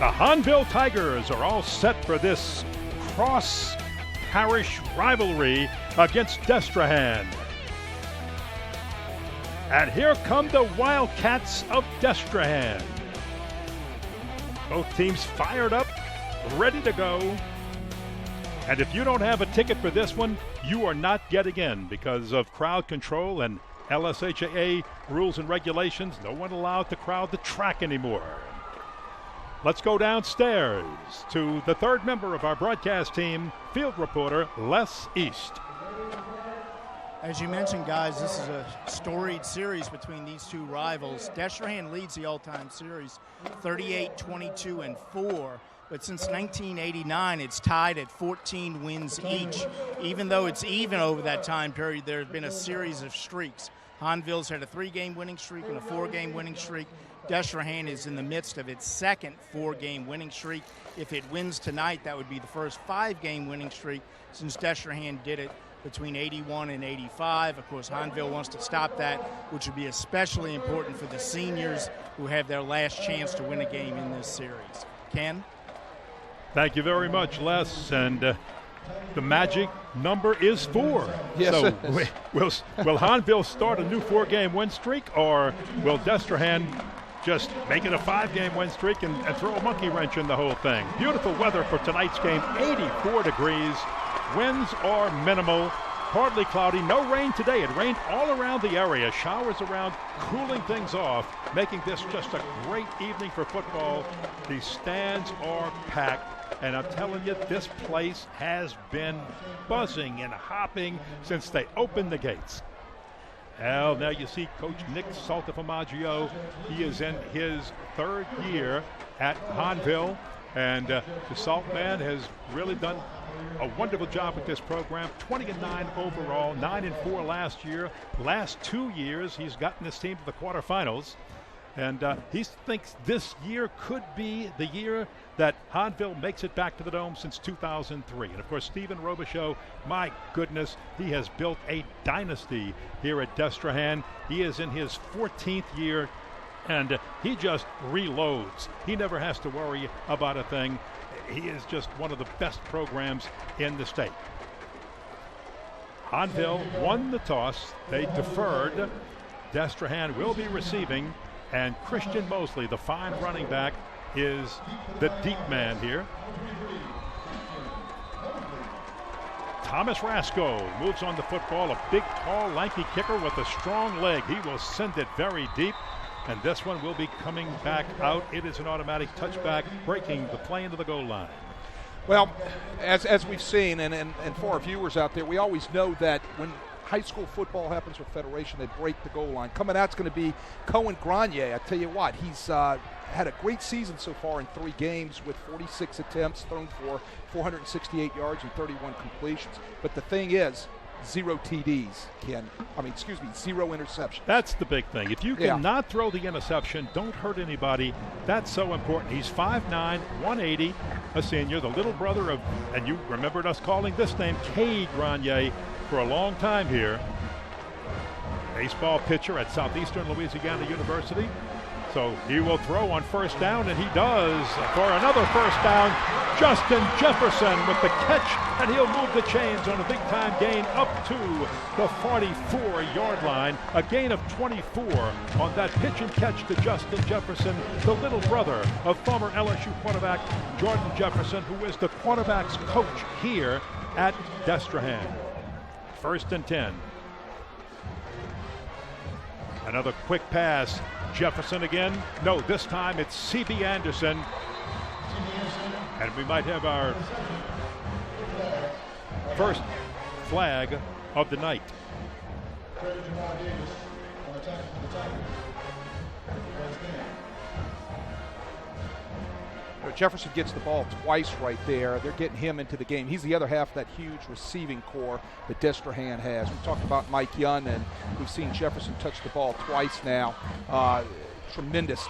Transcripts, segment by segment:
The Hahnville Tigers are all set for this cross-parish rivalry against Destrehan. And here come the Wildcats of Destrehan. Both teams fired up, ready to go. And if you don't have a ticket for this one, you are not getting in because of crowd control and LSHAA rules and regulations. No one allowed to crowd the track anymore. Let's go downstairs to the third member of our broadcast team, field reporter Les East. As you mentioned, guys, this is a storied series between these two rivals. Destrehan leads the all-time series 38-22-4, but since 1989, it's tied at 14 wins each. Even though it's even over that time period, there have been a series of streaks. Hahnville's had a 3-game winning streak and a 4-game winning streak. Destrehan is in the midst of its second 4-game winning streak. If it wins tonight, that would be the first 5-game winning streak since Destrehan did it between 81 and 85. Of course, Hahnville wants to stop that, which would be especially important for the seniors who have their last chance to win a game in this series. Ken? Thank you very much, Les. And the magic number is 4. Yes. So will Hahnville start a new 4-game win streak, or will Destrehan just make it a 5-game win streak and throw a monkey wrench in the whole thing? Beautiful weather for tonight's game, 84 degrees. Winds are minimal, partly cloudy, no rain today. It rained all around the area, showers around, cooling things off, making this just a great evening for football. The stands are packed. And I'm telling you, this place has been buzzing and hopping since they opened the gates. Well, now you see Coach Nick Saltafamaggio. He is in his 3rd year at Hahnville. And the Salt man has really done a wonderful job with this program. 20-9 overall, 9-4 last year. Last 2 years, he's gotten this team to the quarterfinals. And he thinks this year could be the year that Hahnville makes it back to the Dome since 2003. And, of course, Stephen Robichaux, my goodness, he has built a dynasty here at Destrehan. He is in his 14th year, and he just reloads. He never has to worry about a thing. He is just one of the best programs in the state. Hahnville won the toss. They deferred. Destrehan will be receiving. And Christian Mosley, the fine running back, is the deep man here. Thomas Rasco moves on the football, a big, tall, lanky kicker with a strong leg. He will send it very deep, and this one will be coming back out. It is an automatic touchback, breaking the play into the goal line. Well, as we've seen, and for our viewers out there, we always know that when high school football happens with Federation, they break the goal line. Coming out's going to be Cohen Grenier. I tell you what, he's had a great season so far in 3 games with 46 attempts, thrown for 468 yards and 31 completions. But the thing is, 0 TDs, Ken. 0 interceptions. That's the big thing. If you cannot throw the interception, don't hurt anybody. That's so important. He's 5'9", 180, a senior, the little brother of, and you remembered us calling this name, K. Grenier, for a long time here. Baseball pitcher at Southeastern Louisiana University. So he will throw on first down, and he does for another first down. Justin Jefferson with the catch, and he'll move the chains on a big-time gain up to the 44-yard line. A gain of 24 on that pitch and catch to Justin Jefferson, the little brother of former LSU quarterback Jordan Jefferson, who is the quarterback's coach here at Destrehan. 1st and 10. Another quick pass. Jefferson again. No, this time it's C.B. Anderson. And we might have our first flag of the night. Jefferson gets the ball twice right there. They're getting him into the game. He's the other half of that huge receiving core that Destrehan has. We talked about Mike Young, and we've seen Jefferson touch the ball twice now. Tremendous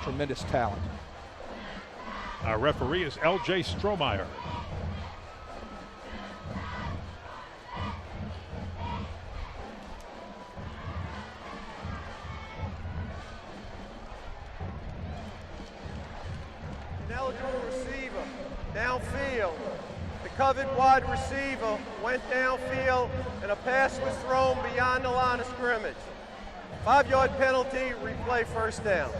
talent. Our referee is L.J. Strohmeyer. Ineligible receiver, downfield. The covered wide receiver went downfield, and a pass was thrown beyond the line of scrimmage. 5-yard penalty, replay first down.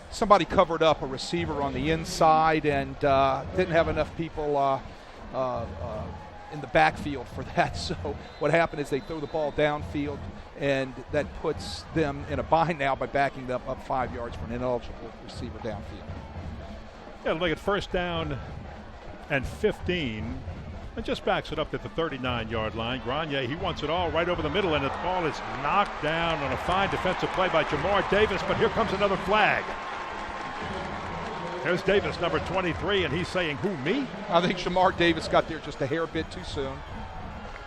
Somebody covered up a receiver on the inside and didn't have enough people in the backfield for that. So what happened is they throw the ball downfield, and that puts them in a bind now by backing them up 5 yards for an ineligible receiver downfield. Yeah, look at first down and 15. And just backs it up at the 39-yard line. Grenier, he wants it all right over the middle, and the ball is knocked down on a fine defensive play by Jamar Davis, but here comes another flag. There's Davis, number 23, and he's saying, who, me? I think Jamar Davis got there just a hair bit too soon,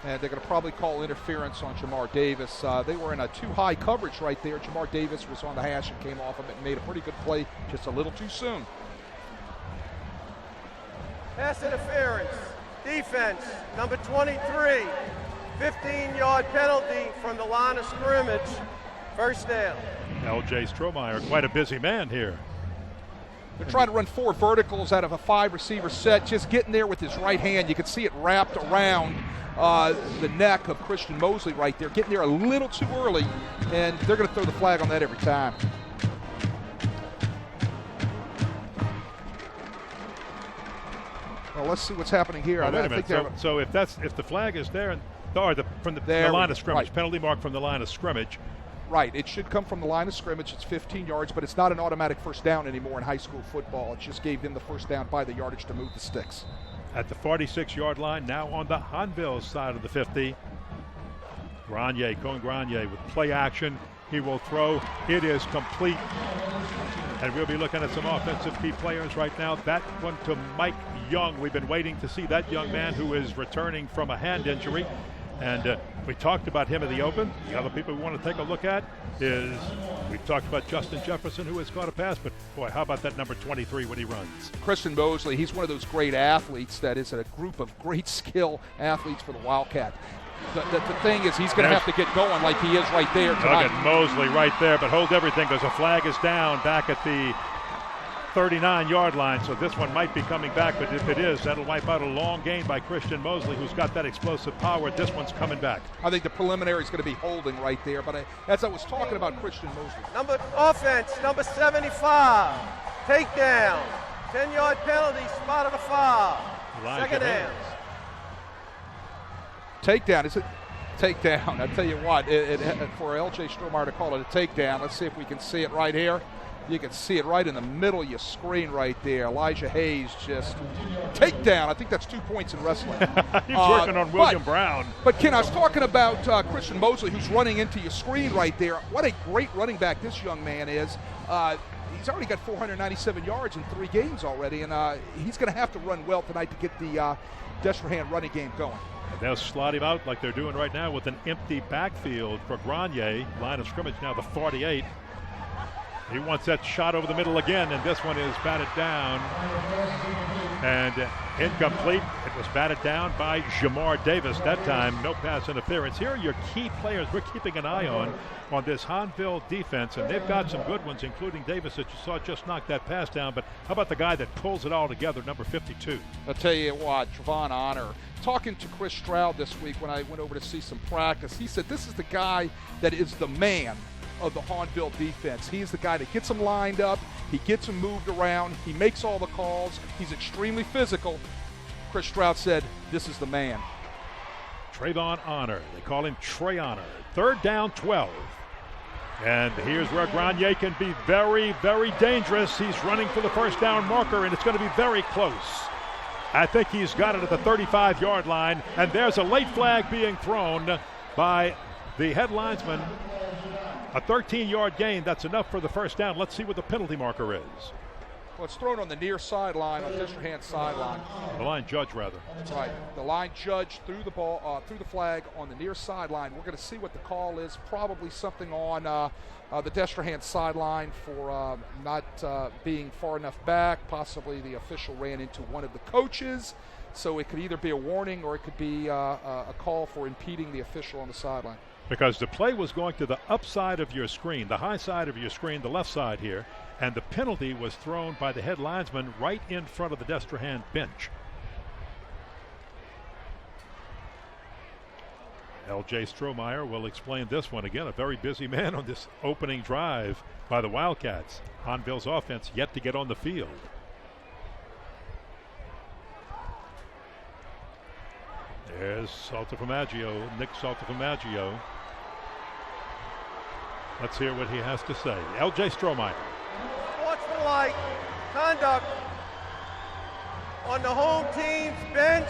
and they're going to probably call interference on Jamar Davis. They were in a too high coverage right there. Jamar Davis was on the hash and came off of it and made a pretty good play just a little too soon. Pass interference. Defense, number 23, 15-yard penalty from the line of scrimmage, first down. L.J. Strohmeyer, quite a busy man here. They're trying to run 4 verticals out of a 5-receiver set, just getting there with his right hand. You can see it wrapped around the neck of Christian Mosley right there, getting there a little too early, and they're going to throw the flag on that every time. Well, let's see what's happening here. Wait a minute. So if the flag is there, from the line of scrimmage, right. Penalty mark from the line of scrimmage. Right. It should come from the line of scrimmage. It's 15 yards, but it's not an automatic first down anymore in high school football. It just gave them the first down by the yardage to move the sticks. At the 46-yard line, now on the Hahnville side of the 50. Grenier with play action. He will throw. It is complete. And we'll be looking at some offensive key players right now. That one to Mike Young. We've been waiting to see that young man who is returning from a hand injury. And we talked about him in the open. The other people we want to take a look at is, we've talked about Justin Jefferson, who has caught a pass, but boy, how about that number 23 when he runs? Christian Mosley, he's one of those great athletes that is a group of great skill athletes for the Wildcat. The thing is, he's going to have to get going like he is right there tonight. Look at Mosley right there, but hold everything because the flag is down back at the 39-yard line, so this one might be coming back, but if it is, that'll wipe out a long gain by Christian Mosley, who's got that explosive power. This one's coming back. I think the preliminary is going to be holding right there, but as I was talking about Christian Mosley. Offense, number 75, takedown, 10-yard penalty, spot of the 5, second down. Takedown, is it? Takedown. I tell you what, for L.J. Strohmeyer to call it a takedown, let's see if we can see it right here. You can see it right in the middle of your screen right there. Elijah Hayes just takedown. I think that's 2 points in wrestling. He's working on William Brown. But Ken, I was talking about Christian Mosley, who's running into your screen right there. What a great running back this young man is. He's already got 497 yards in 3 games already, and he's going to have to run well tonight to get the Destrehan running game going. And they'll slot him out like they're doing right now with an empty backfield for Grenier. Line of scrimmage now the 48. He wants that shot over the middle again, and this one is batted down and incomplete. It was batted down by Jamar Davis that time. No pass interference. Here are your key players we're keeping an eye on this Hahnville defense, and they've got some good ones, including Davis that you saw just knock that pass down. But how about the guy that pulls it all together, number 52? I'll tell you what, Trevon Honor. Talking to Chris Stroud this week when I went over to see some practice, he said this is the guy that is the man of the Hahnville defense. He's the guy that gets them lined up, he gets them moved around, he makes all the calls, he's extremely physical. Chris Stroud said, this is the man. Trayvon Honor, they call him Trey Honor. 3rd down, 12. And here's where Grenier can be very, very dangerous. He's running for the first down marker, and it's going to be very close. I think he's got it at the 35-yard line, and there's a late flag being thrown by the head linesman. A 13-yard gain, that's enough for the first down. Let's see what the penalty marker is. Well, it's thrown on the near sideline, on Destrehan sideline. The line judge, rather. That's right. The line judge threw the ball, threw the flag on the near sideline. We're going to see what the call is. Probably something on the Destrehan sideline for not being far enough back. Possibly the official ran into one of the coaches. So it could either be a warning or it could be a call for impeding the official on the sideline. because the play was going to the upside of your screen, the high side of your screen, the left side here, and the penalty was thrown by the head linesman right in front of the Destrehan bench. L.J. Strohmeyer will explain this one again. A very busy man on this opening drive by the Wildcats. Hahnville's offense yet to get on the field. There's Nick Saltifamaggio. Let's hear what he has to say. L.J. Strohmeyer. Sportsmanlike conduct on the home team's bench.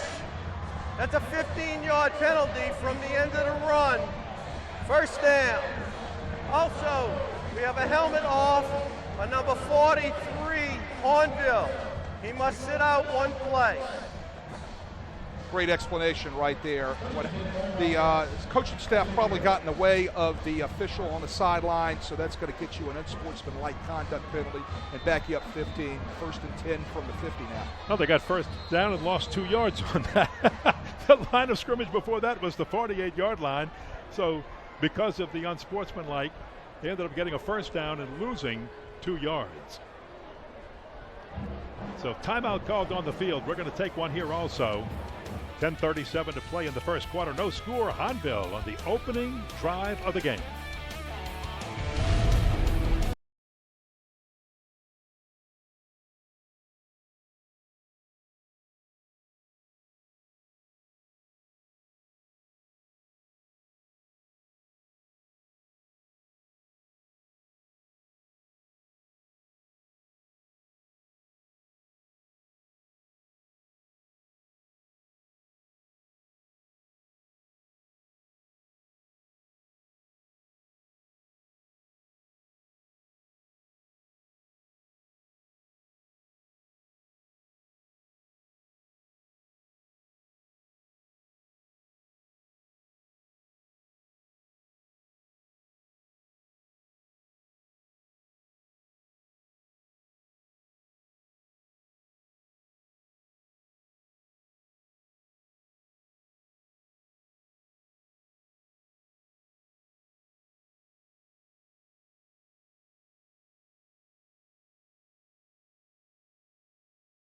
That's a 15-yard penalty from the end of the run. First down. Also, we have a helmet off on number 43, Hahnville. He must sit out one play. Great explanation right there. The coaching staff probably got in the way of the official on the sideline, so that's going to get you an unsportsmanlike conduct penalty and back you up 15. First and 10 from the 50 now. Well, they got first down and lost 2 yards on that. The line of scrimmage before that was the 48-yard line. So because of the unsportsmanlike, they ended up getting a first down and losing 2 yards. So timeout called on the field. We're going to take one here also. 10:37 to play in the first quarter. No score. Hahnville on the opening drive of the game.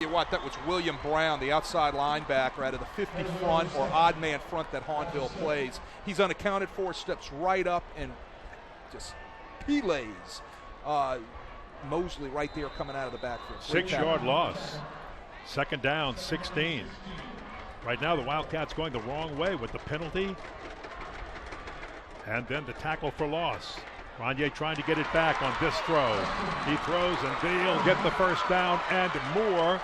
What, that was William Brown, the outside linebacker out of the 50 front or odd man front that Hahnville plays. He's unaccounted for, steps right up and just pelays Mosley right there coming out of the backfield. 6-yard loss. Second down, 16. Right now the Wildcats going the wrong way with the penalty and then the tackle for loss. Grenier trying to get it back on this throw. He throws and they'll get the first down and more,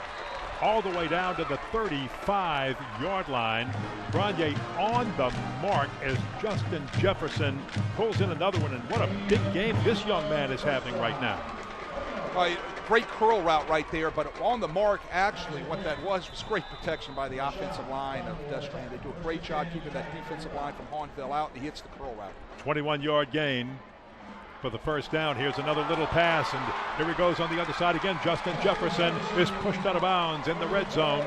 all the way down to the 35-yard line. Grenier on the mark as Justin Jefferson pulls in another one, and what a big game this young man is having right now. Great curl route right there, but on the mark, actually, what that was great protection by the offensive line of Destrehan. They do a great job keeping that defensive line from Hahnville out, and he hits the curl route. 21-yard gain for the first down. Here's another little pass, and here he goes on the other side again. Justin Jefferson is pushed out of bounds in the red zone,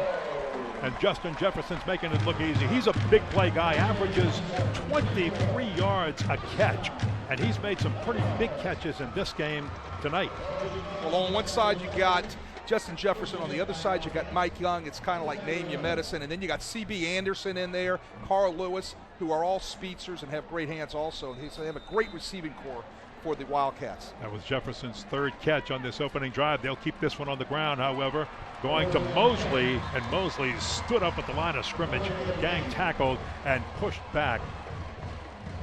and Justin Jefferson's making it look easy. He's a big play guy, averages 23 yards a catch, and he's made some pretty big catches in this game tonight. Well, on one side you got Justin Jefferson, on the other side you got Mike Young. It's kind of like name your medicine, and then you got C.B. Anderson in there, Carl Lewis, who are all speedsters and have great hands also. So they have a great receiving corps for the Wildcats. That was Jefferson's third catch on this opening drive. They'll keep this one on the ground, however, going to Mosley, and Mosley stood up at the line of scrimmage, gang tackled and pushed back.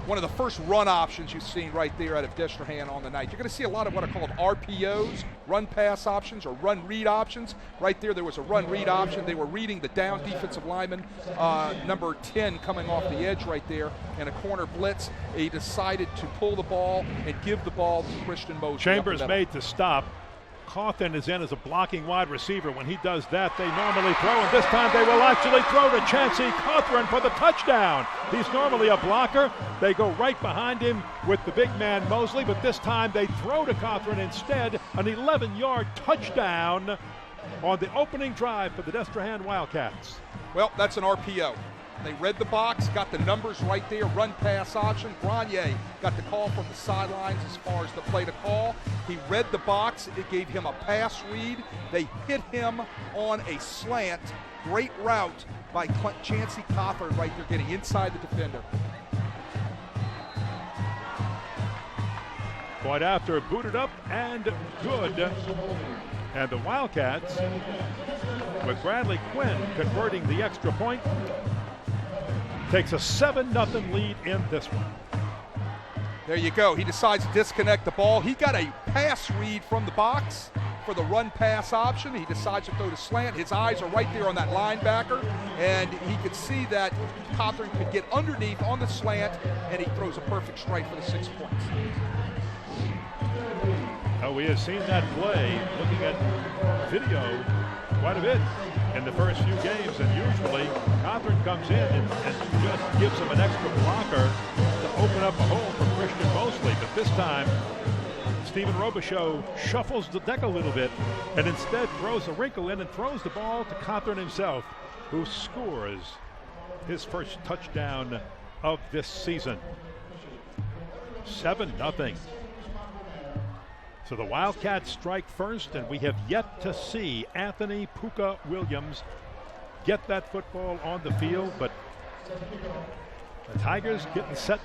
One of the first run options you've seen right there out of Destrehan on the night. You're going to see a lot of what are called RPOs, run pass options or run read options. Right there was a run read option. They were reading the down defensive lineman, number 10 coming off the edge right there in a corner blitz. He decided to pull the ball and give the ball to Christian Mosley. Chambers made to stop. Cawthon is in as a blocking wide receiver. When he does that, they normally throw, and this time they will actually throw to Chancey Cawthon for the touchdown. He's normally a blocker. They go right behind him with the big man Mosley, but this time they throw to Cawthon instead. An 11-yard touchdown on the opening drive for the Destrehan Wildcats. Well, that's an RPO. They read the box, got the numbers right there, run pass option. Grenier got the call from the sidelines as far as the play to call. He read the box. It gave him a pass read. They hit him on a slant. Great route by Chancey Cawthorn right there, getting inside the defender. Point after, booted up and good. And the Wildcats, with Bradley Quinn converting the extra point, takes a 7-0 lead in this one. There you go. He decides to disconnect the ball. He got a pass read from the box for the run pass option. He decides to throw the slant. His eyes are right there on that linebacker, and he could see that Cawthorn could get underneath on the slant, and he throws a perfect strike for the 6 points. We have seen that play, looking at video quite a bit in the first few games, and usually Cawthorn comes in and just gives him an extra blocker to open up a hole for Christian Mosley. But this time, Stephen Robichaux shuffles the deck a little bit and instead throws a wrinkle in and throws the ball to Cawthorn himself, who scores his first touchdown of this season. 7-0. So the Wildcats strike first, and we have yet to see Anthony Puka Williams get that football on the field, but the Tigers getting set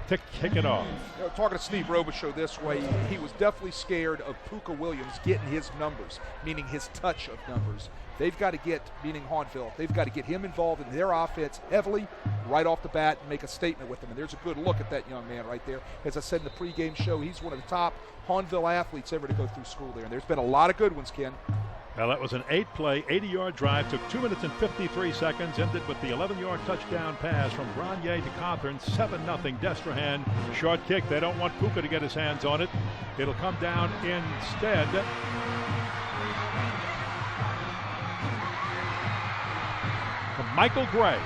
to kick it off. You know, talking to Steve Robichaux this way, he was definitely scared of Puka Williams getting his numbers, meaning his touch of numbers. They've got to get, meaning Hahnville, they've got to get him involved in their offense heavily right off the bat and make a statement with him. And there's a good look at that young man right there. As I said in the pregame show, he's one of the top Hahnville athletes ever to go through school there. And there's been a lot of good ones, Ken. Well, that was an 8-play, 80-yard drive. Took 2 minutes and 53 seconds. Ended with the 11-yard touchdown pass from Grenier to Cawthorn. 7-0 Destrehan. Short kick. They don't want Puka to get his hands on it. It'll come down instead. From Michael Gray.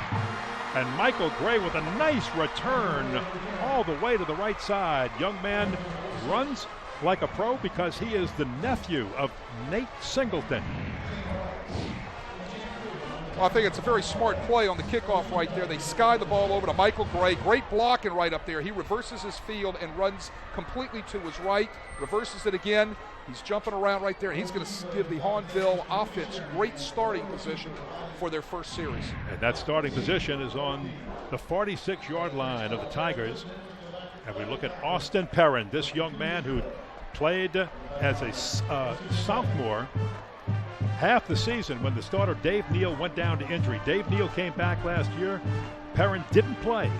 And Michael Gray with a nice return all the way to the right side. Young man runs like a pro because he is the nephew of Nate Singleton. Well, I think it's a very smart play on the kickoff right there. They sky the ball over to Michael Gray. Great blocking right up there. He reverses his field and runs completely to his right, reverses it again. He's jumping around right there, and he's going to give the Hahnville offense great starting position for their first series. And that starting position is on the 46-yard line of the Tigers. And we look at Austin Perrin, this young man who played as a sophomore half the season when the starter Dave Neal went down to injury. Dave Neal came back last year. Perrin didn't play.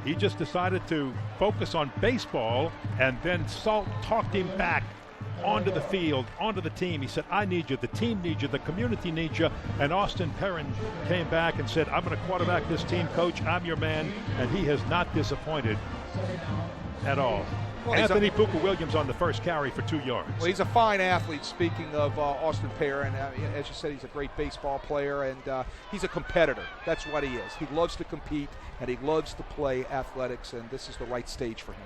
He just decided to focus on baseball, and then Salt talked him back onto the field, onto the team. He said, I need you, the team needs you, the community needs you. And Austin Perrin came back and said, I'm going to quarterback this team, coach. I'm your man. And he has not disappointed at all. Well, Anthony Puka Williams on the first carry for 2 yards. Well, he's a fine athlete, speaking of Austin Perrin. As you said, he's a great baseball player, and he's a competitor. That's what he is. He loves to compete, and he loves to play athletics, and this is the right stage for him.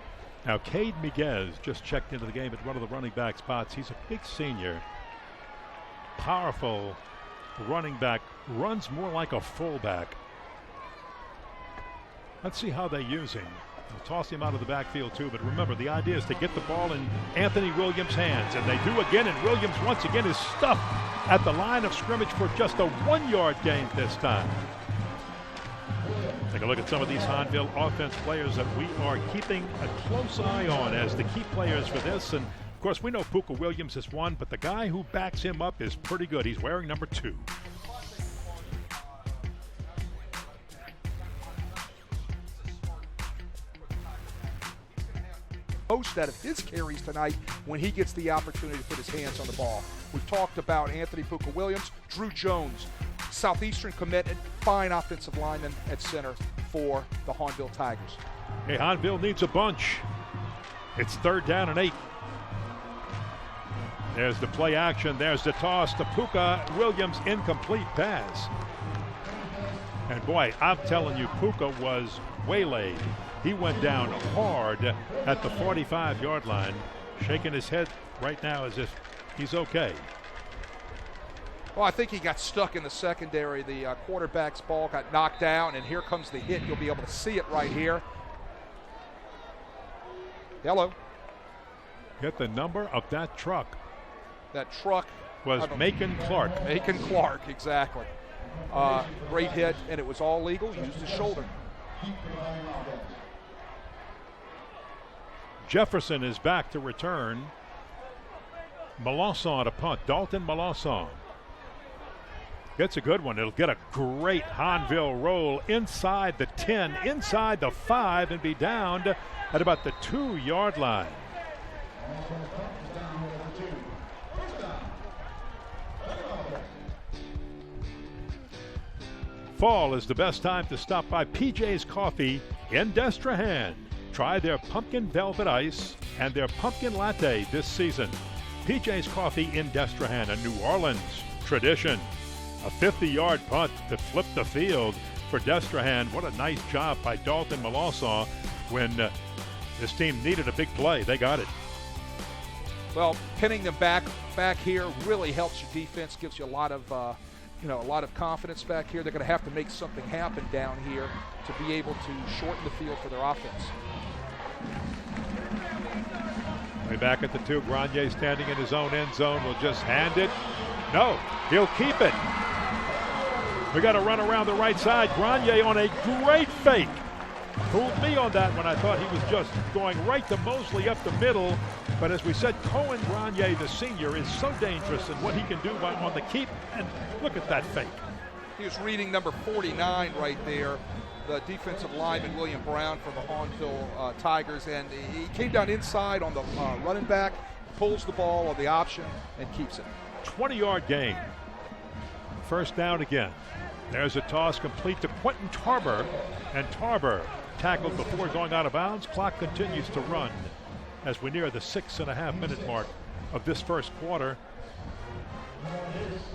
Now, Cade Miguez just checked into the game at one of the running back spots. He's a big senior, powerful running back, runs more like a fullback. Let's see how they use him. They'll toss him out of the backfield too, but remember, the idea is to get the ball in Anthony Williams' hands, and they do again, and Williams once again is stuffed at the line of scrimmage for just a 1-yard gain this time. Take a look at some of these Hahnville offense players that we are keeping a close eye on as the key players for this. And of course, we know Puka Williams is one, but the guy who backs him up is pretty good. He's wearing number 2. Most out of his carries tonight when he gets the opportunity to put his hands on the ball. We've talked about Anthony Puka Williams, Drew Jones, Southeastern committed, fine offensive lineman at center for the Hahnville Tigers. Hey, Hahnville needs a bunch. It's 3rd down and 8. There's the play action. There's the toss to Puka Williams, incomplete pass. And boy, I'm telling you, Puka was waylaid. He went down hard at the 45-yard line, shaking his head right now as if he's okay. Well, I think he got stuck in the secondary. The quarterback's ball got knocked down, and here comes the hit. You'll be able to see it right here. Hello. Get the number of that truck. That truck was Macon Clark. Macon Clark, exactly. Great hit, and it was all legal. He used his shoulder. Jefferson is back to return. Melanson to punt. Dalton Melanson. Gets a good one. It'll get a great Hahnville roll inside the 10, inside the 5, and be down at about the 2-yard line. Fall is the best time to stop by PJ's Coffee in Destrehan. Try their pumpkin velvet ice and their pumpkin latte this season. PJ's Coffee in Destrehan, a New Orleans tradition. A 50-yard punt to flip the field for Destrehan. What a nice job by Dalton Melanson when this team needed a big play. They got it. Well, pinning them back here really helps your defense, gives you a lot of a lot of confidence back here. They're going to have to make something happen down here to be able to shorten the field for their offense. Way back at the 2, Grenier standing in his own end zone will just hand it. No, he'll keep it. We got to run around the right side. Grenier on a great fake. Fooled me on that one. I thought he was just going right to Mosley up the middle. But as we said, Cohen Grenier, the senior, is so dangerous in what he can do on the keep. And look at that fake. He was reading number 49 right there, the defensive lineman, William Brown, from the Hahnville Tigers. And he came down inside on the running back, pulls the ball on the option, and keeps it. 20-yard gain. First down again. There's a toss complete to Quentin Tarber, and Tarber tackled before going out of bounds. Clock continues to run as we near the 6.5-minute mark of this first quarter.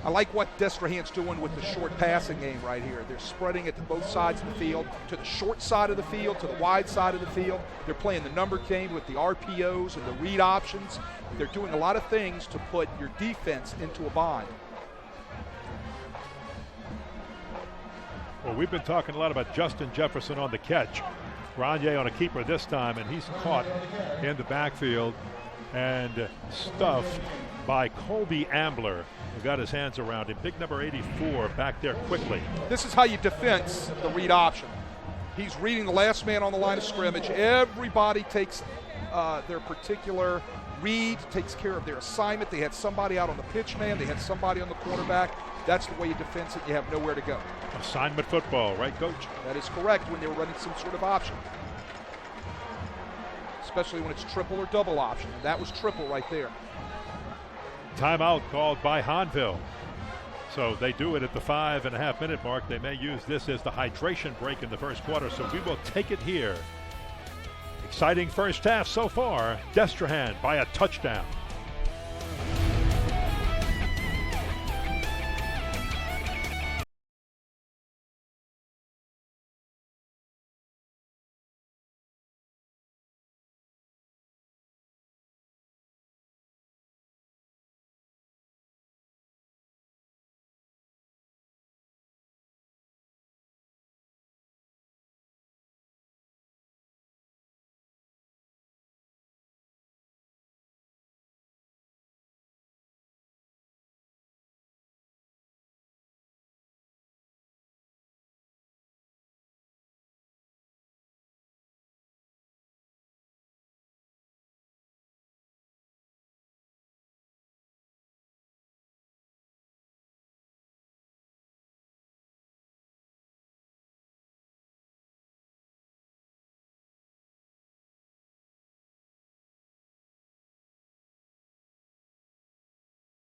I like what Destrehan's doing with the short passing game right here. They're spreading it to both sides of the field, to the short side of the field, to the wide side of the field. They're playing the number game with the RPOs and the read options. They're doing a lot of things to put your defense into a bind. Well, we've been talking a lot about Justin Jefferson on the catch. Grenier on a keeper this time, and he's caught in the backfield and stuffed by Colby Ambler, who got his hands around him. Big number 84 back there quickly. This is how you defense the read option. He's reading the last man on the line of scrimmage. Everybody takes their particular read, takes care of their assignment. They had somebody out on the pitch man. They had somebody on the quarterback. That's the way you defense it. You have nowhere to go. Assignment football, right, Coach? That is correct when they were running some sort of option. Especially when it's triple or double option. And that was triple right there. Timeout called by Hahnville. So they do it at the 5.5-minute mark. They may use this as the hydration break in the first quarter, so we will take it here. Exciting first half so far. Destrehan by a touchdown.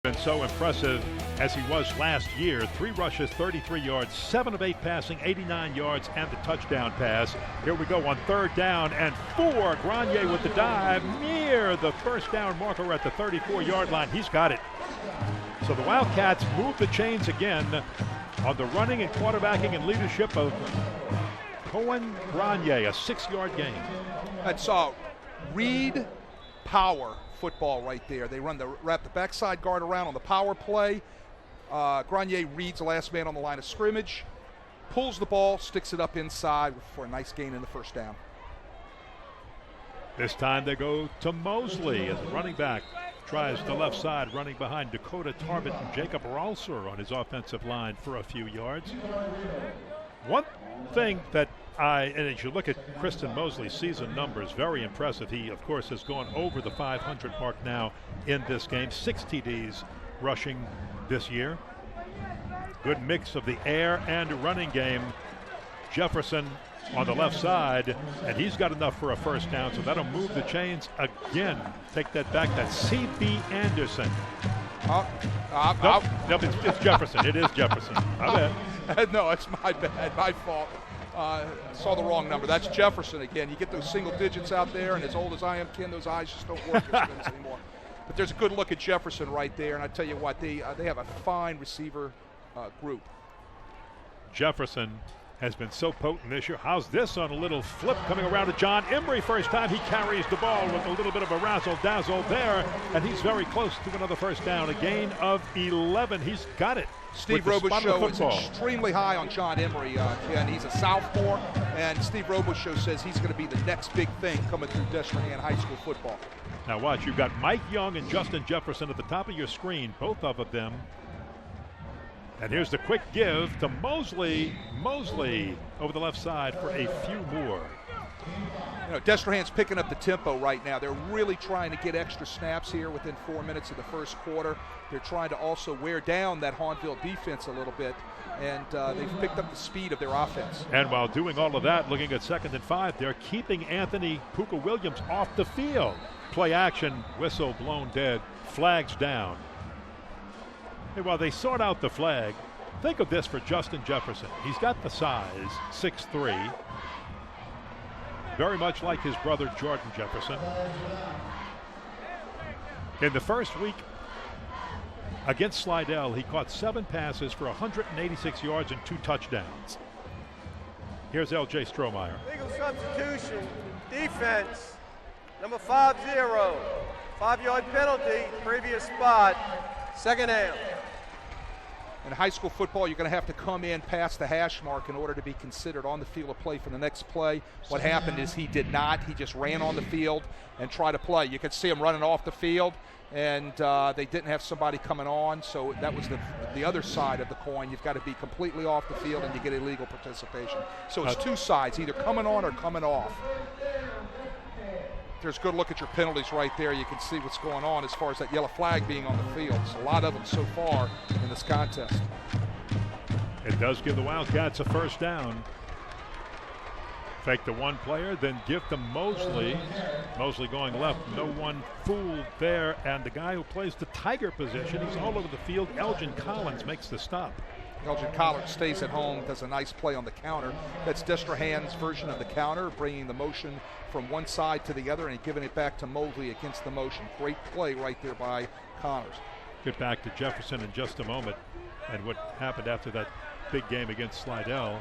Been so impressive as he was last year. 3 rushes, 33 yards, 7 of 8 passing, 89 yards, and the touchdown pass. Here we go on 3rd down and 4. Grenier with the dive near the first down marker at the 34-yard line. He's got it. So the Wildcats move the chains again on the running and quarterbacking and leadership of Cohen Grenier, a 6-yard gain. That's read power football right there. They wrap the backside guard around on the power play. Grenier reads the last man on the line of scrimmage, pulls the ball, sticks it up inside for a nice gain in the first down. This time they go to Mosley as a running back. Tries the left side, running behind Dakota Tarbett and Jacob Ralser on his offensive line for a few yards. One thing that and as you look at Kristen Mosley's season numbers, very impressive. He, of course, has gone over the 500 mark now in this game. 6 TDs rushing this year. Good mix of the air and running game. Jefferson on the left side, and he's got enough for a first down, so that'll move the chains again. Take that back. That's C.B. Anderson. Nope, it's Jefferson. It is Jefferson. I bet. No, it's my bad. My fault. Saw the wrong number. That's Jefferson again. You get those single digits out there, and as old as I am, Ken, those eyes just don't work as good anymore. But there's a good look at Jefferson right there, and I tell you what, they have a fine receiver group. Jefferson has been so potent this year. How's this on a little flip coming around to John Emery? First time he carries the ball with a little bit of a razzle-dazzle there, and he's very close to another first down. A gain of 11. He's got it. Steve Robichaux is extremely high on John Emery, Ken. He's a sophomore, and Steve Robichaux says he's going to be the next big thing coming through Destrehan high school football. Now watch, you've got Mike Young and Justin Jefferson at the top of your screen, both of them. And here's the quick give to Mosley. Mosley over the left side for a few more. You know, Destrehan's picking up the tempo right now. They're really trying to get extra snaps here within 4 minutes of the first quarter. They're trying to also wear down that Hahnville defense a little bit, and they've picked up the speed of their offense. And while doing all of that, looking at 2nd and 5, they're keeping Anthony Puka Williams off the field. Play action, whistle blown dead, flags down. Hey, while they sort out the flag, think of this for Justin Jefferson. He's got the size, 6'3", very much like his brother Jordan Jefferson. In the first week against Slidell, he caught 7 passes for 186 yards and 2 touchdowns. Here's L.J. Strohmeyer. Legal substitution, defense, number 50, 5-yard penalty, previous spot, 2nd down. In high school football, you're going to have to come in past the hash mark in order to be considered on the field of play for the next play. What happened is he did not. He just ran on the field and tried to play. You could see him running off the field, and they didn't have somebody coming on, so that was the other side of the coin. You've got to be completely off the field, and you get illegal participation. So it's two sides, either coming on or coming off. There's a good look at your penalties right there. You can see what's going on as far as that yellow flag being on the field. There's a lot of them so far in this contest. It does give the Wildcats a first down. Fake to one player, then give to Mosley. Mosley going left, no one fooled there. And the guy who plays the Tiger position, he's all over the field. Elgin Collins makes the stop. Elgin Collins stays at home, does a nice play on the counter. That's Destrehan's version of the counter, bringing the motion from one side to the other and giving it back to Mosley against the motion. Great play right there by Connors. Get back to Jefferson in just a moment and what happened after that big game against Slidell.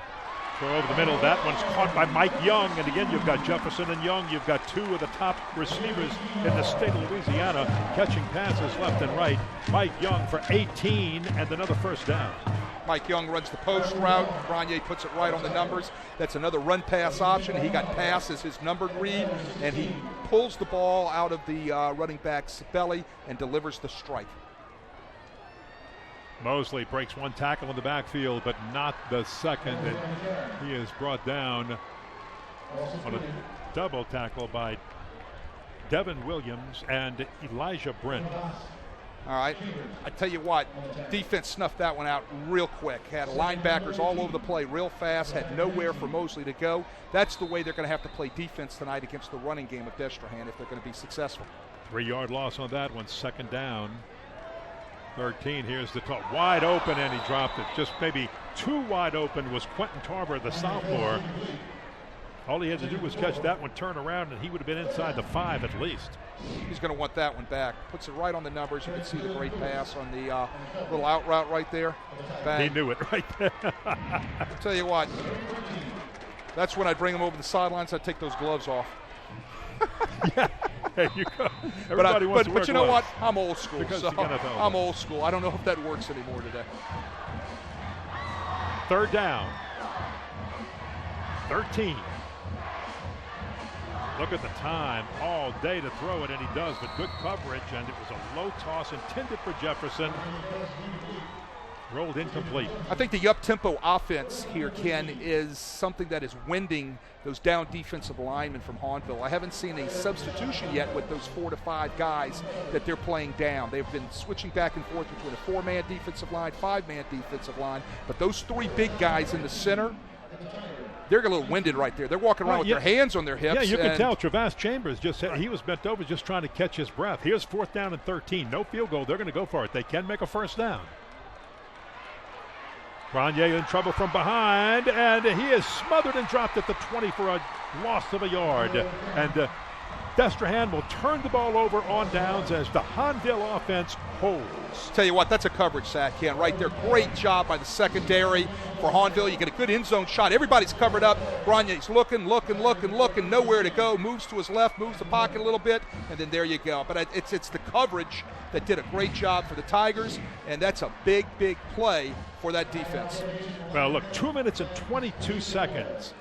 Throw over the middle. That one's caught by Mike Young. And again, you've got Jefferson and Young. You've got 2 of the top receivers in the state of Louisiana catching passes left and right. Mike Young for 18 and another first down. Mike Young runs the post route. Grenier puts it right on the numbers. That's another run-pass option. He got pass as his numbered read, and he pulls the ball out of the running back's belly and delivers the strike. Mosley breaks one tackle in the backfield, but not the second, and he is brought down on a double tackle by Devin Williams and Elijah Brent. All right, I tell you what, defense snuffed that one out real quick. Had linebackers all over the play real fast, had nowhere for Mosley to go. That's the way they're going to have to play defense tonight against the running game of Destrehan if they're going to be successful. 3-yard loss on that one, 2nd down. 13, here's the top, wide open, and he dropped it. Just maybe too wide open was Quentin Tarver, the sophomore. All he had to do was catch that one, turn around, and he would have been inside the 5 at least. He's going to want that one back. Puts it right on the numbers. You can see the great pass on the little out route right there. Bang. He knew it right there. I'll tell you what, that's when I'd bring him over the sidelines. I'd take those gloves off. Yeah. There you go. Everybody wants to wear but you know gloves. what? I'm old school. Because So the NFL I'm old school. I don't know if that works anymore today. Third down. 13. Look at the time all day to throw it, and he does, but good coverage, and it was a low toss intended for Jefferson. Rolled incomplete. I think the up-tempo offense here, Ken, is something that is winding those down defensive linemen from Hahnville. I haven't seen a substitution yet with those 4 to 5 guys that they're playing down. They've been switching back and forth between a 4-man defensive line, 5-man defensive line, but those 3 big guys in the center, they're a little winded right there. They're walking around with their hands on their hips. Yeah, you can tell Travas Chambers he was bent over just trying to catch his breath. Here's 4th down and 13. No field goal. They're going to go for it. They can make a first down. Grenier in trouble from behind, and he is smothered and dropped at the 20 for a loss of a yard. And Destrehan will turn the ball over on downs as the Hahnville offense holds. Tell you what, that's a coverage sack, Ken, right there. Great job by the secondary for Hahnville. You get a good end zone shot. Everybody's covered up. Grenier's looking, nowhere to go. Moves to his left, moves the pocket a little bit, and then there you go. But it's the coverage that did a great job for the Tigers, and that's a big, big play for that defense. Well, look, 2 minutes and 22 seconds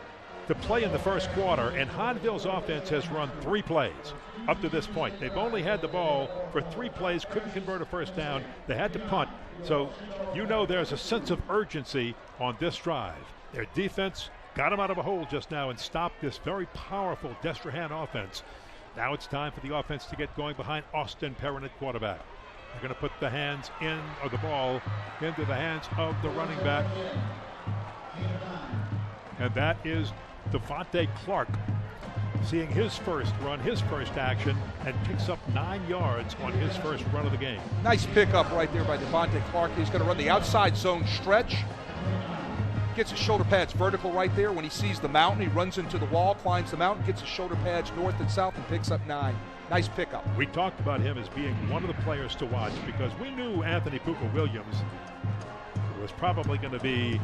to play in the first quarter, and Hahnville's offense has run 3 plays up to this point. They've only had the ball for 3 plays, couldn't convert a first down. They had to punt. So you know there's a sense of urgency on this drive. Their defense got them out of a hole just now and stopped this very powerful Destrehan offense. Now it's time for the offense to get going behind Austin Perrin at quarterback. They're going to put the hands in, or the ball into the hands of the running back. And that is Devontae Clark, seeing his first run, his first action, and picks up 9 yards on his first run of the game. Nice pickup right there by Devontae Clark. He's going to run the outside zone stretch. Gets his shoulder pads vertical right there. When he sees the mountain, he runs into the wall, climbs the mountain, gets his shoulder pads north and south, and picks up 9. Nice pickup. We talked about him as being one of the players to watch because we knew Anthony Puka Williams was probably going to be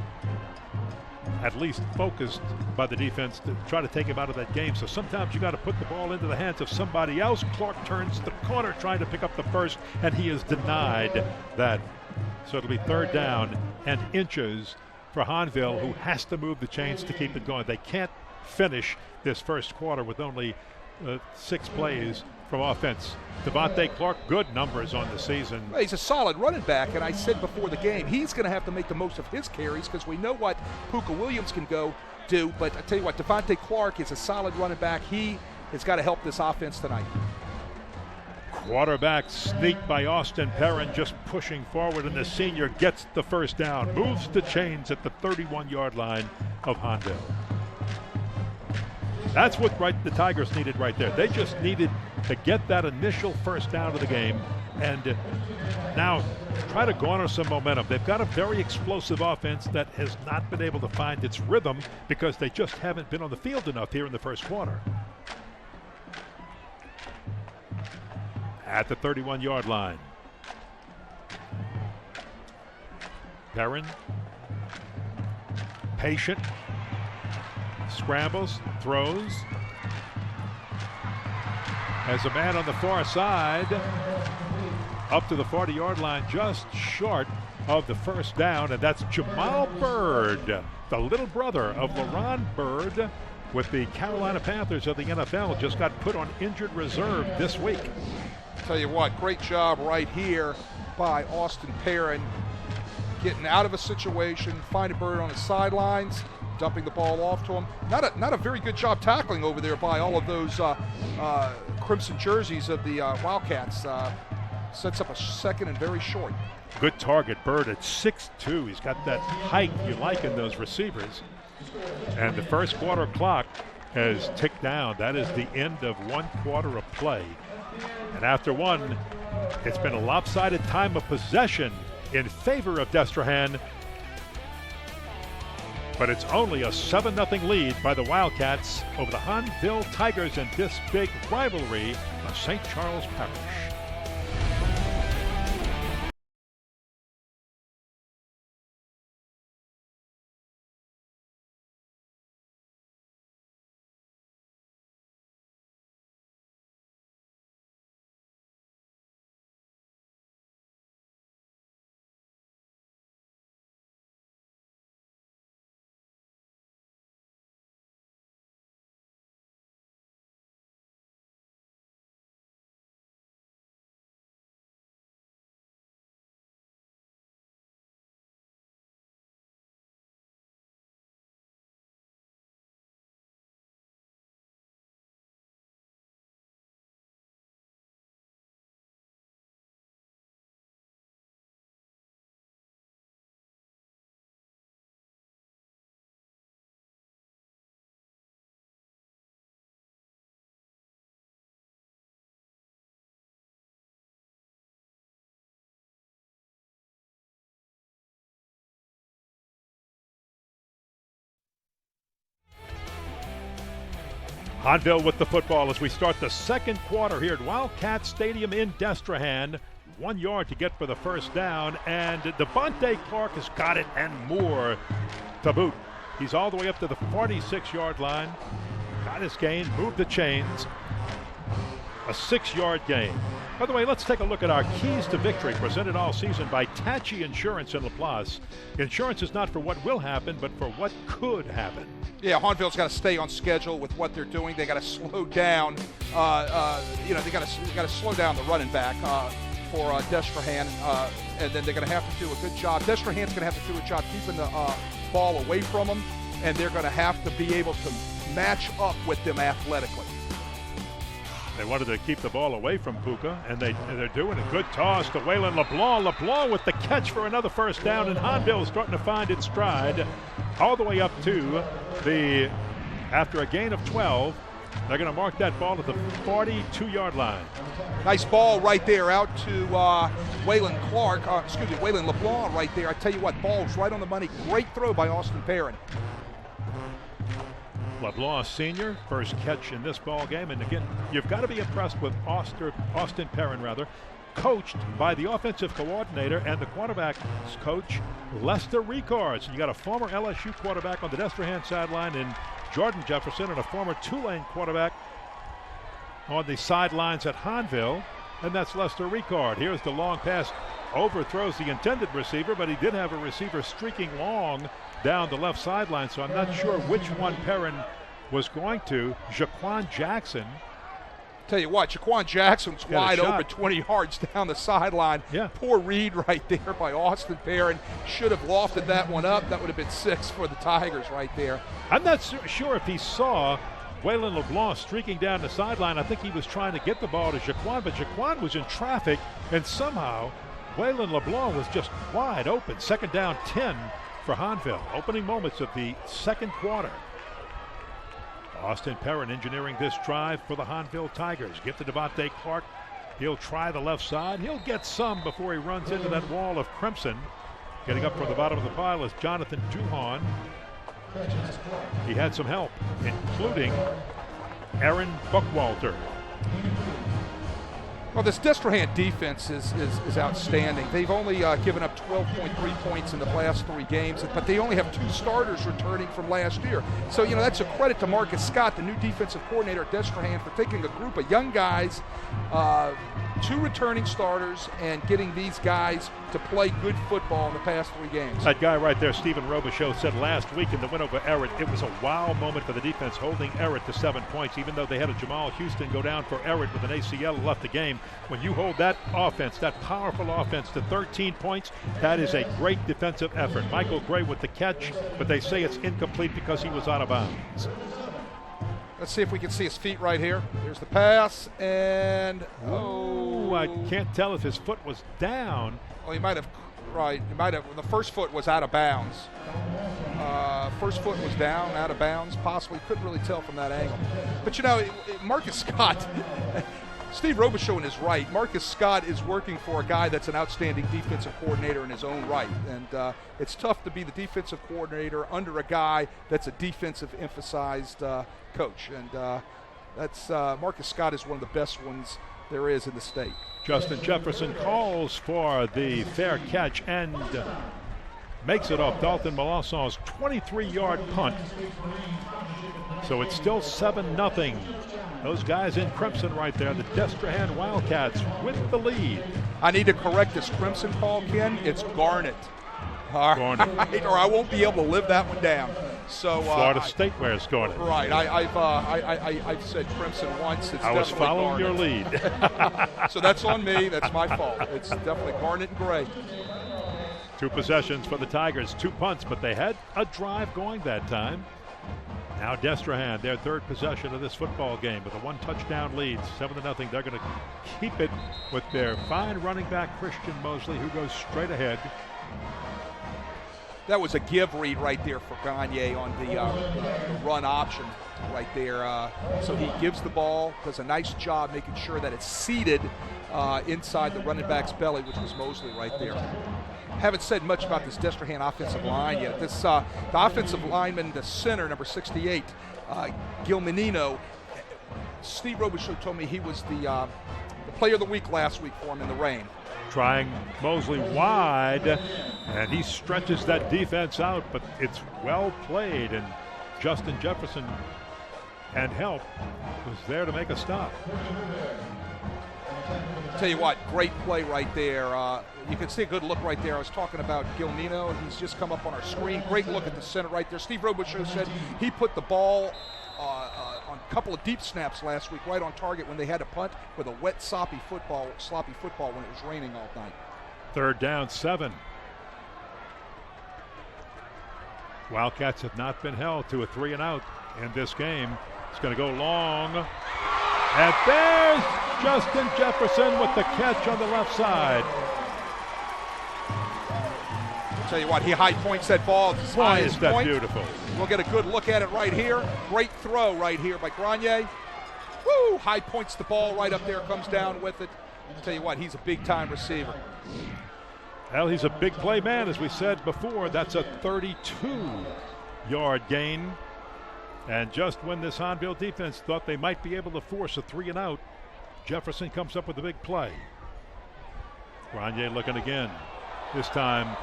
at least focused by the defense to try to take him out of that game. So sometimes you got to put the ball into the hands of somebody else. Clark turns the corner trying to pick up the first, and he is denied that. So it'll be 3rd down and inches for Hahnville, who has to move the chains to keep it going. They can't finish this first quarter with only 6 plays from offense. Devontae Clark, good numbers on the season. Well, he's a solid running back, and I said before the game, he's going to have to make the most of his carries because we know what Puka Williams can do. But I tell you what, Devontae Clark is a solid running back. He has got to help this offense tonight. Quarterback sneak by Austin Perrin, just pushing forward, and the senior gets the first down, moves the chains at the 31-yard line of Hahnville. That's what the Tigers needed right there. They just needed to get that initial first down of the game and now try to garner some momentum. They've got a very explosive offense that has not been able to find its rhythm because they just haven't been on the field enough here in the first quarter. At the 31-yard line. Perrin, patient, scrambles, throws. As a man on the far side, up to the 40-yard line, just short of the first down, and that's Jamal Byrd, the little brother of LaRon Byrd with the Carolina Panthers of the NFL, just got put on injured reserve this week. Tell you what, great job right here by Austin Perrin, getting out of a situation, finding Byrd on the sidelines, dumping the ball off to him. Not a very good job tackling over there by all of those crimson jerseys of the Wildcats. Sets up a second and very short. Good target, Byrd at 6'2". He's got that height you like in those receivers. And the first quarter clock has ticked down. That is the end of 1 quarter of play. And after one, it's been a lopsided time of possession in favor of Destrehan. But it's only a 7-0 lead by the Wildcats over the Hahnville Tigers in this big rivalry of St. Charles Parish. Hahnville with the football as we start the second quarter here at Wildcat Stadium in Destrehan. 1 yard to get for the first down, and Devontae Clark has got it and more to boot. He's all the way up to the 46-yard line. Got his gain, moved the chains. A 6-yard gain. By the way, let's take a look at our keys to victory presented all season by Tachi Insurance in LaPlace. Insurance is not for what will happen, but for what could happen. Yeah, Hahnville's got to stay on schedule with what they're doing. They got to slow down. They got to slow down the running back for Destrehan, and then they're going to have to do a good job. Destrehan's going to have to do a job keeping the ball away from them, and they're going to have to be able to match up with them athletically. They wanted to keep the ball away from Puka, and they're doing a good toss to Waylon LeBlanc. LeBlanc with the catch for another first down, and Hahnville is starting to find its stride all the way up to after a gain of 12, they're going to mark that ball at the 42-yard line. Nice ball right there out to Waylon LeBlanc right there. I tell you what, ball's right on the money. Great throw by Austin Perrin. LeBlanc Sr., first catch in this ball game, and again, you've got to be impressed with Austin Perrin, coached by the offensive coordinator and the quarterback's coach, Lester Ricards. You got a former LSU quarterback on the Destrehan sideline in Jordan Jefferson, and a former Tulane quarterback on the sidelines at Hahnville, and that's Lester Ricard. Here's the long pass, overthrows the intended receiver, but he did have a receiver streaking long down the left sideline, so I'm not sure which one Perrin was going to. Jaquan Jackson. Tell you what, Jaquan Jackson's wide open 20 yards down the sideline. Yeah. Poor read right there by Austin Perrin. Should have lofted that one up. That would have been 6 for the Tigers right there. I'm not sure if he saw Waylon LeBlanc streaking down the sideline. I think he was trying to get the ball to Jaquan, but Jaquan was in traffic, and somehow Waylon LeBlanc was just wide open. Second down 10 for Hahnville. Opening moments of the second quarter. Austin Perrin engineering this drive for the Hahnville Tigers. Give to Devontae Clark. He'll try the left side. He'll get some before he runs into that wall of crimson. Getting up from the bottom of the pile is Jonathan Duhon. He had some help, including Aaron Buckwalter. Well, this Destrehan defense is outstanding. They've only given up 12.3 points in the last 3 games, but they only have 2 starters returning from last year. So, that's a credit to Marcus Scott, the new defensive coordinator at Destrehan, for taking a group of young guys, 2 returning starters, and getting these guys to play good football in the past 3 games. That guy right there, Stephen Robichaud, said last week in the win over Everett, it was a wow moment for the defense, holding Everett to 7 points, even though they had a Jamal Houston go down for Everett with an ACL and left the game. When you hold that offense, that powerful offense, to 13 points, that is a great defensive effort. Michael Gray with the catch, but they say it's incomplete because he was out of bounds. Let's see if we can see his feet right here. There's the pass, and I can't tell if his foot was down. Well, he might have. Right, he might have. The first foot was out of bounds. First foot was down, out of bounds. Possibly, couldn't really tell from that angle. But Marcus Scott. Steve Robichaud is right. Marcus Scott is working for a guy that's an outstanding defensive coordinator in his own right. And it's tough to be the defensive coordinator under a guy that's a defensive emphasized coach. And that's Marcus Scott is one of the best ones there is in the state. Justin Jefferson calls for the fair catch and makes it off Dalton Melanson's 23-yard punt. So it's still 7-0. Those guys in crimson right there, the Destrehan Wildcats with the lead. I need to correct this crimson call, Ken. It's Garnet. Garnet. Or I won't be able to live that one down. So Florida State wears Garnet. Right. I've said crimson once. It's I was following Garnet. your lead. So that's on me. That's my fault. It's definitely Garnet and Gray. 2 possessions for the Tigers, 2 punts, but they had a drive going that time. Now Destrehan, their 3rd possession of this football game with a 1-touchdown lead, 7-0. They're going to keep it with their fine running back, Christian Mosley, who goes straight ahead. That was a give read right there for Gagne on the run option right there. So he gives the ball, does a nice job making sure that it's seated inside the running back's belly, which was Mosley right there. Haven't said much about this Destrehan offensive line yet. The offensive lineman, the center, number 68, Gil Menino, Steve Robichaud told me he was the player of the week last week for him in the rain. Trying Mosley wide, and he stretches that defense out, but it's well played, and Justin Jefferson and help was there to make a stop. Tell you what, great play right there. You can see a good look right there. I was talking about Gilmino. He's just come up on our screen. Great look at the center right there. Steve Robichaud said he put the ball on a couple of deep snaps last week right on target when they had to punt with a wet, sloppy football when it was raining all night. 3rd down, 7. Wildcats have not been held to a 3-and-out in this game. It's going to go long. And there's Justin Jefferson with the catch on the left side. I'll tell you what, he high points that ball. Why is that beautiful? We'll get a good look at it right here. Great throw right here by Grenier. Woo! High points the ball right up there, comes down with it. I'll tell you what, he's a big-time receiver. Well, he's a big play man, as we said before. That's a 32-yard gain. And just when this Hahnville defense thought they might be able to force a 3-and-out, Jefferson comes up with a big play. Grenier looking again. This time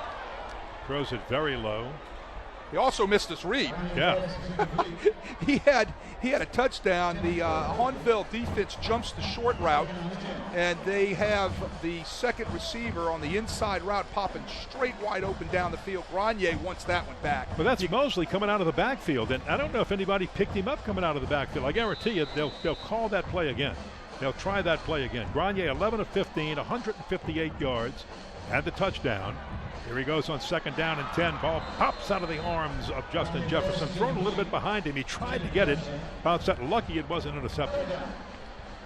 throws it very low. He also missed his read. Yeah. he had a touchdown. The Hahnville defense jumps the short route, and they have the second receiver on the inside route popping straight wide open down the field. Grenier wants that one back. But that's Mosley coming out of the backfield, and I don't know if anybody picked him up coming out of the backfield. I guarantee you they'll call that play again. They'll try that play again. Grenier 11 of 15, 158 yards, and the touchdown. Here he goes on 2nd down and 10. Ball pops out of the arms of Justin Jefferson, thrown a little bit behind him. He tried to get it, bounced out. Lucky it wasn't intercepted.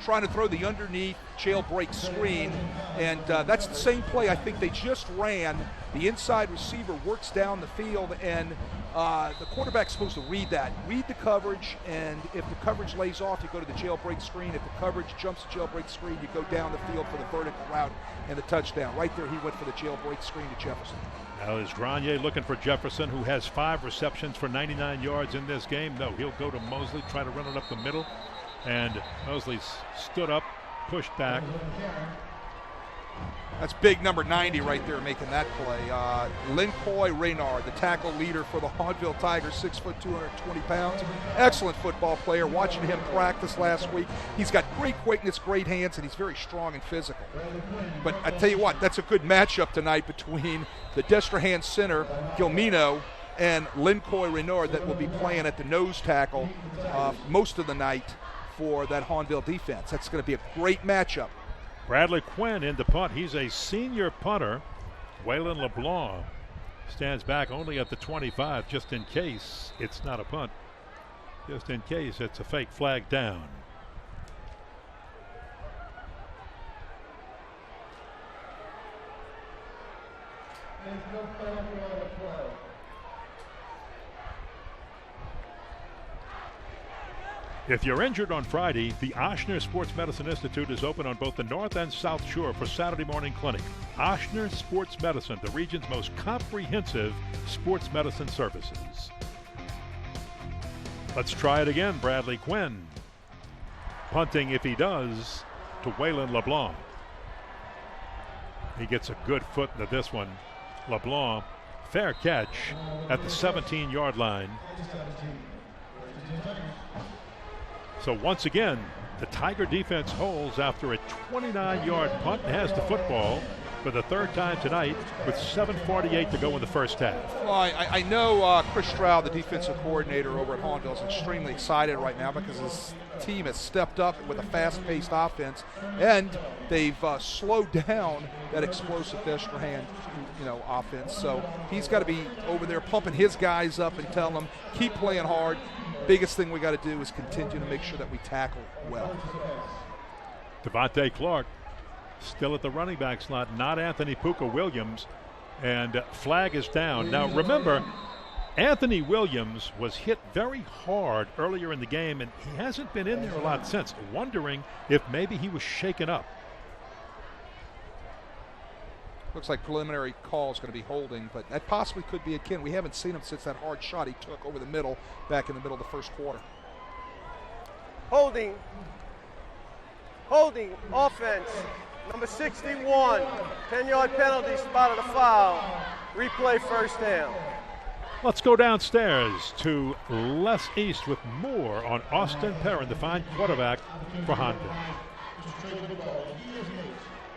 Trying to throw the underneath jailbreak screen, and that's the same play I think they just ran. The inside receiver works down the field, and the quarterback's supposed to read that. Read the coverage, and if the coverage lays off, you go to the jailbreak screen. If the coverage jumps the jailbreak screen, you go down the field for the vertical route and the touchdown. Right there, he went for the jailbreak screen to Jefferson. Now is Grenier looking for Jefferson, who has 5 receptions for 99 yards in this game. No, he'll go to Mosley, try to run it up the middle. And Mosley stood up, pushed back. That's big number 90 right there making that play. Lincoy Reynard, the tackle leader for the Hahnville Tigers, 6 foot, 220 pounds. Excellent football player. Watching him practice last week, he's got great quickness, great hands, and he's very strong and physical. But I tell you what, that's a good matchup tonight between the Destrehan center, Gilmino, and Lincoy Reynard that will be playing at the nose tackle most of the night for that Hahnville defense. That's going to be a great matchup. Bradley Quinn in the punt. He's a senior punter. Waylon LeBlanc stands back only at the 25 just in case it's not a punt. Just in case it's a fake flag down. There's no penalty on the play. If you're injured on Friday, the Ochsner Sports Medicine Institute is open on both the North and South Shore for Saturday morning clinic. Ochsner Sports Medicine, the region's most comprehensive sports medicine services. Let's try it again, Bradley Quinn. Punting, if he does, to Waylon LeBlanc. He gets a good foot into this one. LeBlanc, fair catch at the 17-yard line. So once again, the Tiger defense holds after a 29-yard punt and has the football for the 3rd time tonight with 7:48 to go in the first half. Well, I know Chris Stroud, the defensive coordinator over at Hahnville, is extremely excited right now because his team has stepped up with a fast-paced offense, and they've slowed down that explosive Destrehan, offense. So he's got to be over there pumping his guys up and telling them, keep playing hard. Biggest thing we got to do is continue to make sure that we tackle well. Devontae Clark still at the running back slot, not Anthony Puka Williams, and flag is down. Now remember, Anthony Williams was hit very hard earlier in the game, and he hasn't been in there a lot since. Wondering if maybe he was shaken up. Looks like preliminary call is going to be holding, but that possibly could be akin. We haven't seen him since that hard shot he took over the middle back in the middle of the first quarter. Holding Holding offense, number 61, 10-yard penalty, spotted a foul. Replay first down. Let's go downstairs to Les East with more on Austin Perrin, the fine quarterback for Hahnville.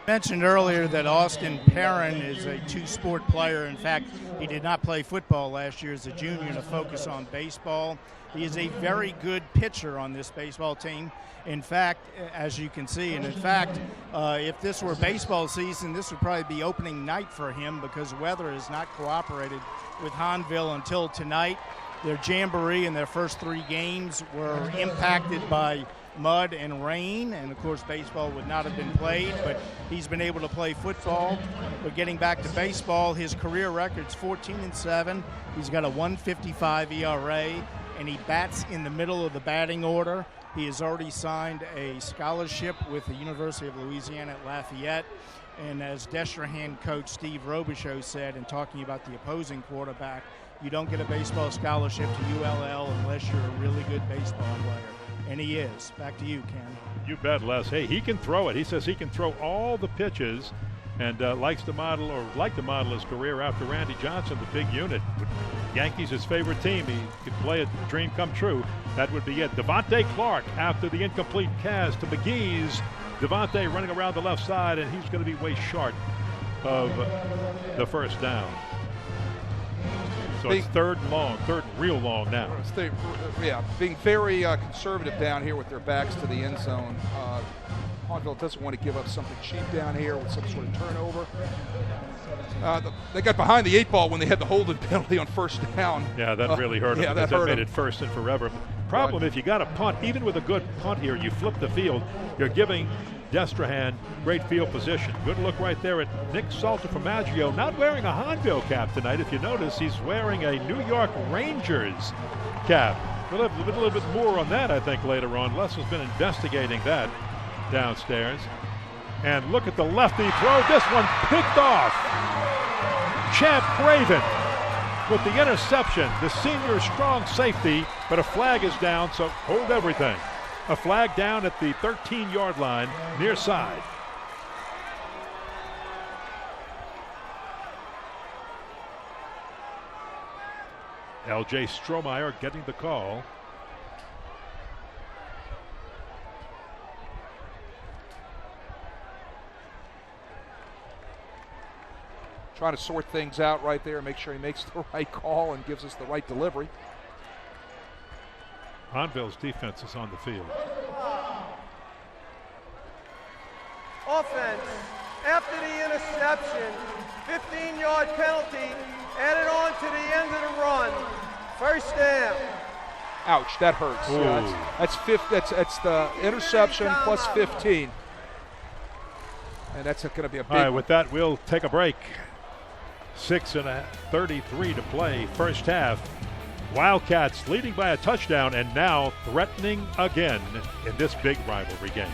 Mentioned earlier that Austin Perrin is a two-sport player. In fact, he did not play football last year as a junior to focus on baseball. He is a very good pitcher on this baseball team. In fact, as you can see, and in fact, if this were baseball season, this would probably be opening night for him because weather has not cooperated with Hahnville until tonight. Their jamboree in their first 3 games were impacted by mud and rain, and of course baseball would not have been played, but he's been able to play football. But getting back to baseball, his career record's 14-7. He's got a 1.55 ERA, and he bats in the middle of the batting order. He has already signed a scholarship with the University of Louisiana at Lafayette. And as Destrehan coach Steve Robichaux said in talking about the opposing quarterback, you don't get a baseball scholarship to ULL unless you're a really good baseball player. And he is. Back to you, Ken. You bet, Les. Hey, he can throw it. He says he can throw all the pitches and likes to model his career after Randy Johnson, the big unit. Yankees, his favorite team. He could play a dream come true. That would be it. Devontae Clark after the incomplete pass to McGee's. Devontae running around the left side, and he's going to be way short of the first down. So it's third and real long now. Being very conservative down here with their backs to the end zone. Hahnville doesn't want to give up something cheap down here with some sort of turnover. They got behind the 8 ball when they had the holding penalty on first down. Yeah, that really hurt them. Yeah, that made it first and forever. Problem, if you got a punt, even with a good punt here, you flip the field, you're giving Destrehan great field position. Good look right there at Nick Salter from Maggio, not wearing a Hahnville cap tonight. If you notice, he's wearing a New York Rangers cap. We'll have a little bit more on that, I think, later on. Les has been investigating that downstairs. And look at the lefty throw. This one picked off. Champ Craven with the interception. The senior strong safety, but a flag is down, so hold everything. A flag down at the 13-yard line, near side. L.J. Strohmeyer getting the call. Trying to sort things out right there, make sure he makes the right call and gives us the right delivery. Hahnville's defense is on the field. Offense, after the interception, 15-yard penalty, added on to the end of the run. First down. Ouch, that hurts. That's the interception plus 15. And that's going to be a big All right, one. with that, we'll take a break. 6:33 to play, first half. Wildcats leading by a touchdown and now threatening again in this big rivalry game.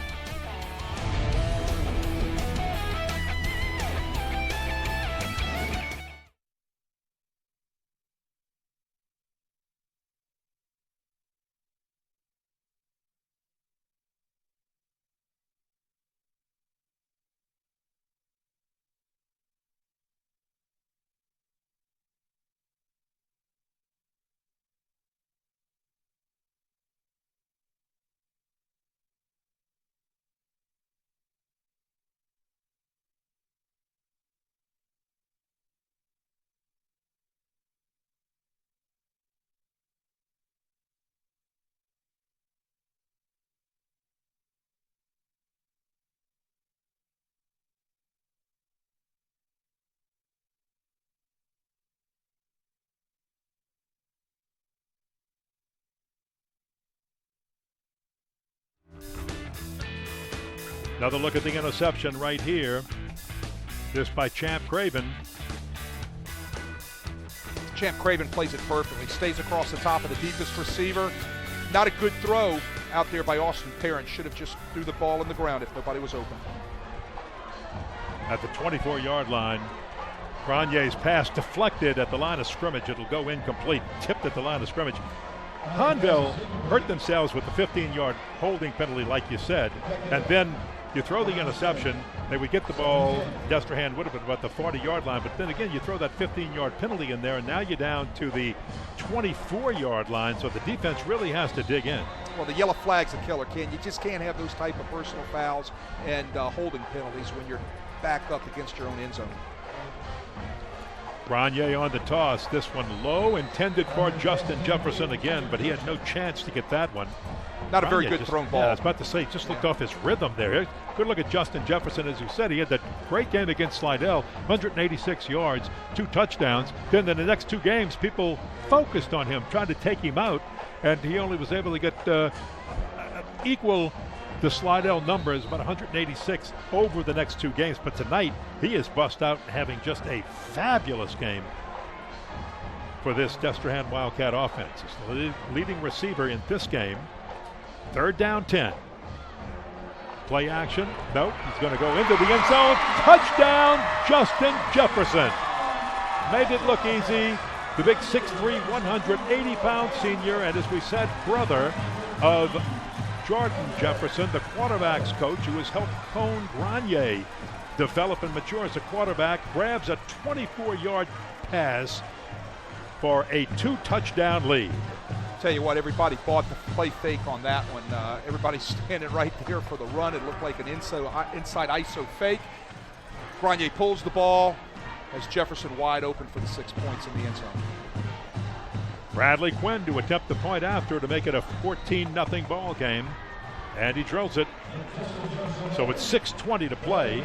Another look at the interception right here. This by Champ Craven. Champ Craven plays it perfectly. Stays across the top of the deepest receiver. Not a good throw out there by Austin Perrin. Should have just threw the ball in the ground if nobody was open. At the 24-yard line, Granier's pass deflected at the line of scrimmage. It'll go incomplete. Tipped at the line of scrimmage. Hahnville hurt themselves with the 15-yard holding penalty, like you said, and then you throw the interception. They would get the ball. Destrehan would have been about the 40-yard line, but then again, you throw that 15-yard penalty in there, and now you're down to the 24-yard line, so the defense really has to dig in. Well, the yellow flag's a killer, Ken. You just can't have those type of personal fouls and holding penalties when you're back up against your own end zone. Grenier on the toss. This one low, intended for Justin Jefferson again, but he had no chance to get that one. Not a very good thrown ball. Yeah, I was about to say, just looked off his rhythm there. Good look at Justin Jefferson. As you said, he had that great game against Slidell, 186 yards, 2 touchdowns. Then in the next 2 games, people focused on him, trying to take him out, and he only was able to get equal the Slidell numbers, about 186 over the next 2 games. But tonight, he is bust out, having just a fabulous game for this Destrehan Wildcat offense. He's the leading receiver in this game. 3rd down 10. Play action. Nope, he's going to go into the end zone. Touchdown, Justin Jefferson. Made it look easy. The big 6'3", 180-pound senior, and as we said, brother of Jordan Jefferson, the quarterback's coach, who has helped Cone Grenier develop and mature as a quarterback, grabs a 24-yard pass for a 2-touchdown lead. Tell you what, everybody bought the play fake on that one. Everybody's standing right there for the run. It looked like an inside ISO fake. Grenier pulls the ball, has Jefferson wide open for the 6 points in the end zone. Bradley Quinn to attempt the point after to make it a 14-0 ball game, and he drills it. So it's 6:20 to play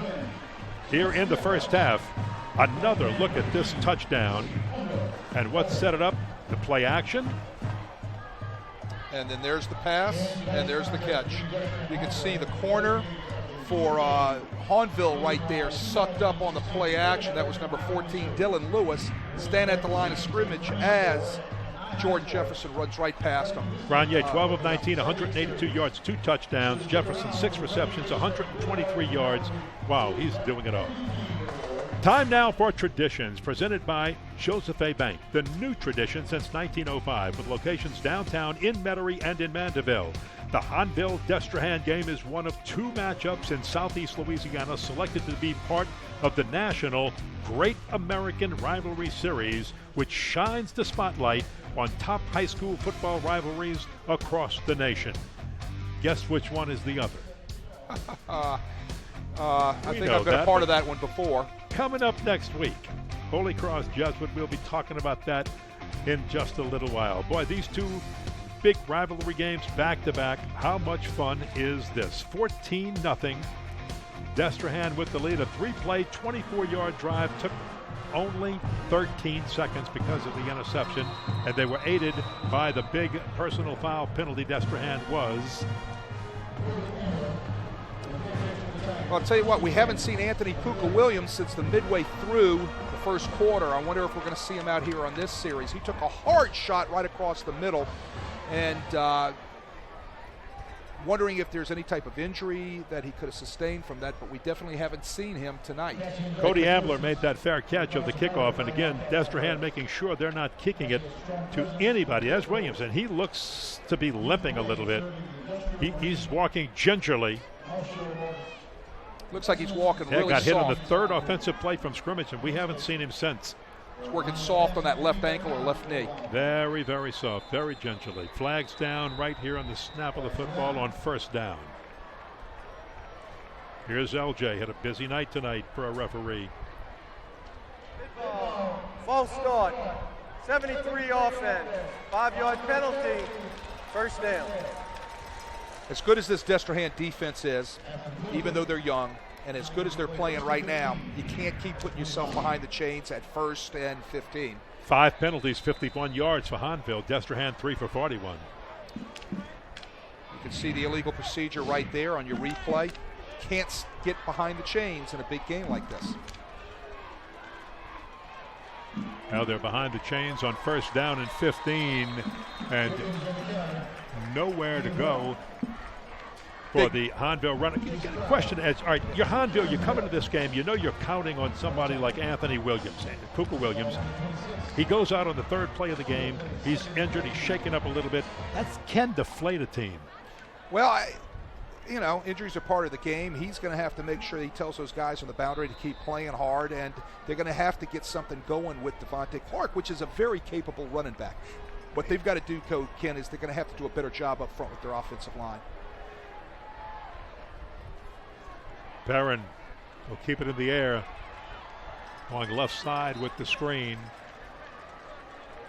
here in the first half. Another look at this touchdown, and what set it up? The play action. And then there's the pass, and there's the catch. You can see the corner for Hahnville right there, sucked up on the play action. That was number 14, Dylan Lewis, standing at the line of scrimmage as Jordan Jefferson runs right past him. Grenier, 12 of 19, 182 yards, 2 touchdowns. Jefferson, 6 receptions, 123 yards. Wow, he's doing it all. Time now for Traditions, presented by Joseph A. Bank, the new tradition since 1905, with locations downtown, in Metairie, and in Mandeville. The Hahnville-Destrehan game is one of 2 matchups in Southeast Louisiana selected to be part of the national Great American Rivalry Series, which shines the spotlight on top high school football rivalries across the nation. Guess which one is the other? I think I've been a part of that one before. Coming up next week, Holy Cross Jesuit. We'll be talking about that in just a little while. Boy, these 2 big rivalry games back-to-back. How much fun is this? 14-0. Destrehan with the lead. A 3-play, 24-yard drive. Took only 13 seconds because of the interception, and they were aided by the big personal foul penalty Destrehan was. Well, I'll tell you what, we haven't seen Anthony Puka Williams since the midway through the first quarter. I wonder if we're going to see him out here on this series. He took a hard shot right across the middle, and wondering if there's any type of injury that he could have sustained from that, but we definitely haven't seen him tonight. Cody Ambler made that fair catch of the kickoff, and again, Destrehan making sure they're not kicking it to anybody. That's Williams, and he looks to be limping a little bit. He's walking gingerly. Looks like he's walking really soft. Got hit on the 3rd offensive play from scrimmage, and we haven't seen him since. He's working soft on that left ankle or left knee. Very, very soft, very gingerly. Flags down right here on the snap of the football on 1st down. Here's LJ. Had a busy night tonight for a referee. False start. 73 offense. 5-yard penalty. 1st down. As good as this Destrehan defense is, even though they're young, and as good as they're playing right now, you can't keep putting yourself behind the chains at 1st and 15. 5 penalties, 51 yards for Hahnville. Destrehan 3 for 41. You can see the illegal procedure right there on your replay. Can't get behind the chains in a big game like this. Now they're behind the chains on 1st down and 15, and nowhere to go. for the Hahnville runner. You get a question as, all right, you're Hahnville, you come into this game, you know you're counting on somebody like Anthony Williams, Cooper Williams. He goes out on the third play of the game. He's injured. He's shaken up a little bit. That can deflate a team. Well, injuries are part of the game. He's going to have to make sure that he tells those guys on the boundary to keep playing hard, and they're going to have to get something going with Devontae Clark, which is a very capable running back. What they've got to do, Ken, is they're going to have to do a better job up front with their offensive line. Perrin will keep it in the air, going left side with the screen.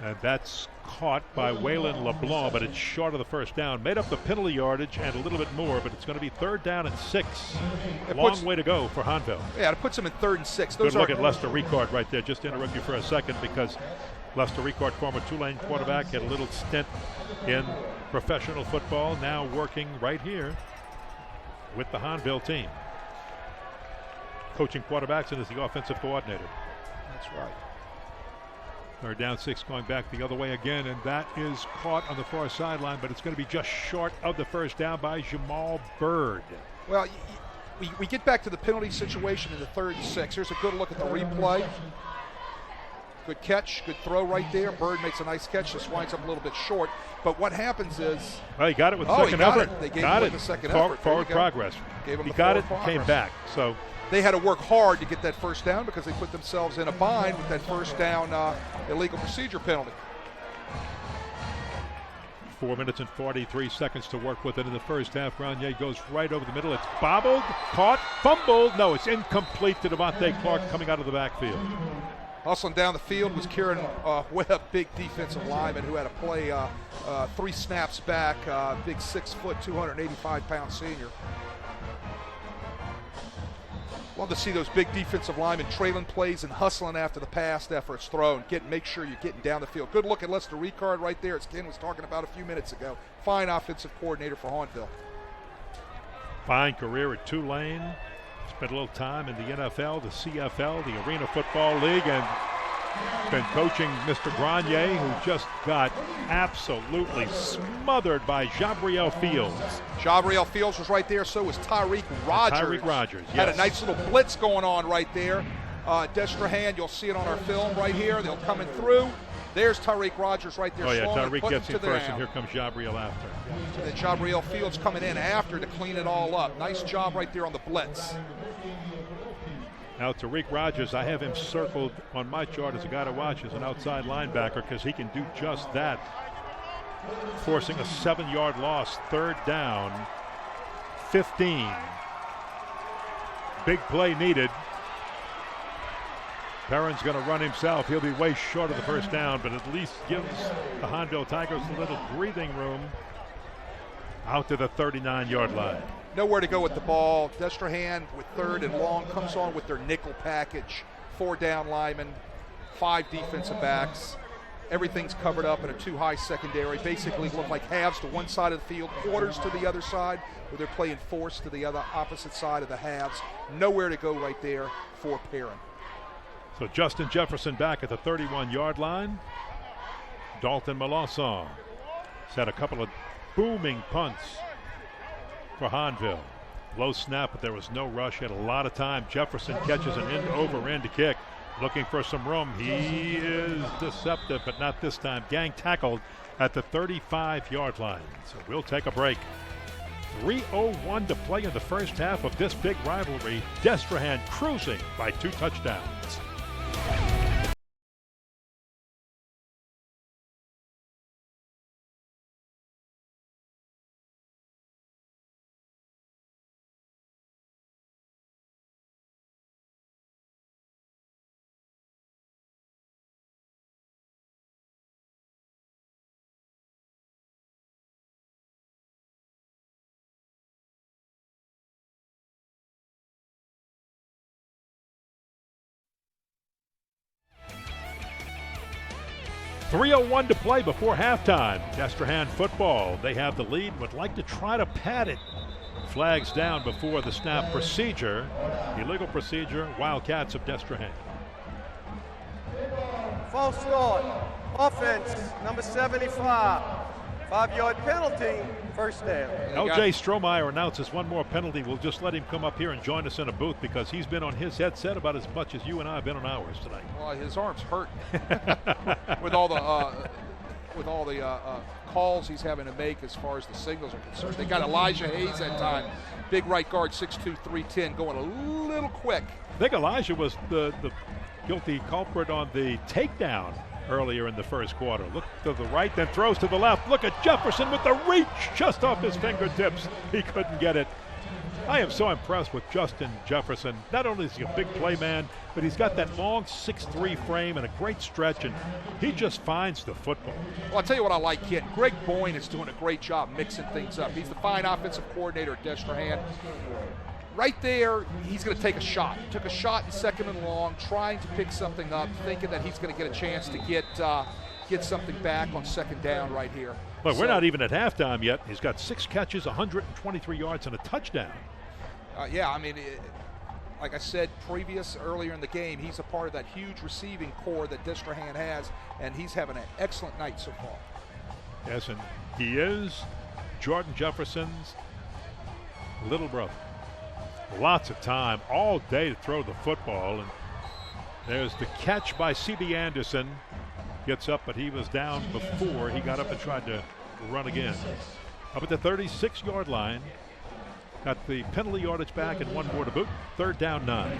And that's caught by Waylon LeBlanc, but it's short of the first down. Made up the penalty yardage and a little bit more, but it's going to be 3rd down and 6. Long way to go for Hahnville. Yeah, it puts them in 3rd and 6. Good look at Lester Ricard right there. Just to interrupt you for a second, because Lester Ricard, former Tulane quarterback, had a little stint in professional football, now working right here with the Hahnville team. Coaching quarterbacks and is the offensive coordinator. That's right. 3rd down, 6, going back the other way again, and that is caught on the far sideline, but it's going to be just short of the first down by Jamal Bird. Well, we get back to the penalty situation in the 3rd and 6. Here's a good look at the replay. Good catch, good throw right there. Bird makes a nice catch. Just winds up a little bit short. But what happens is... Well, he got it with the second effort. They gave him the second effort. Forward progress. He got it, came back. So they had to work hard to get that first down because they put themselves in a bind with that first down illegal procedure penalty. 4 minutes and 43 seconds to work with it in the first half. Grenier goes right over the middle. It's bobbled, caught, fumbled. No, it's incomplete to Devontae Clark coming out of the backfield. Hustling down the field was Kieran Webb, big defensive lineman who had to play 3 snaps back, big 6 foot, 285-pound senior. Love to see those big defensive linemen trailing plays and hustling after the pass after it's thrown. Make sure you're getting down the field. Good look at Lester Ricard right there, as Ken was talking about a few minutes ago. Fine offensive coordinator for Hahnville. Fine career at Tulane. Spent a little time in the NFL, the CFL, the Arena Football League, and been coaching Mr. Grenier, who just got absolutely smothered by Jabriel Fields. Jabriel Fields was right there, so was Tyreek Rogers. Tyreek Rogers, yes. Had a nice little blitz going on right there. Destrehan, you'll see it on our film right here. They'll coming through. There's Tyreek Rogers right there. Oh, yeah, Tyreek gets him first, and here comes Jabriel after. And then Jabriel Fields coming in after to clean it all up. Nice job right there on the blitz. Now, Tyreek Rogers, I have him circled on my chart as a guy to watch as an outside linebacker because he can do just that. Forcing a 7-yard loss, 3rd down, 15. Big play needed. Perrin's going to run himself. He'll be way short of the first down, but at least gives the Hahnville Tigers a little breathing room out to the 39-yard line. Nowhere to go with the ball. Destrehan with 3rd and long comes on with their nickel package. 4 down linemen, 5 defensive backs. Everything's covered up in a 2-high secondary. Basically look like halves to one side of the field, quarters to the other side, where they're playing force to the other opposite side of the halves. Nowhere to go right there for Perrin. So Justin Jefferson back at the 31-yard line. Dalton Melanson has had a couple of booming punts for Hahnville. Low snap, but there was no rush. Had a lot of time. Jefferson catches an end-over-end kick, looking for some room. He is deceptive, but not this time. Gang tackled at the 35-yard line. So we'll take a break. 3:01 to play in the first half of this big rivalry. Destrehan cruising by 2 touchdowns. .301 to play before halftime. Destrehan football. They have the lead, would like to try to pad it. Flags down before the snap procedure. Illegal procedure, Wildcats of Destrehan. False start. Offense, number 75. 5-yard penalty, first down. L.J. Strohmeyer announces one more penalty. We'll just let him come up here and join us in a booth because he's been on his headset about as much as you and I have been on ours tonight. Well, his arms hurt with all the calls he's having to make as far as the signals are concerned. They got Elijah Hayes that time, big right guard, 6'2", 310, going a little quick. I think Elijah was the guilty culprit on the takedown earlier in the first quarter. Look to the right, then throws to the left. Look at Jefferson with the reach just off his fingertips. He couldn't get it. I am so impressed with Justin Jefferson. Not only is he a big play man, but he's got that long 6'3" frame and a great stretch, and he just finds the football. Well, I'll tell you what I like, kid. Greg Boyne is doing a great job mixing things up. He's the fine offensive coordinator at Destrehan. Right there, he's going to take a shot. Took a shot in second and long, trying to pick something up, thinking that he's going to get a chance to get something back on second down right here. But we're not even at halftime yet. He's got 6 catches, 123 yards, and a touchdown. Yeah, I mean, like I said earlier in the game, he's a part of that huge receiving core that Destrehan has, and he's having an excellent night so far. Yes, and he is Jordan Jefferson's little brother. Lots of time all day to throw the football, and there's the catch by C.B. Anderson. Gets up, but he was down before he got up and tried to run again. Up at the 36-yard line. Got the penalty yardage back and one more to boot. 3rd down, 9.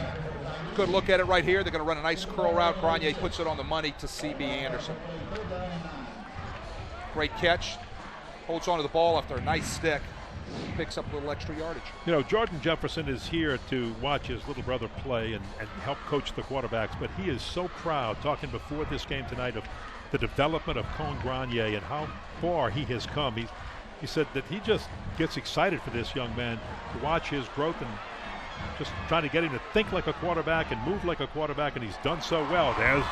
Good look at it right here. They're going to run a nice curl route. Grenier puts it on the money to C.B. Anderson. Great catch. Holds onto the ball after a nice stick. Picks up a little extra yardage. You know, Jordan Jefferson is here to watch his little brother play and help coach the quarterbacks, but he is so proud, talking before this game tonight, of the development of Cohen Grenier and how far he has come. He said that he just gets excited for this young man to watch his growth and just trying to get him to think like a quarterback and move like a quarterback, and he's done so well. There's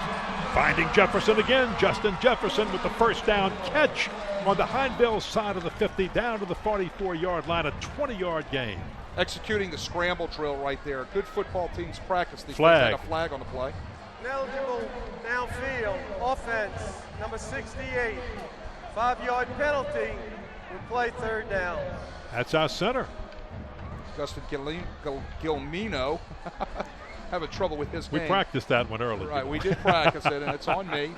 finding Jefferson again. Justin Jefferson with the first down catch on the Hahnville side of the 50 down to the 44-yard line, a 20-yard gain. Executing the scramble drill right there. Good football teams practice. They flag. Had a flag on the play. Ineligible downfield, offense, number 68. 5-yard penalty, replay 3rd down. That's our center. Justin Gilmino having trouble with his name. We practiced that one early. Right, we did practice it, and it's on me.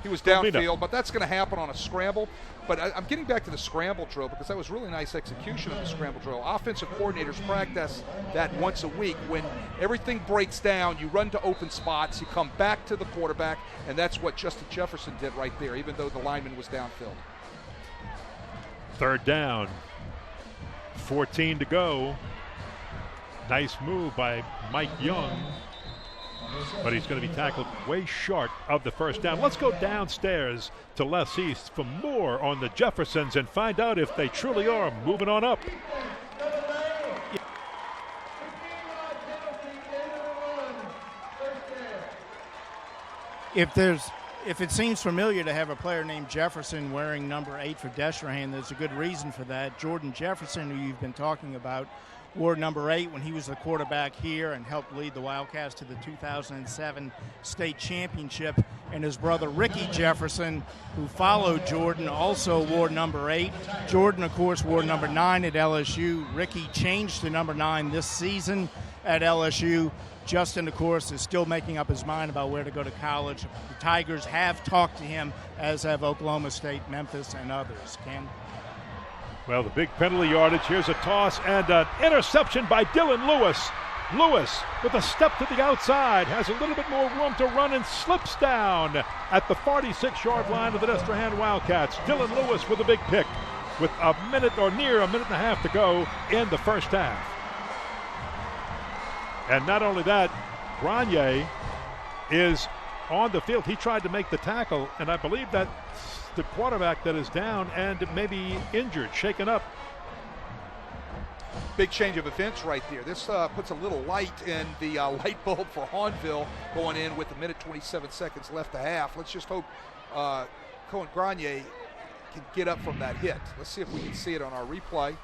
He was downfield, but that's going to happen on a scramble. But I'm getting back to the scramble drill because that was really nice execution of the scramble drill. Offensive coordinators practice that once a week. When everything breaks down, you run to open spots, you come back to the quarterback, and that's what Justin Jefferson did right there, even though the lineman was downfield. 3rd down. 14 to go. Nice move by Mike Young, but he's going to be tackled way short of the first down. Let's go downstairs to Les East for more on the Jeffersons and find out if they truly are moving on up. If it seems familiar to have a player named Jefferson wearing number 8 for Destrehan, there's a good reason for that. Jordan Jefferson, who you've been talking about, wore number 8 when he was the quarterback here and helped lead the Wildcats to the 2007 state championship. And his brother Ricky Jefferson, who followed Jordan, also wore number 8. Jordan, of course, wore number 9 at LSU. Ricky changed to number 9 this season at LSU. Justin, of course, is still making up his mind about where to go to college. The Tigers have talked to him, as have Oklahoma State, Memphis, and others. Ken? Well, the big penalty yardage. Here's a toss and an interception by Dylan Lewis. Lewis, with a step to the outside, has a little bit more room to run and slips down at the 46-yard line of the Destrehan Wildcats. Dylan Lewis with a big pick with a minute or near a minute and a half to go in the first half. And not only that, Grenier is on the field. He tried to make the tackle, and I believe that's the quarterback that is down and maybe injured, shaken up. Big change of events right there. This puts a little light in the light bulb for Hahnville going in with a minute 27 seconds left to half. Let's just hope Cohen Grenier can get up from that hit. Let's see if we can see it on our replay.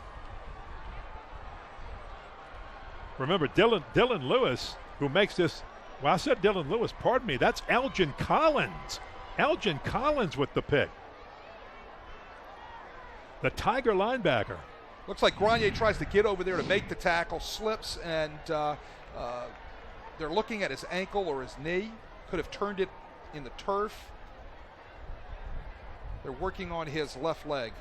Remember, Dylan Lewis, who makes this, well, I said Dylan Lewis, pardon me, that's Elgin Collins. Elgin Collins with the pick. the Tiger linebacker. Looks like Grenier tries to get over there to make the tackle, slips, and they're looking at his ankle or his knee. Could have turned it in the turf. They're working on his left leg.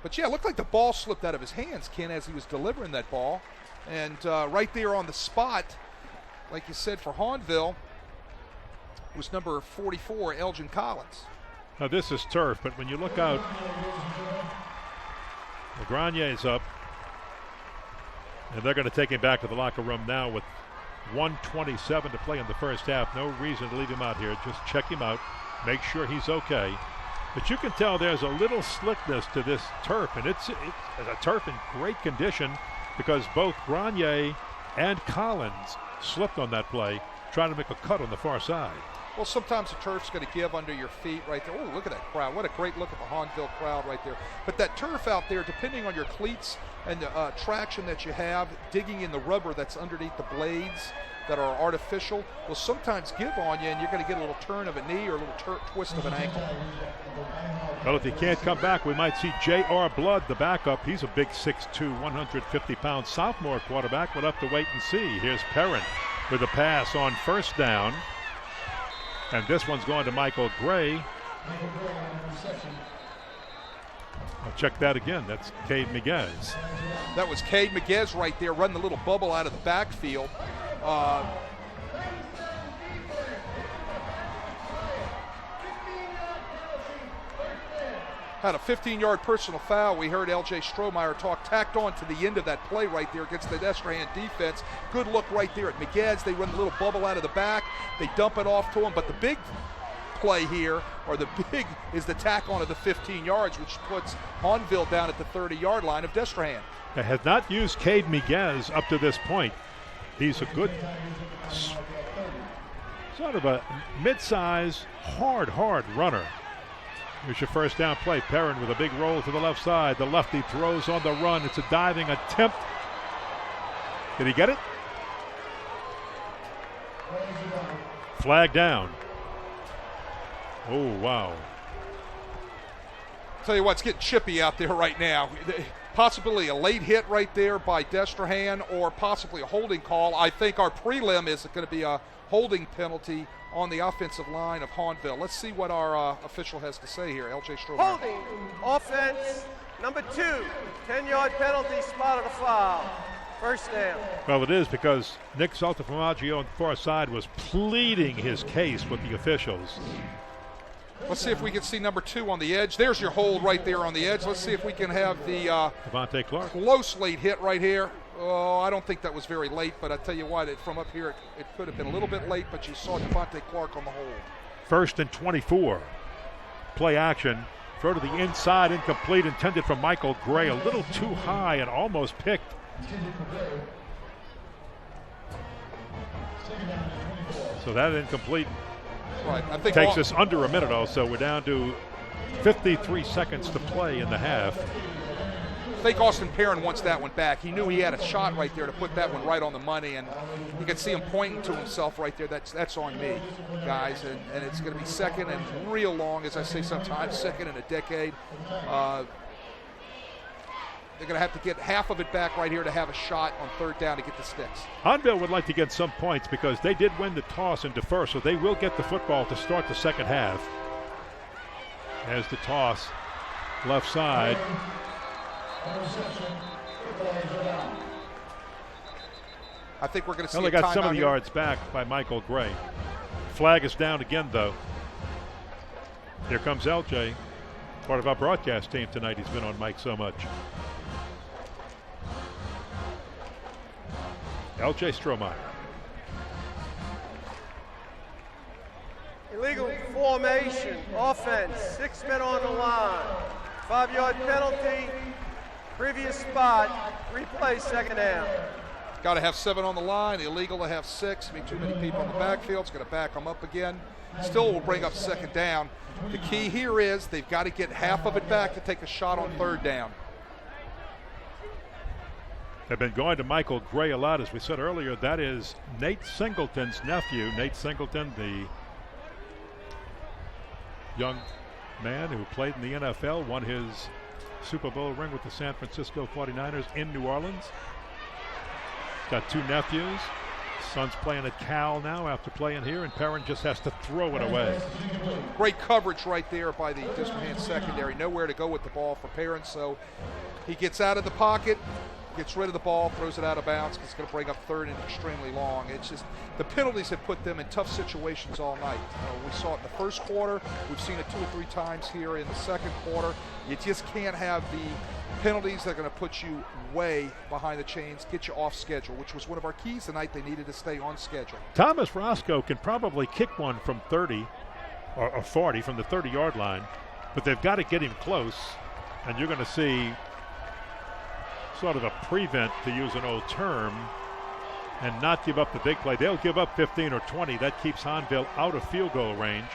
But yeah, it looked like the ball slipped out of his hands, Ken, as he was delivering that ball. And right there on the spot, like you said, for Hahnville, was number 44, Elgin Collins. Now this is turf, but when you look out, Grenier's up, and they're going to take him back to the locker room now with 1:27 to play in the first half. No reason to leave him out here. Just check him out, make sure he's okay. But you can tell there's a little slickness to this turf, and it's a turf in great condition because both Grenier and Collins slipped on that play, trying to make a cut on the far side. Well, sometimes the turf's going to give under your feet right there. Oh, look at that crowd. What a great look at the Hahnville crowd right there. But that turf out there, depending on your cleats and the traction that you have, digging in the rubber that's underneath the blades that are artificial, will sometimes give on you, and you're going to get a little turn of a knee or a little twist of an ankle. Well, if he can't come back, we might see J.R. Blood, the backup. He's a big 6'2", 150-pound sophomore quarterback. We'll have to wait and see. Here's Perrin with a pass on first down. And this one's going to Michael Gray. I'll check that again. That's Cade Miguez. That was Cade Miguez right there, running the little bubble out of the backfield. Had a 15-yard personal foul. We heard L.J. Strohmeyer talk, tacked on to the end of that play right there against the Destrehan defense. Good look right there at Miguez. They run a little bubble out of the back. They dump it off to him. But the big play here, or the big, is the tack on of the 15 yards, which puts Hahnville down at the 30-yard line of Destrehan. They have not used Cade Miguez up to this point. He's a good, sort of a mid-size, hard runner. Here's your first down play. Perrin with a big roll to the left side. The lefty throws on the run. It's a diving attempt. Did he get it? Flag down. Oh, wow. Tell you what, it's getting chippy out there right now. Possibly a late hit right there by Destrehan, or possibly a holding call. I think our prelim is going to be a holding penalty on the offensive line of Hahnville. Let's see what our official has to say here. L.J. Strohmeyer. Holding, offense, number 2, 10-yard penalty, spotted a foul. First down. Well, it is because Nick Saltaformaggio on the far side was pleading his case with the officials. Let's see if we can see number 2 on the edge. There's your hold right there on the edge. Let's see if we can have the Devontae Clark. Close late hit right here. Oh, I don't think that was very late, but I tell you what, from up here, it could have been a little bit late, but you saw Devontae Clark on the hold. 1st and 24. Play action. Throw to the inside, incomplete, intended for Michael Gray. A little too high and almost picked. So that incomplete right. I think takes us under a minute also. We're down to 53 seconds to play in the half. I think Austin Perrin wants that one back. He knew he had a shot right there to put that one right on the money, and you can see him pointing to himself right there. That's on me, guys, and it's going to be second and real long, as I say sometimes, second in a decade. They're going to have to get half of it back right here to have a shot on 3rd down to get the sticks. Hahnville would like to get some points because they did win the toss and defer, so they will get the football to start the second half. As the toss, left side. I think we're going to see Well, they got some of the yards back by Michael Gray. Flag is down again, though. Here comes LJ, part of our broadcast team tonight. He's been on mic so much. LJ Strohmeyer. Illegal formation, offense, 6 men on the line. 5-yard penalty, previous spot, replay, second down. Got to have 7 on the line, illegal to have 6. I mean, too many people in the backfield. It's going to back them up again. Still will bring up 2nd down. The key here is they've got to get half of it back to take a shot on 3rd down. They've been going to Michael Gray a lot, as we said earlier. That is Nate Singleton's nephew. Nate Singleton, the young man who played in the NFL, won his Super Bowl ring with the San Francisco 49ers in New Orleans. He's got two nephews. Son's playing at Cal now after playing here, and Perrin just has to throw it away. Great coverage right there by the Destrehan secondary. Nowhere to go with the ball for Perrin, so he gets out of the pocket, gets rid of the ball, throws it out of bounds because it's going to bring up third and extremely long. It's just the penalties have put them in tough situations all night. We saw it in the first quarter. We've seen it 2 or 3 times here in the second quarter. You just can't have the penalties that are going to put you way behind the chains, get you off schedule, which was one of our keys tonight. They needed to stay on schedule. Thomas Roscoe can probably kick one from 30 or 40 from the 30-yard line, but they've got to get him close, and you're going to see sort of a prevent, to use an old term, and not give up the big play. They'll give up 15 or 20. That keeps Hahnville out of field goal range.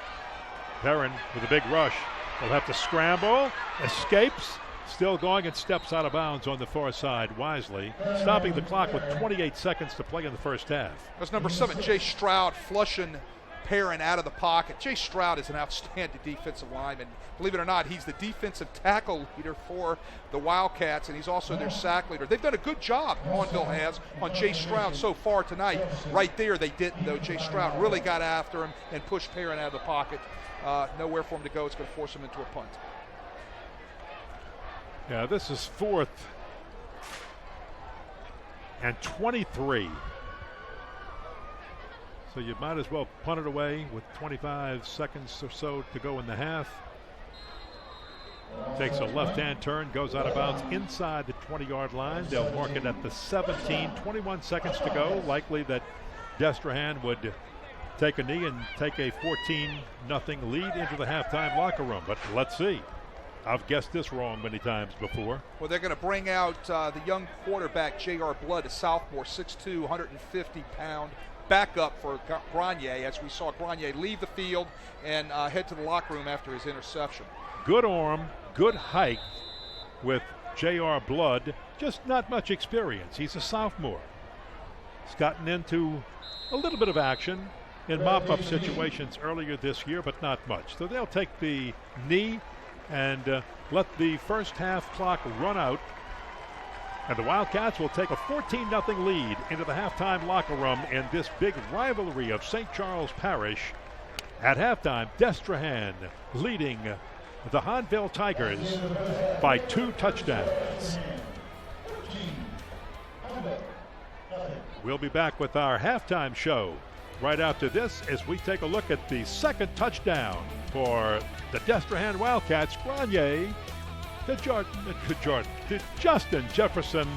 Perrin with a big rush will have to scramble, escapes, still going and steps out of bounds on the far side wisely, stopping the clock with 28 seconds to play in the first half. That's number 7, Jay Stroud, flushing Perrin out of the pocket. Jay Stroud is an outstanding defensive lineman. Believe it or not, he's the defensive tackle leader for the Wildcats, and he's also their sack leader. They've done a good job, Hahnville has, on Jay Stroud so far tonight. Right there they didn't, though. Jay Stroud really got after him and pushed Perrin out of the pocket. Nowhere for him to go. It's going to force him into a punt. Yeah, this is 4th and 23. So you might as well punt it away with 25 seconds or so to go in the half. Takes a left-hand turn, goes out of bounds inside the 20-yard line. They'll mark it at the 17, 21 seconds to go. Likely that Destrehan would take a knee and take a 14-0 lead into the halftime locker room. But let's see. I've guessed this wrong many times before. Well, they're going to bring out the young quarterback, J.R. Blood, a sophomore, 6'2", 150-pound backup for Grenier, as we saw Grenier leave the field and head to the locker room after his interception. Good arm, good height with J.R. Blood, just not much experience. He's a sophomore. He's gotten into a little bit of action in mop-up situations earlier this year, but not much. So they'll take the knee and let the first half clock run out. And the Wildcats will take a 14-0 lead into the halftime locker room in this big rivalry of St. Charles Parish. At halftime, Destrehan leading the Hahnville Tigers by 2 touchdowns. We'll be back with our halftime show right after this as we take a look at the second touchdown for the Destrehan Wildcats. Grenier to Justin Jefferson.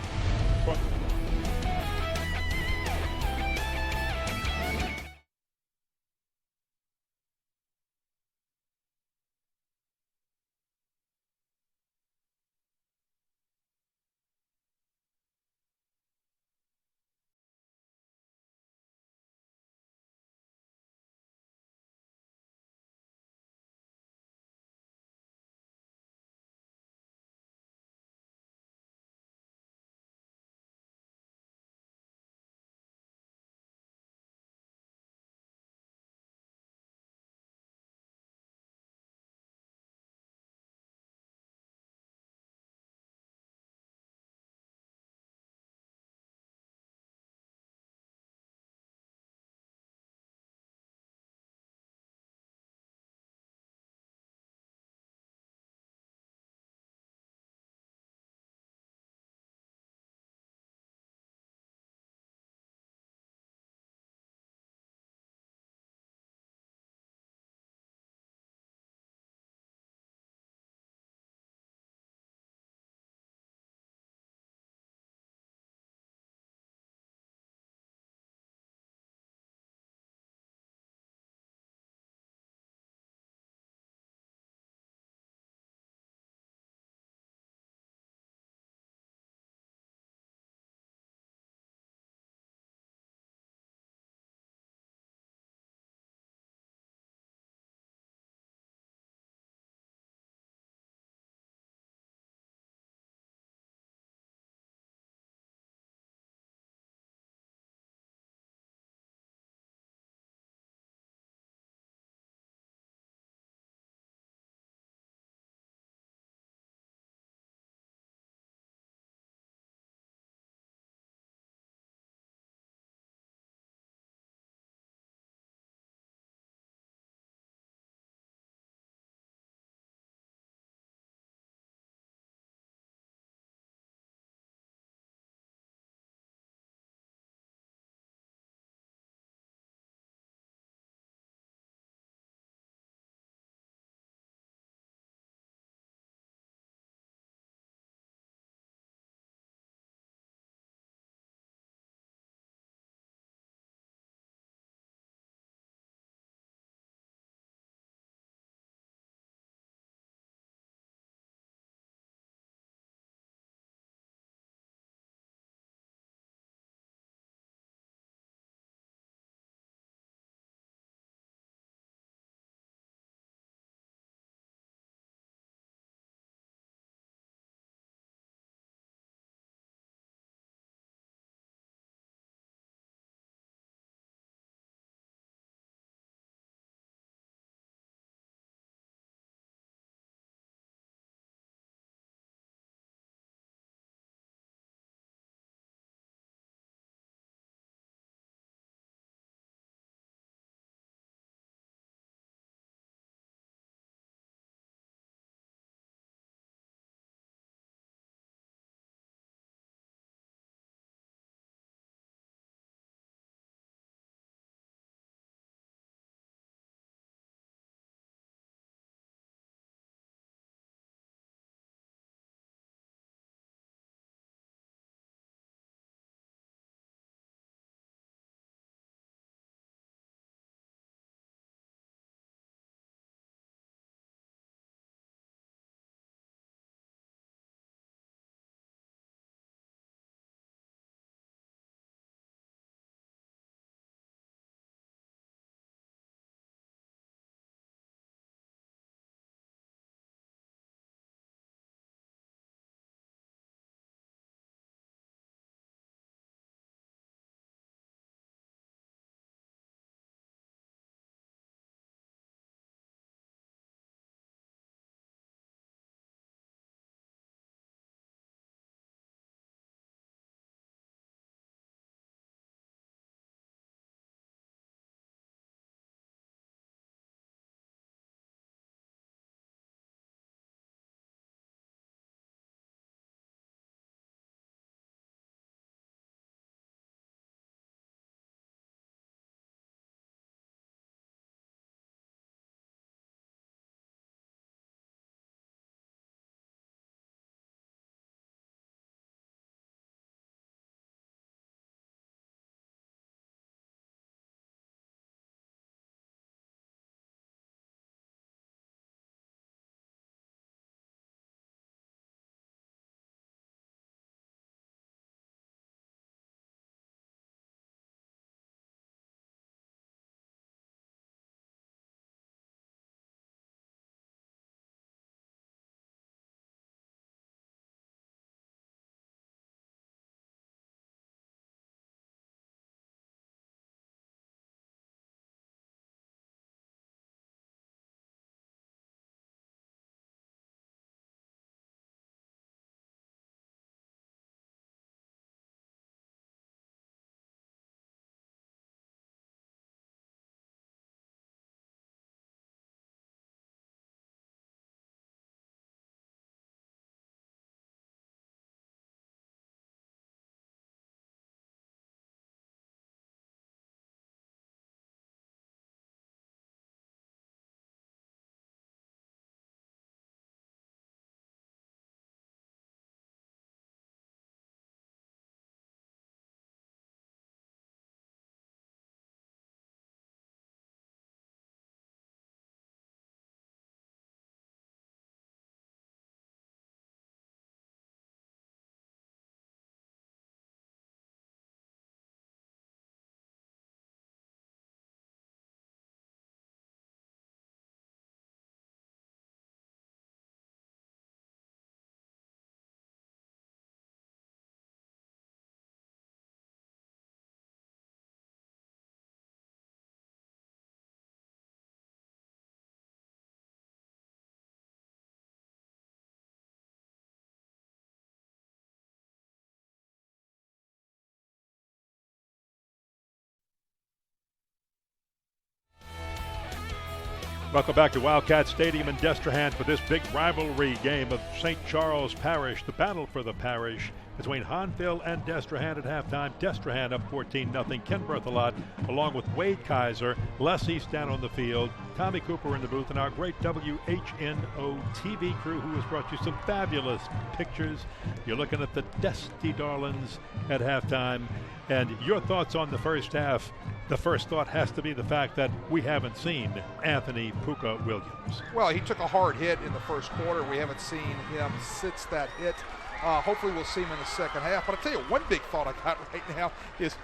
Welcome back to Wildcat Stadium in Destrehan for this big rivalry game of St. Charles Parish, the battle for the parish between Hahnville and Destrehan at halftime. Destrehan up 14-0. Ken Berthelot along with Wade Kaiser, Les East down on the field, Tommy Cooper in the booth, and our great WHNO TV crew who has brought you some fabulous pictures. You're looking at the Desty Darlings at halftime. And your thoughts on the first half? The first thought has to be the fact that we haven't seen Anthony Puka Williams. Well, he took a hard hit in the first quarter. We haven't seen him since that hit. Hopefully we'll see him in the second half. But I'll tell you, one big thought I got right now is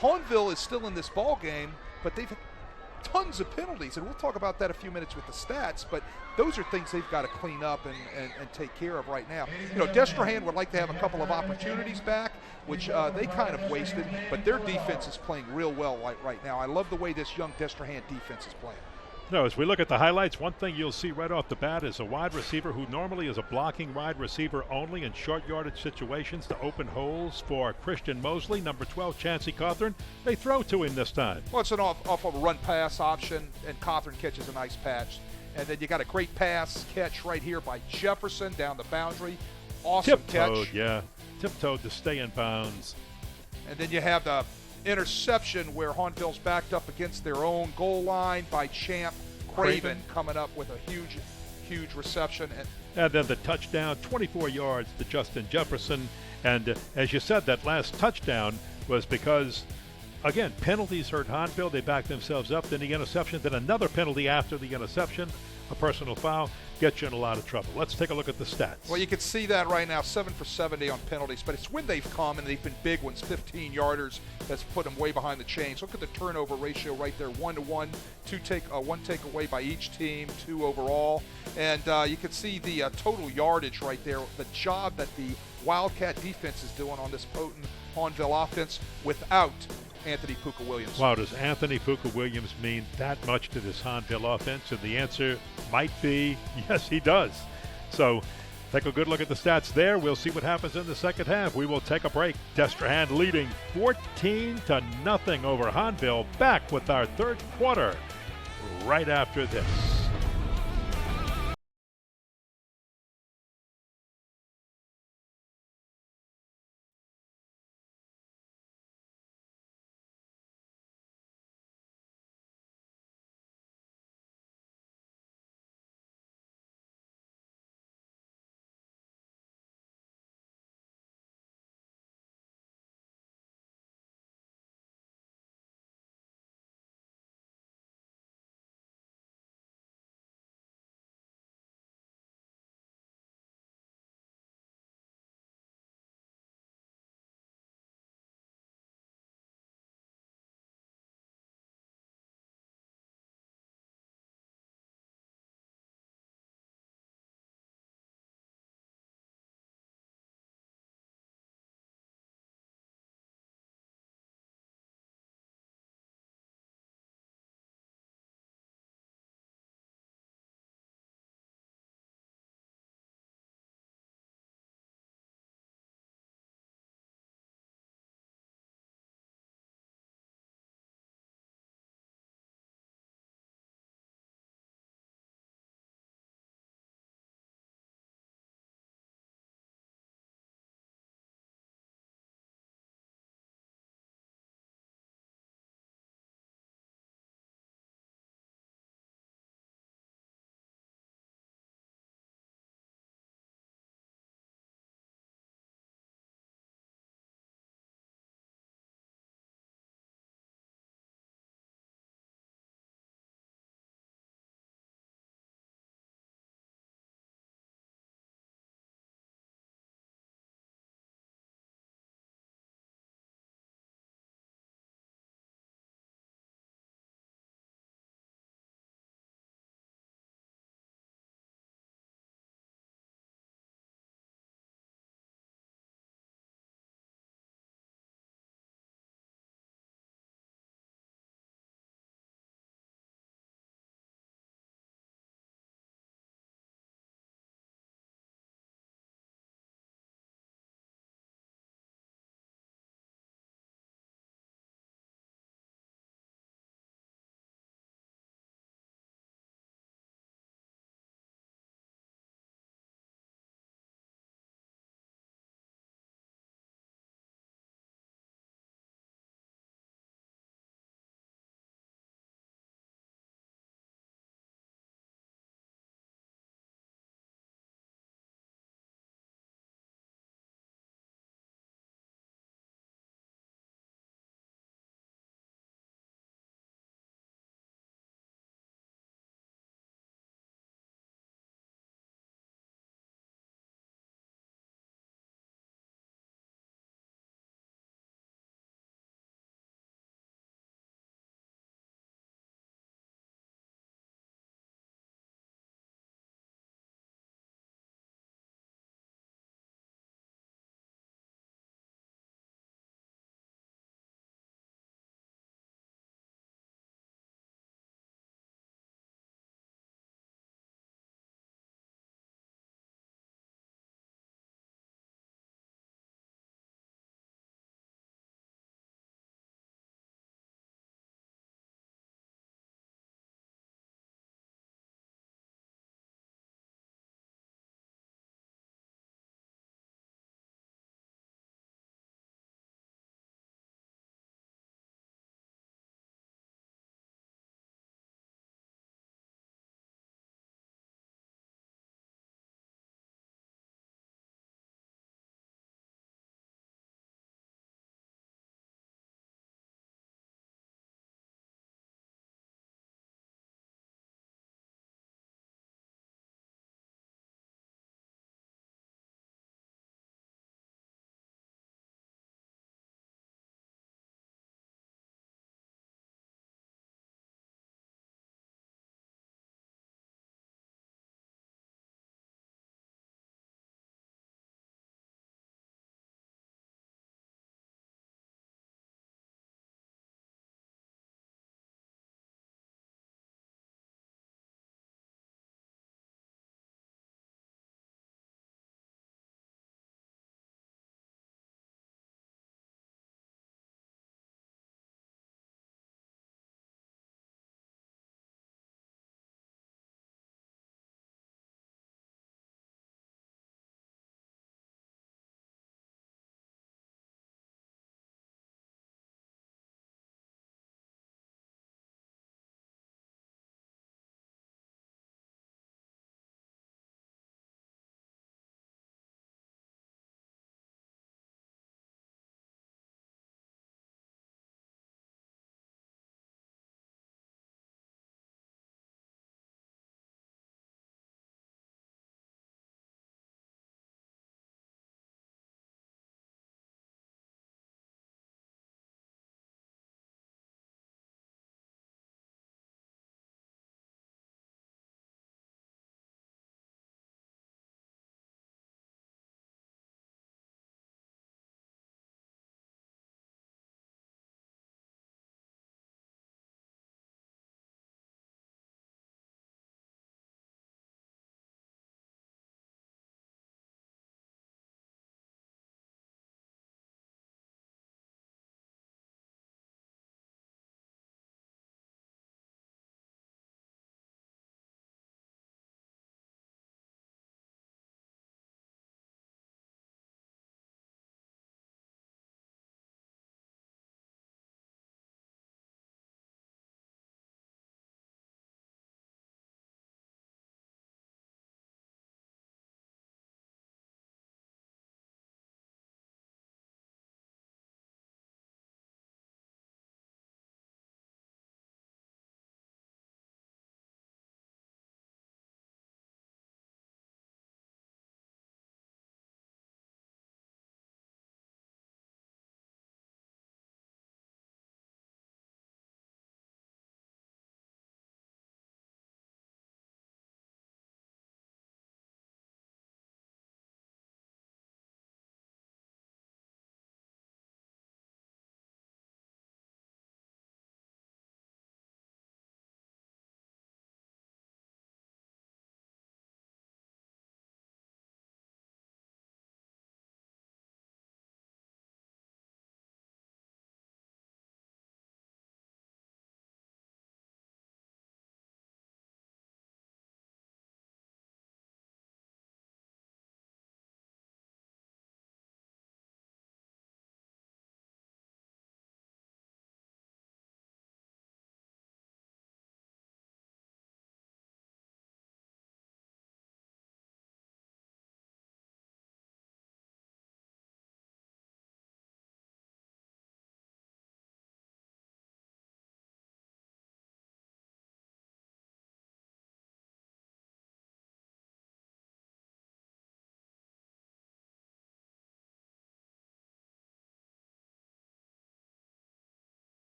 Hahnville is still in this ball game, but they've had tons of penalties, and we'll talk about that a few minutes with the stats, but those are things they've got to clean up and take care of right now. You know, Destrehan would like to have a couple of opportunities back, which they kind of wasted, but their defense is playing real well right now. I love the way this young Destrehan defense is playing. No, as we look at the highlights, one thing you'll see right off the bat is a wide receiver who normally is a blocking wide receiver only in short yardage situations to open holes for Christian Mosley. Number 12, Chancey Cawthorn. They throw to him this time. Well, it's an off of a run-pass option, and Cawthorn catches a nice patch. And then you got a great pass catch right here by Jefferson down the boundary. Awesome Tiptoed, catch. yeah. Tiptoed to stay in bounds. And then you have the interception where Hahnville's backed up against their own goal line by Champ Craven coming up with a huge reception. And then the touchdown, 24 yards to Justin Jefferson. And as you said, that last touchdown was because, again, penalties hurt Hahnville. They backed themselves up. Then the interception, then another penalty after the interception, a personal foul, gets you in a lot of trouble. Let's take a look at the stats. Well, you can see that right now, 7 for 70 on penalties, but it's when they've come, and they've been big ones, 15-yarders. That's put them way behind the chains. Look at the turnover ratio right there, 1-1, one takeaway by each team, 2 overall. And you can see the total yardage right there, the job that the Wildcat defense is doing on this potent Hahnville offense without Anthony Puka Williams. Wow, does Anthony Puka Williams mean that much to this Hahnville offense? And the answer might be yes, he does. So take a good look at the stats there. We'll see what happens in the second half. We will take a break. Destrehan leading 14-0 over Hahnville. Back with our third quarter right after this.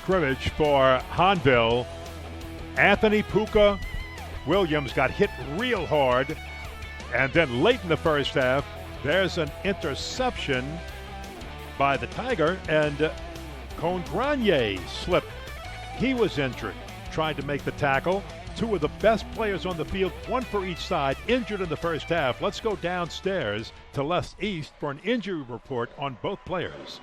scrimmage for Hahnville. Anthony Puka Williams got hit real hard, and then late in the first half, there's an interception by the Tiger, and Cone Grenier slipped. He was injured, tried to make the tackle. Two of the best players on the field, one for each side, injured in the first half. Let's go downstairs to Les East for an injury report on both players.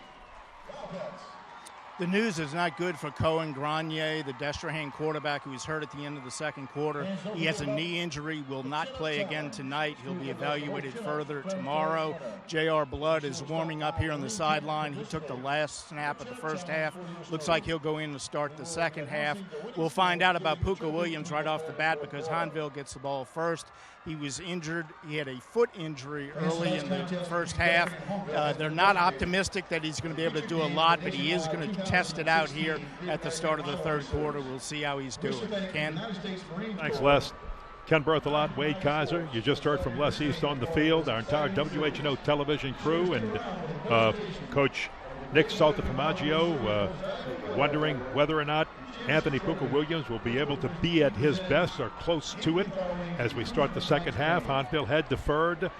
The news is not good for Cohen Grenier, the Destrehan quarterback who was hurt at the end of the second quarter. He has a knee injury, will not play again tonight. He'll be evaluated further tomorrow. J.R. Blood is warming up here on the sideline. He took the last snap of the first half. Looks like he'll go in to start the second half. We'll find out about Puka Williams right off the bat because Hahnville gets the ball first. He was injured. He had a foot injury early in the first half. They're not optimistic that he's going to be able to do a lot, but he is going to test it out here at the start of the third quarter. We'll see how he's doing. Ken? Thanks, Les. Ken Berthelot, Wade Kaiser. You just heard from Les East on the field, our entire WHNO television crew, and Coach Nick Saltaformaggio wondering whether or not Anthony Puka Williams will be able to be at his best or close to it as we start the second half. Hahnville had deferred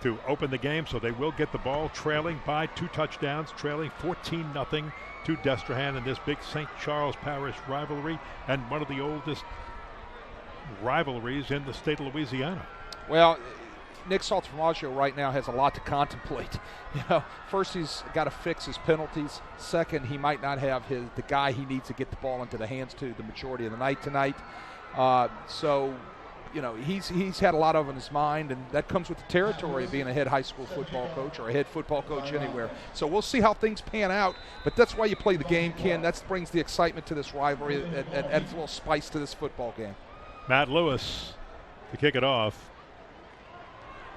to open the game, so they will get the ball trailing by 2 touchdowns, trailing 14-0 to Destrehan in this big St. Charles Parish rivalry and one of the oldest rivalries in the state of Louisiana. Well, Nick Saltaformaggio right now has a lot to contemplate. First he's got to fix his penalties. Second, he might not have the guy he needs to get the ball into the hands to the majority of the night tonight. He's had a lot on his mind, and that comes with the territory of being a head high school football coach or a head football coach anywhere. So we'll see how things pan out, but that's why you play the game, Ken. That brings the excitement to this rivalry and adds a little spice to this football game. Matt Lewis to kick it off.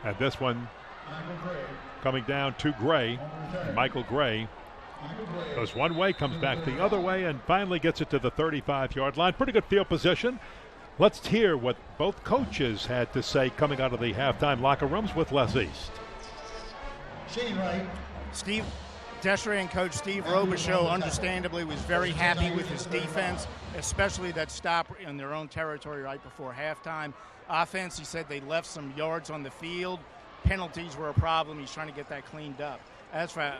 And this one coming down to Gray. Michael Gray goes one way, comes back the other way, and finally gets it to the 35-yard line. Pretty good field position. Let's hear what both coaches had to say coming out of the halftime locker rooms with Les East. Destrehan coach Steve Robichaux understandably was very happy with his defense, especially that stop in their own territory right before halftime. Offense, he said they left some yards on the field. Penalties were a problem. He's trying to get that cleaned up. As for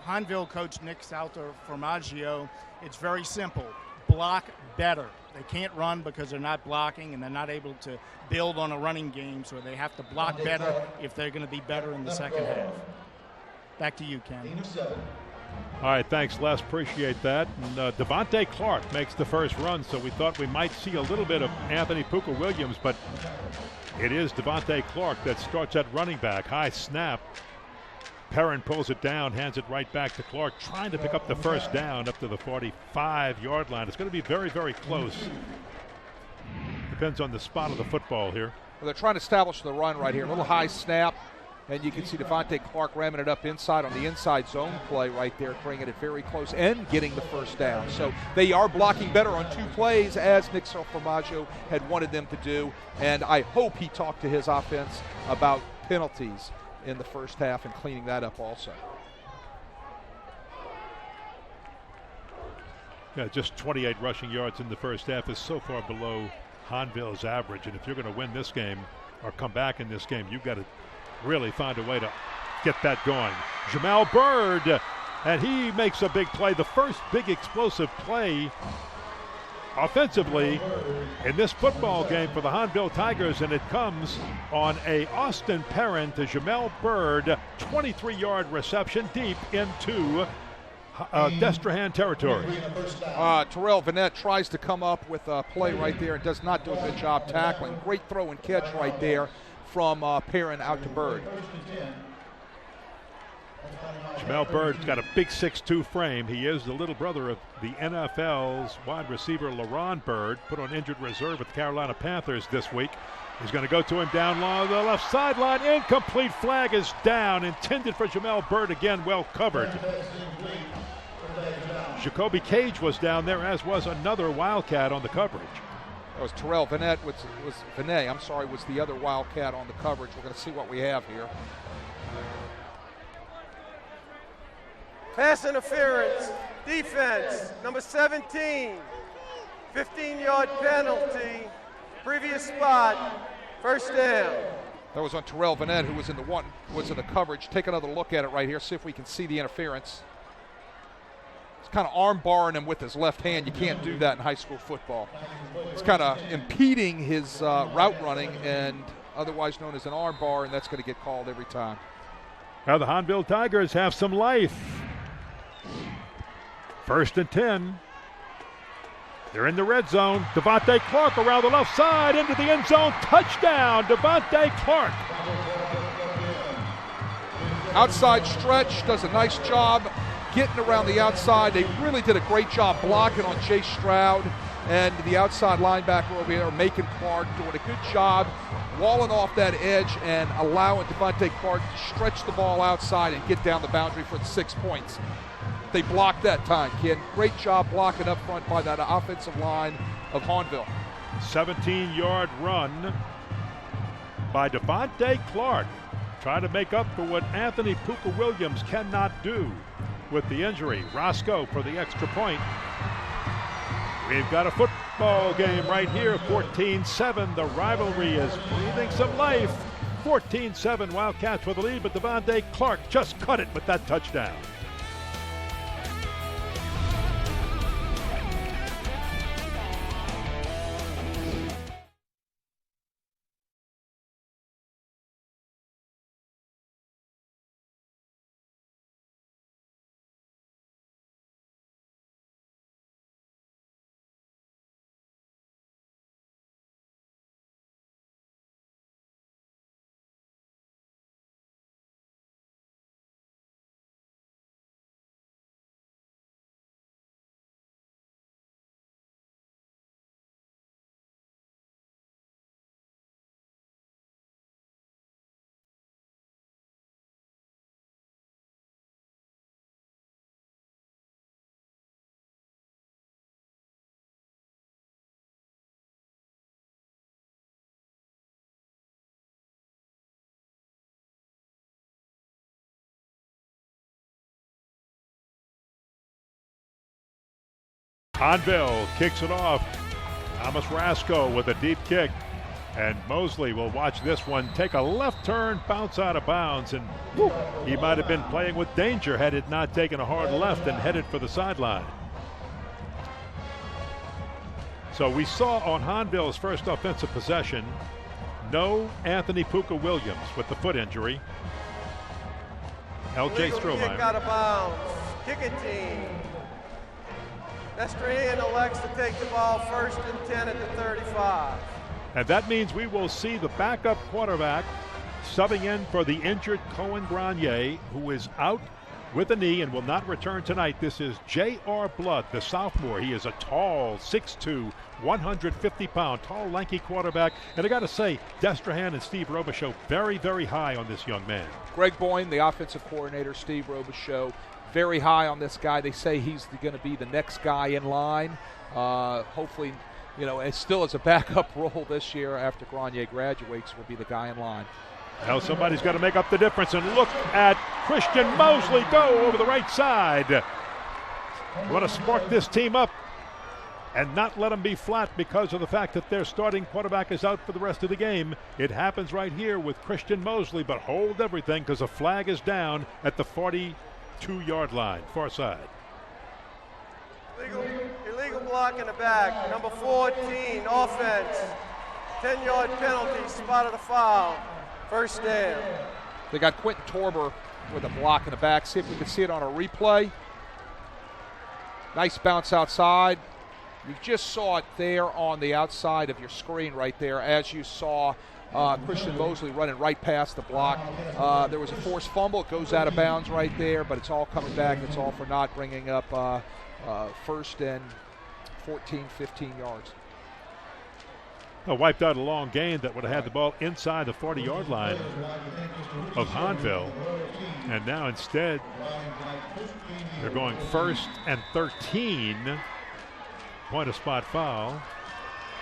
Hahnville coach Nick Saltaformaggio, it's very simple. Block better. They can't run because they're not blocking, and they're not able to build on a running game, so they have to block better if they're going to be better in the second half. Back to you, Ken. All right, thanks, Les. Appreciate that. And Devontae Clark makes the first run, so we thought we might see a little bit of Anthony Puka Williams, but it is Devontae Clark that starts at running back. High snap. Perrin pulls it down, hands it right back to Clark, trying to pick up the first down up to the 45-yard line. It's going to be very, very close. Depends on the spot of the football here. Well, they're trying to establish the run right here. A little high snap. And you can see Devontae Clark ramming it up inside on the inside zone play right there, bringing it very close and getting the first down. So they are blocking better on 2 plays, as Nick Saltaformaggio had wanted them to do. And I hope he talked to his offense about penalties in the first half and cleaning that up also. Yeah, just 28 rushing yards in the first half is so far below Hahnville's average. And if you're going to win this game or come back in this game, you've got to really find a way to get that going. Jamel Bird, and he makes a big play, the first big explosive play offensively in this football game for the Hahnville Tigers, and it comes on a Austin Perrin to Jamel Bird 23-yard reception deep into Destrehan territory. Terrell Vanette tries to come up with a play right there and does not do a good job tackling. Great throw and catch right there from Perrin out to Bird. Jamel Bird's got a big 6'2 frame. He is the little brother of the NFL's wide receiver LaRon Bird, put on injured reserve with the Carolina Panthers this week. He's going to go to him down low the left sideline. Incomplete, flag is down. Intended for Jamel Bird, again well covered. Jacoby Cage was down there, as was another Wildcat on the coverage. That was Terrell Vanette, was the other Wildcat on the coverage. We're going to see what we have here. Pass interference, defense, number 17, 15-yard penalty, previous spot, first down. That was on Terrell Vanette, who was in the coverage. Take another look at it right here, see if we can see the interference. He's kind of arm barring him with his left hand. You can't do that in high school football. It's kind of impeding his route running, and otherwise known as an arm bar, and that's going to get called every time. Now the Hahnville Tigers have some life. 1st and 10. They're in the red zone. Devontae Clark around the left side into the end zone. Touchdown, Devontae Clark. Outside stretch, does a nice job getting around the outside. They really did a great job blocking on Jay Stroud and the outside linebacker over here, Macon Clark, doing a good job walling off that edge and allowing Devontae Clark to stretch the ball outside and get down the boundary for the 6 points. They blocked that time, kid. Great job blocking up front by that offensive line of Hahnville. 17-yard run by Devontae Clark, trying to make up for what Anthony Puka Williams cannot do with the injury. Roscoe for the extra point. We've got a football game right here, 14-7. The rivalry is breathing some life. 14-7, Wildcats with the lead, but Devontae Clark just cut it with that touchdown. Hahnville kicks it off. Thomas Rasco with a deep kick. And Mosley will watch this one take a left turn, bounce out of bounds, and he might have been playing with danger had it not taken a hard left and headed for the sideline. So we saw on Hahnville's first offensive possession, no Anthony Puka Williams with the foot injury. L.J. Strohmeyer. Kick out of bounds. Kicking team. Destrehan elects to take the ball 1st and 10 at the 35. And that means we will see the backup quarterback subbing in for the injured Cohen Grenier, who is out with a knee and will not return tonight. This is J.R. Blood, the sophomore. He is a tall, 6'2", 150-pound, tall, lanky quarterback. And I got to say, Destrehan and Steve Robichaux very, very high on this young man. Greg Boyne, the offensive coordinator, Steve Robichaux, very high on this guy. They say he's going to be the next guy in line. Hopefully, you know, as still as a backup role this year after Grenier graduates, will be the guy in line. Now somebody's got to make up the difference, and look at Christian Mosley go over the right side. You want to spark this team up and not let them be flat because of the fact that their starting quarterback is out for the rest of the game. It happens right here with Christian Mosley, but hold everything because a flag is down at the 42-yard line, far side. Illegal block in the back, number 14, offense. 10-yard penalty, spotted a foul. First down. They got Quentin Torber with a block in the back. See if we can see it on a replay. Nice bounce outside. You just saw it there on the outside of your screen right there as you saw Christian Mosley running right past the block. There was a forced fumble. It goes out of bounds right there, but it's all coming back. It's all for not bringing up first and 14, 15 yards. Wiped out a long gain that would have had the ball inside the 40-yard line of Hahnville. And now instead, they're going 1st and 13. Point a spot foul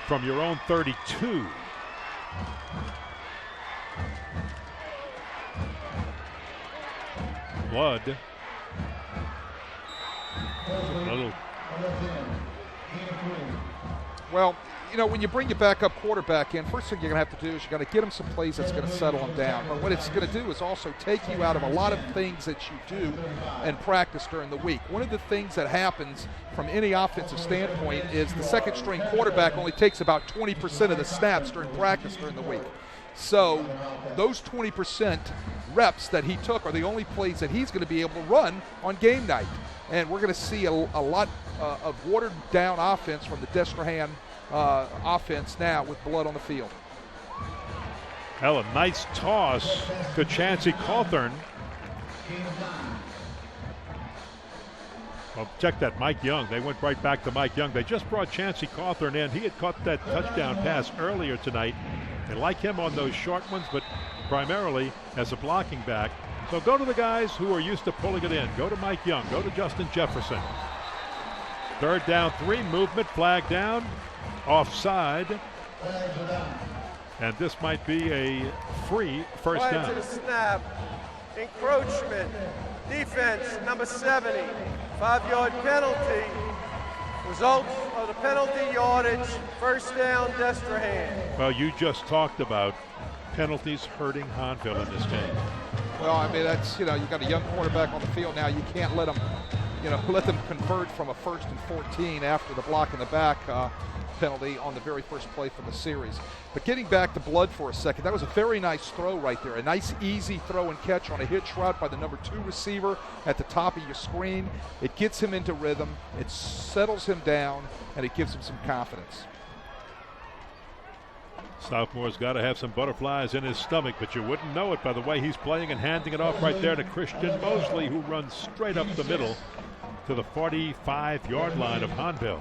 from your own 32. Blood Well, you know, when you bring your backup quarterback in, first thing you're going to have to do is you're going to get him some plays that's going to settle him down. But what it's going to do is also take you out of a lot of things that you do and practice during the week. One of the things that happens from any offensive standpoint is the second string quarterback only takes about 20% of the snaps during practice during the week. So those 20% reps that he took are the only plays that he's going to be able to run on game night. And we're going to see a lot of watered down offense from the Destrehan offense now with blood on the field. Well, a nice toss to Chancey Cawthorn. Well, check that, Mike Young. They went right back to Mike Young. They just brought Chancey Cawthorn in. He had caught that touchdown pass earlier tonight. They like him on those short ones, but primarily as a blocking back. So go to the guys who are used to pulling it in. Go to Mike Young. Go to Justin Jefferson. 3rd down, 3, movement, flag down, offside. And this might be a free first down. To the snap, encroachment, defense, number 70, 5-yard penalty. Result of the penalty yardage, first down, Destrehan. Well, you just talked about penalties hurting Hahnville in this game. Well, I mean, that's, you know, you've got a young quarterback on the field now. You can't let them, you know, let them convert from a 1st and 14 after the block in the back penalty on the very first play from the series. But getting back to blood for a second, that was a very nice throw right there. A nice, easy throw and catch on a hitch route by the number 2 receiver at the top of your screen. It gets him into rhythm, it settles him down, and it gives him some confidence. Southmore's got to have some butterflies in his stomach, but you wouldn't know it by the way he's playing and handing it off right there to Christian Mosley, who runs straight up the middle to the 45-yard line of Hahnville.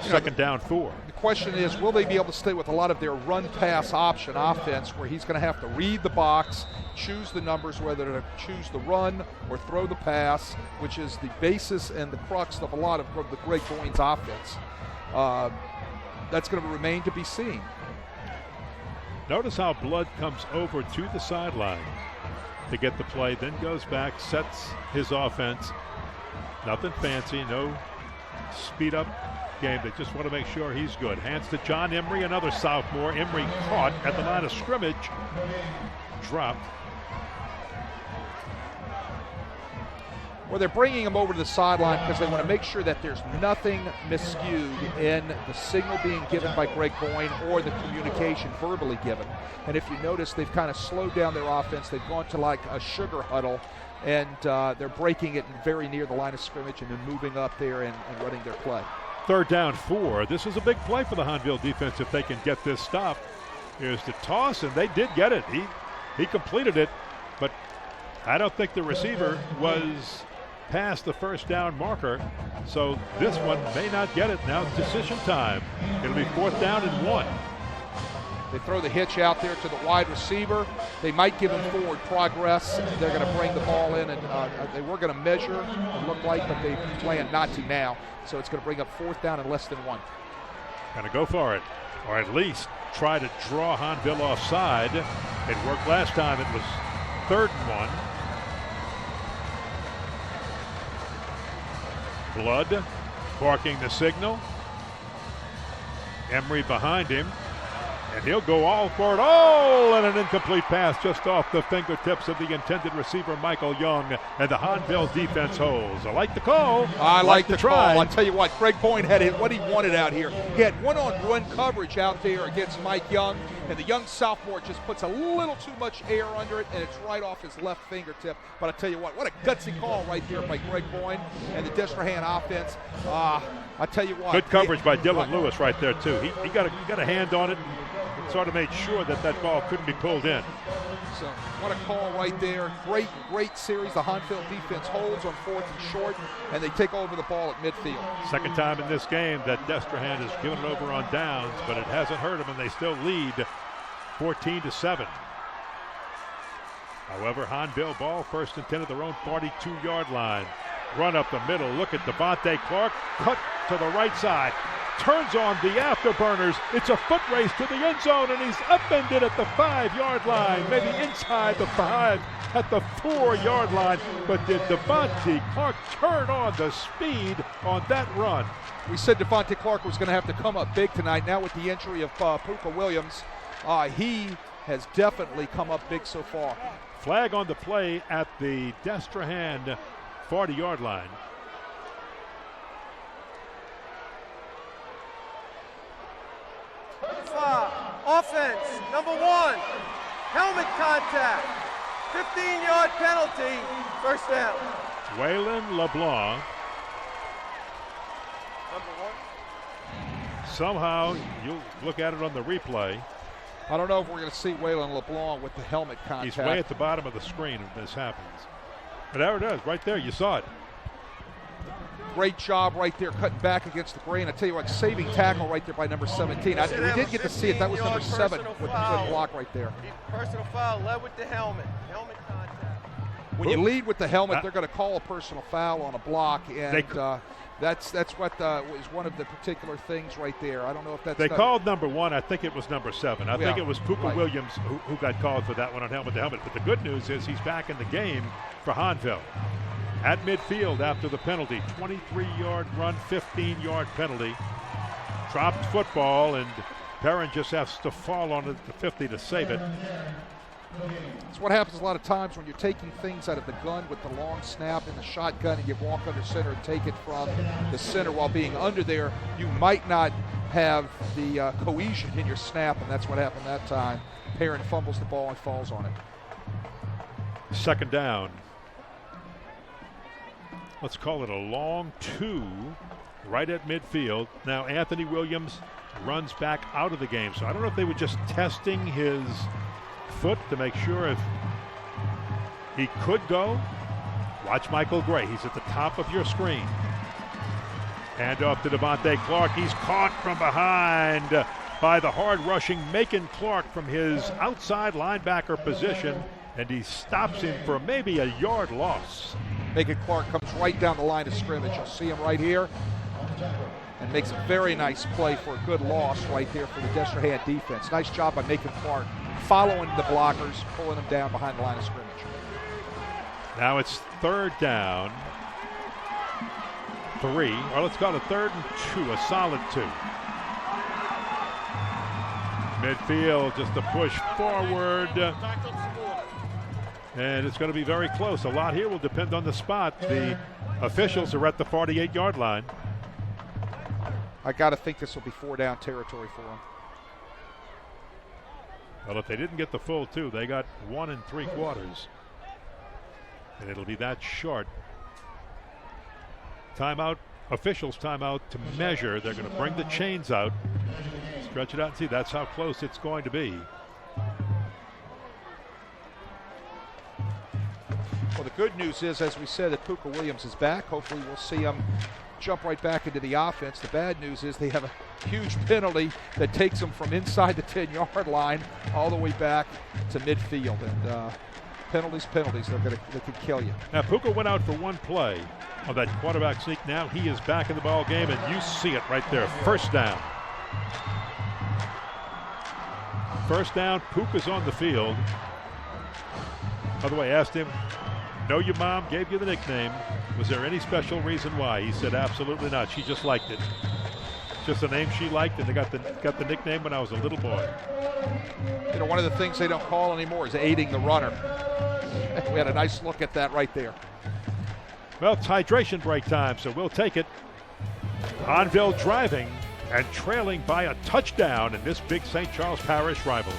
2nd down, 4. The question is, will they be able to stay with a lot of their run-pass option offense where he's going to have to read the box, choose the numbers, whether to choose the run or throw the pass, which is the basis and the crux of a lot of the Greg Boyne's offense. That's going to remain to be seen. Notice how Blood comes over to the sideline to get the play, then goes back, sets his offense. Nothing fancy, no speed up game. They just want to make sure he's good. Hands to John Emery, another sophomore. Emery caught at the line of scrimmage. Dropped. Well, they're bringing him over to the sideline because they want to make sure that there's nothing miscued in the signal being given by Greg Boyne or the communication verbally given. And if you notice, they've kind of slowed down their offense. They've gone to like a sugar huddle, and they're breaking it very near the line of scrimmage and then moving up there and running their play. 3rd down, 4. This is a big play for the Hahnville defense if they can get this stop. Here's the toss, and they did get it. He completed it, but I don't think the receiver was past the first down marker, so this one may not get it. Now it's decision time. It'll be 4th down and 1. They throw the hitch out there to the wide receiver. They might give him forward progress. They're going to bring the ball in, and they were going to measure, it looked like, but they plan not to now. So it's going to bring up 4th down and less than 1. Going to go for it, or at least try to draw Hahnville offside. It worked last time. It was 3rd and 1. Blood barking the signal. Emery behind him, and he'll go all for it. Oh, and an incomplete pass just off the fingertips of the intended receiver, Michael Young, and the Hahnville defense holds. I like the call. I like the try. call. I'll tell you what, Greg Boyne had what he wanted out here. He had one-on-one coverage out there against Mike Young, and the young sophomore just puts a little too much air under it, and it's right off his left fingertip. But I tell you what a gutsy call right there by Greg Boyne and the Destrehan offense. I tell you what. Good coverage by Dylan Lewis right there, too. He got a hand on it and sort of made sure that ball couldn't be pulled in. So what a call right there. Great series. The Hahnville defense holds on 4th and short, and they take over the ball at midfield. 2nd time in this game that Destrehan has given it over on downs, but it hasn't hurt them, and they still lead 14-7. However, Hahnville ball, 1st and 10 at their own 42-yard line. Run up the middle. Look at Devontae Clark. Cut to the right side. turns on the afterburners. It's a foot race to the end zone, and he's upended at the 5-yard line, maybe inside the 5, at the 4-yard line. But did Devontae Clark turn on the speed on that run? We said Devontae Clark was going to have to come up big tonight. Now with the injury of Puka Williams, he has definitely come up big so far. Flag on the play at the Destrehan 40-yard line. Offense, number 1, helmet contact, 15-yard penalty, first down. Waylon LeBlanc. Number 1. Somehow, you'll look at it on the replay. I don't know if we're going to see Waylon LeBlanc with the helmet contact. He's way at the bottom of the screen if this happens. But there it is, right there. You saw it. Great job right there, cutting back against the grain. I tell you what, saving tackle right there by number 17. We did get to see it. That was number 7 with the good block right there. Personal foul, led with the helmet. Helmet contact. When you lead with the helmet, they're going to call a personal foul on a block, and that's what was one of the particular things right there. I don't know if that's. They called number 1. I think it was number 7. I think it was Puka right. Williams who got called for that one on helmet to helmet. But the good news is he's back in the game for Hahnville. At midfield after the penalty, 23-yard run, 15-yard penalty. Dropped football, and Perrin just has to fall on it at the 50 to save it. It's what happens a lot of times when you're taking things out of the gun with the long snap in the shotgun and you walk under center and take it from the center while being under there. You might not have the cohesion in your snap, and that's what happened that time. Perrin fumbles the ball and falls on it. Second down. Let's call it a long 2 right at midfield. Now Anthony Williams runs back out of the game. So I don't know if they were just testing his foot to make sure if he could go. Watch Michael Gray. He's at the top of your screen. Hand off to Devontae Clark. He's caught from behind by the hard-rushing Macon Clark from his outside linebacker position, and he stops him for maybe a yard loss. Macon Clark comes right down the line of scrimmage. You'll see him right here and makes a very nice play for a good loss right there for the Destrehan defense. Nice job by Macon Clark following the blockers, pulling them down behind the line of scrimmage. Now it's third down, 3, or let's call it 3rd and 2, a solid 2. Midfield, just a push forward. And it's going to be very close. A lot here will depend on the spot. The officials are at the 48-yard line. I got to think this will be 4-down territory for them. Well, if they didn't get the full 2, they got 1 3/4. And it'll be that short. Timeout, officials timeout to measure. They're going to bring the chains out, stretch it out and see. That's how close it's going to be. Well, the good news is, as we said, that Puka Williams is back. Hopefully we'll see him jump right back into the offense. The bad news is they have a huge penalty that takes them from inside the 10-yard line all the way back to midfield. And penalties, they can kill you. Now, Puka went out for one play on that quarterback sneak. Now he is back in the ball game, and you see it right there. First down. First down, Puka's on the field. By the way, asked him, know your mom gave you the nickname. Was there any special reason why? He said absolutely not. She just liked it. Just a name she liked, and they got the nickname when I was a little boy. You know, one of the things they don't call anymore is aiding the runner. We had a nice look at that right there. Well, it's hydration break time, so we'll take it. Hahnville driving and trailing by a touchdown in this big St. Charles Parish rivalry.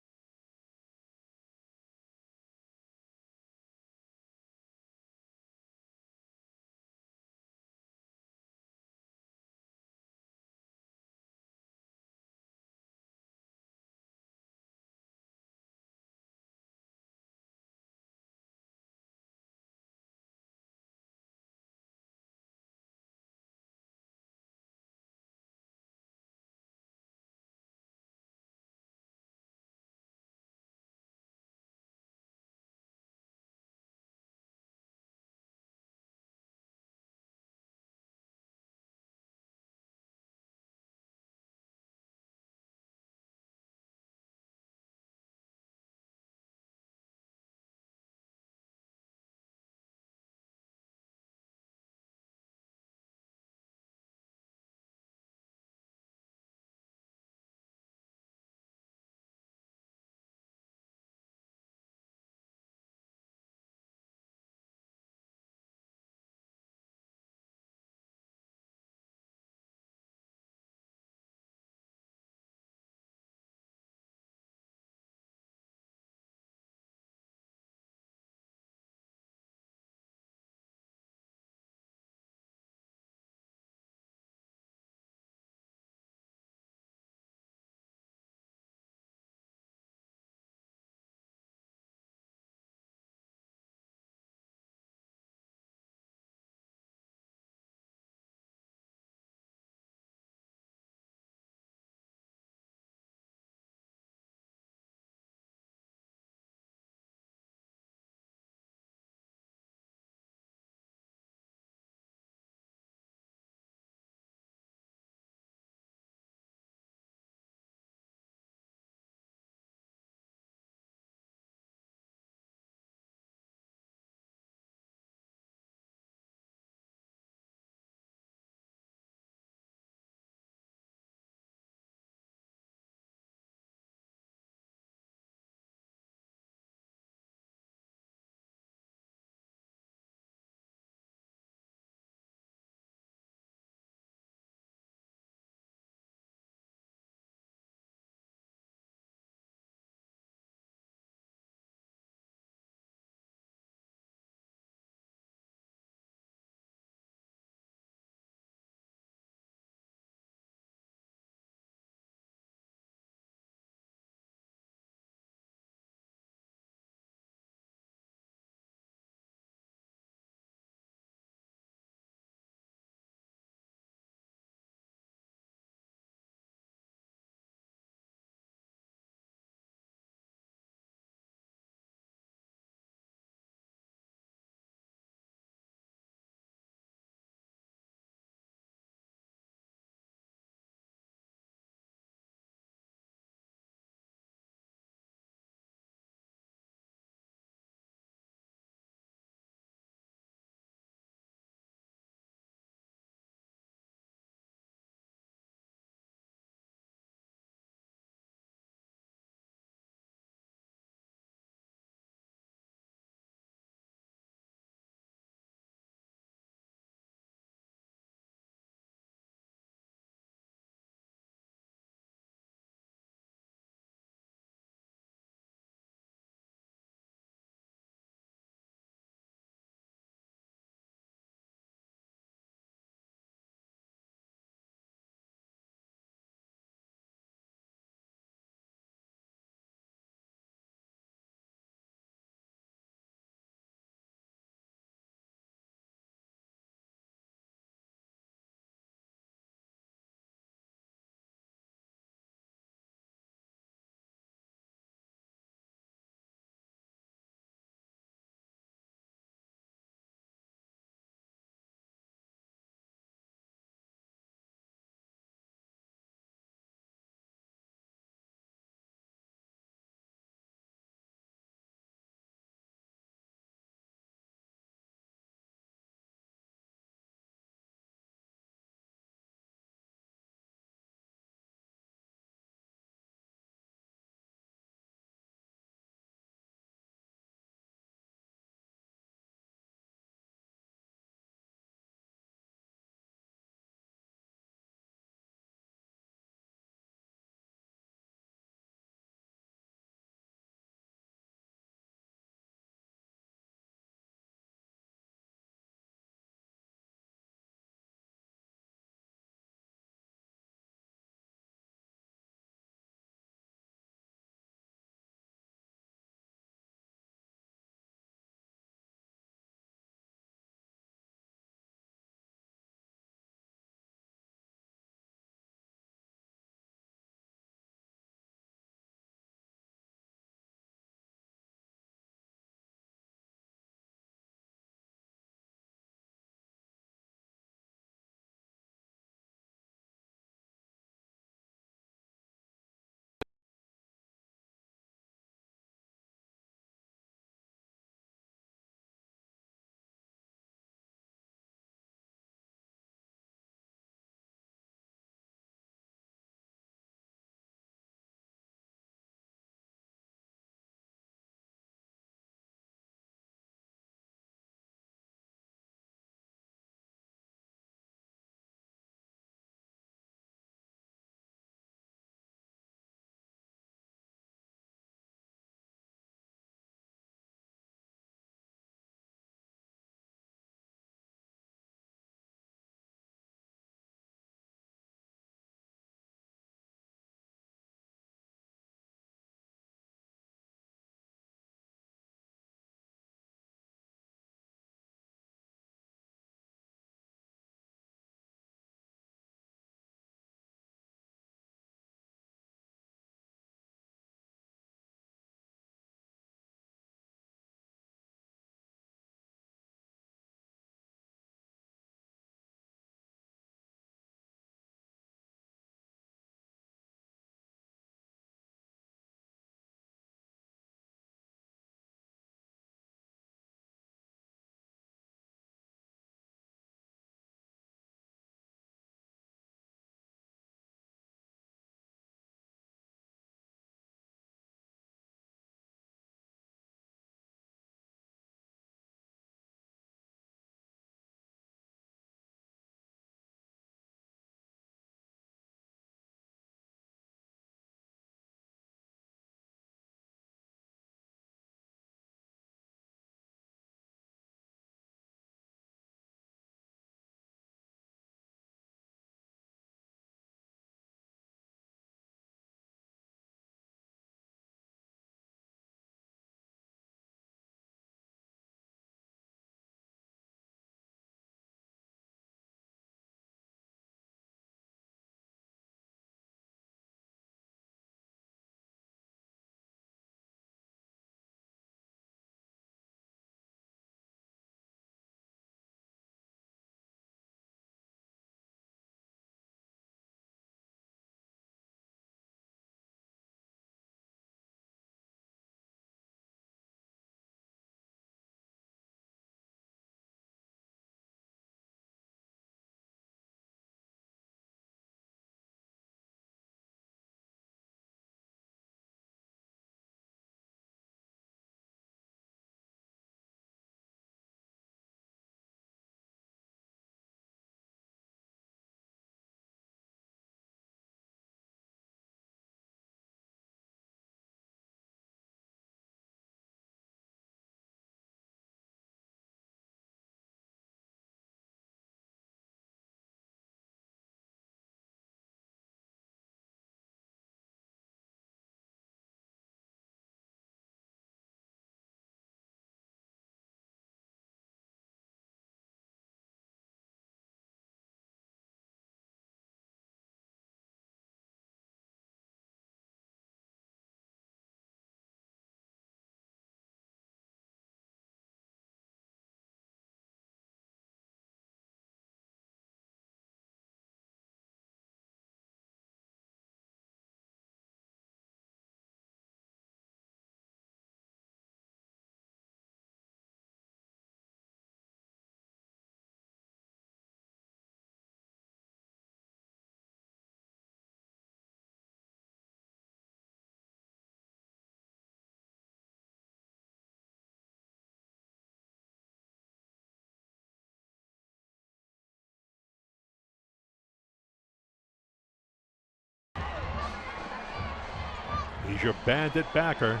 He's your bandit backer.